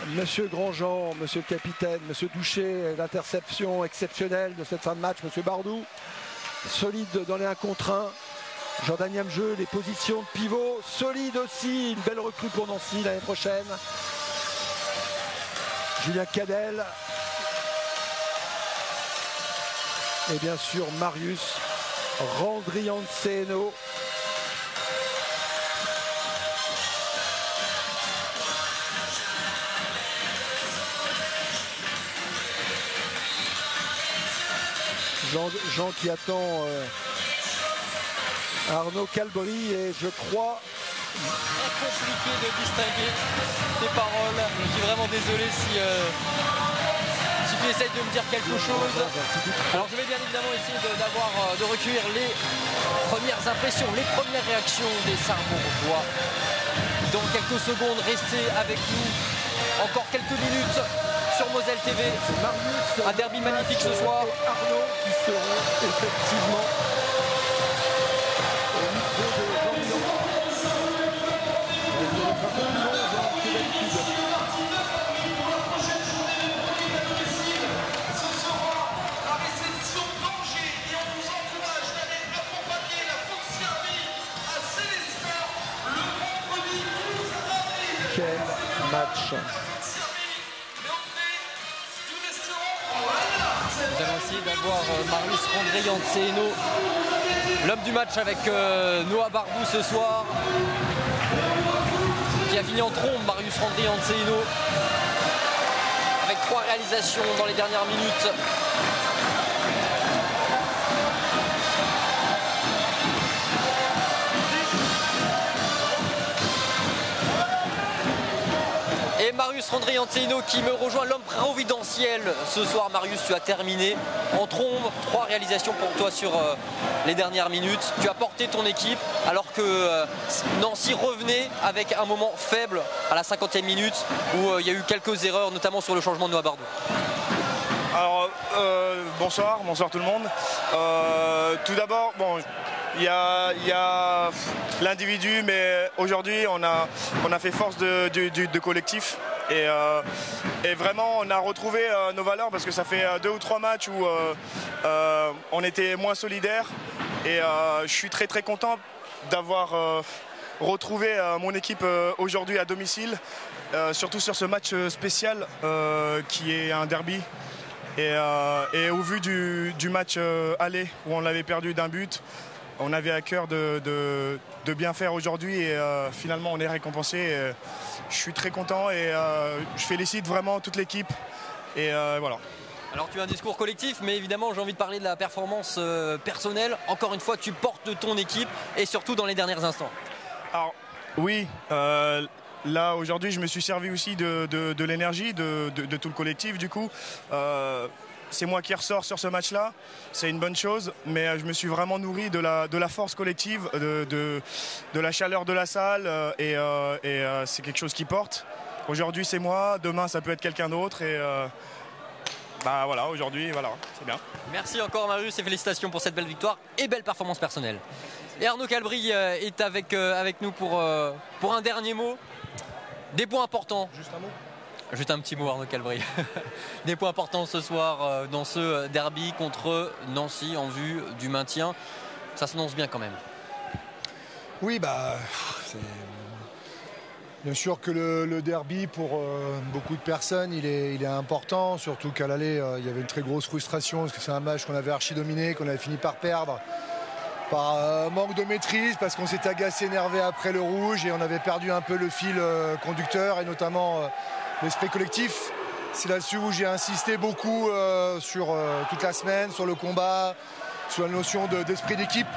Speaker 2: Monsieur Grandjean, Monsieur le capitaine, Monsieur Doucher, l'interception exceptionnelle de cette fin de match, Monsieur Bardou, solide dans les 1 contre 1. Jordan Yamjeu, les positions de pivot, solide aussi, une belle recrue pour Nancy l'année prochaine. Julien Cadel. Et bien sûr Marius Randrianceno. Jean qui attend Arnaud Calbry et je crois...
Speaker 1: Très compliqué de distinguer tes paroles. Je suis vraiment désolé si tu essayes de me dire quelque chose. Alors je vais bien évidemment essayer de recueillir les premières impressions, les premières réactions des Sarrebourgeois. Dans quelques secondes, restez avec nous. Encore quelques minutes sur Moselle TV. Un derby magnifique ce soir.
Speaker 2: Arnaud qui seront effectivement au niveau de match.
Speaker 1: Nous allons essayer d'avoir Marius Randrianceno, l'homme du match avec Noah Bardou ce soir, qui a fini en trombe, Marius Randrianceno, avec 3 réalisations dans les dernières minutes. Et Marius Rondrey-Ancelino qui me rejoint, l'homme providentiel ce soir. Marius, tu as terminé en trombe, 3 réalisations pour toi sur les dernières minutes. Tu as porté ton équipe alors que Nancy revenait avec un moment faible à la 50e minute où il y a eu quelques erreurs, notamment sur le changement de Noah Bardot.
Speaker 4: Alors, bonsoir tout le monde. Tout d'abord, bon, il y a l'individu, mais aujourd'hui on a fait force de collectif et vraiment on a retrouvé nos valeurs parce que ça fait 2 ou 3 matchs où on était moins solidaires et je suis très très content d'avoir retrouvé mon équipe aujourd'hui à domicile, surtout sur ce match spécial qui est un derby. Et au vu du match aller où on l'avait perdu d'1 but, on avait à cœur de bien faire aujourd'hui et finalement on est récompensé. Je suis très content et je félicite vraiment toute l'équipe et voilà.
Speaker 1: Alors tu as un discours collectif, mais évidemment j'ai envie de parler de la performance personnelle. Encore une fois, tu portes ton équipe et surtout dans les derniers instants.
Speaker 4: Alors oui, là aujourd'hui je me suis servi aussi de l'énergie de tout le collectif du coup. C'est moi qui ressors sur ce match-là, c'est une bonne chose, mais je me suis vraiment nourri de la force collective, de la chaleur de la salle et c'est quelque chose qui porte. Aujourd'hui c'est moi, demain ça peut être quelqu'un d'autre et bah voilà, aujourd'hui voilà, c'est bien.
Speaker 1: Merci encore Marius et félicitations pour cette belle victoire et belle performance personnelle. Et Arnaud Calbry est avec nous pour un dernier mot. Des points importants.
Speaker 4: Juste un mot.
Speaker 1: Juste un petit mot Arnaud Calbry. Des points importants ce soir dans ce derby contre Nancy en vue du maintien. Ça s'annonce bien quand même.
Speaker 18: Oui, c'est bien sûr que le derby pour beaucoup de personnes il est important, surtout qu'à l'aller il y avait une très grosse frustration parce que c'est un match qu'on avait archi dominé, qu'on avait fini par perdre par manque de maîtrise parce qu'on s'était agacé, énervé après le rouge et on avait perdu un peu le fil conducteur et notamment l'esprit collectif. C'est là-dessus où j'ai insisté beaucoup sur toute la semaine, sur le combat, sur la notion d'esprit d'équipe.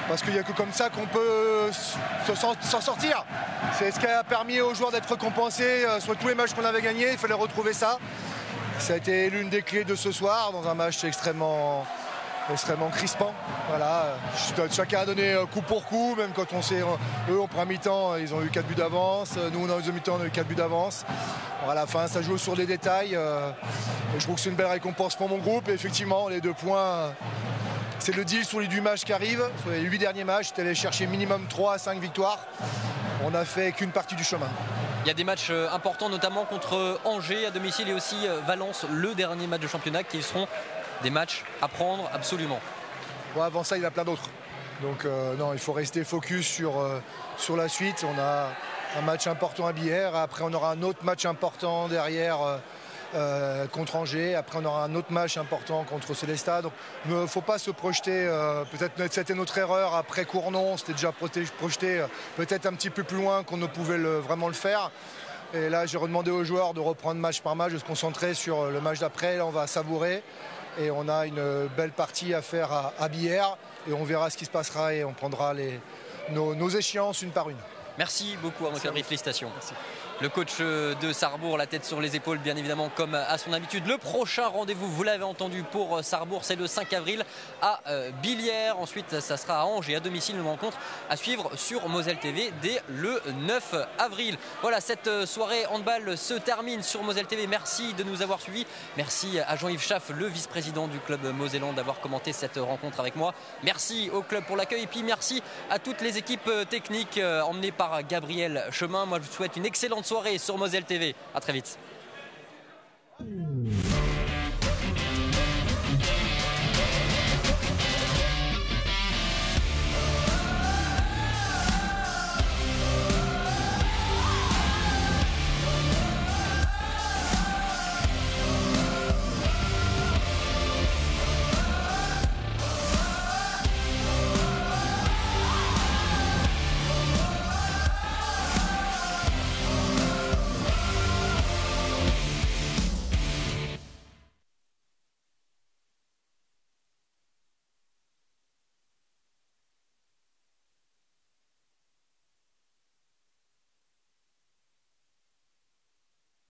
Speaker 18: Parce qu'il n'y a que comme ça qu'on peut s'en sortir. C'est ce qui a permis aux joueurs d'être récompensés sur tous les matchs qu'on avait gagnés. Il fallait retrouver ça. Ça a été l'une des clés de ce soir dans un match extrêmement crispant. Voilà. Chacun a donné coup pour coup, même quand on sait, eux, au premier mi-temps, ils ont eu 4 buts d'avance. Nous, en deuxième mi-temps, on a eu 4 buts d'avance. À la fin, ça joue sur les détails. Et je trouve que c'est une belle récompense pour mon groupe. Et effectivement, les 2 points, c'est le deal sur les 8 matchs qui arrivent. Sur les 8 derniers matchs, j'étais allé chercher minimum 3 à 5 victoires. On n'a fait qu'une partie du chemin.
Speaker 1: Il y a des matchs importants, notamment contre Angers à domicile et aussi Valence, le dernier match de championnat, qui seront des matchs à prendre absolument.
Speaker 18: Ouais, avant ça, il y en a plein d'autres. Donc non, il faut rester focus sur la suite. On a un match important à Billère. Après, on aura un autre match important derrière contre Angers. Après, on aura un autre match important contre Célestat. Donc, il ne faut pas se projeter. Peut-être c'était notre erreur. Après Cournon, c'était déjà projeté peut-être un petit peu plus loin qu'on ne pouvait vraiment le faire. Et là, j'ai redemandé aux joueurs de reprendre match par match, de se concentrer sur le match d'après. Là, on va savourer. Et on a une belle partie à faire à Billère. Et on verra ce qui se passera et on prendra nos échéances une par une.
Speaker 1: Merci beaucoup Arnaud Calbry, félicitations. Merci. Le coach de Sarrebourg, la tête sur les épaules bien évidemment comme à son habitude. Le prochain rendez-vous, vous l'avez entendu, pour Sarrebourg, c'est le 5 avril à Billière. Ensuite ça sera à Angers à domicile, une rencontre à suivre sur Moselle TV dès le 9 avril. Voilà, cette soirée handball se termine sur Moselle TV. Merci de nous avoir suivis. Merci à Jean-Yves Schaff, le vice-président du club mosellan, d'avoir commenté cette rencontre avec moi. Merci au club pour l'accueil et puis merci à toutes les équipes techniques emmenées par Gabriel Chemin. Moi je vous souhaite une excellente soirée sur Moselle TV. À très vite.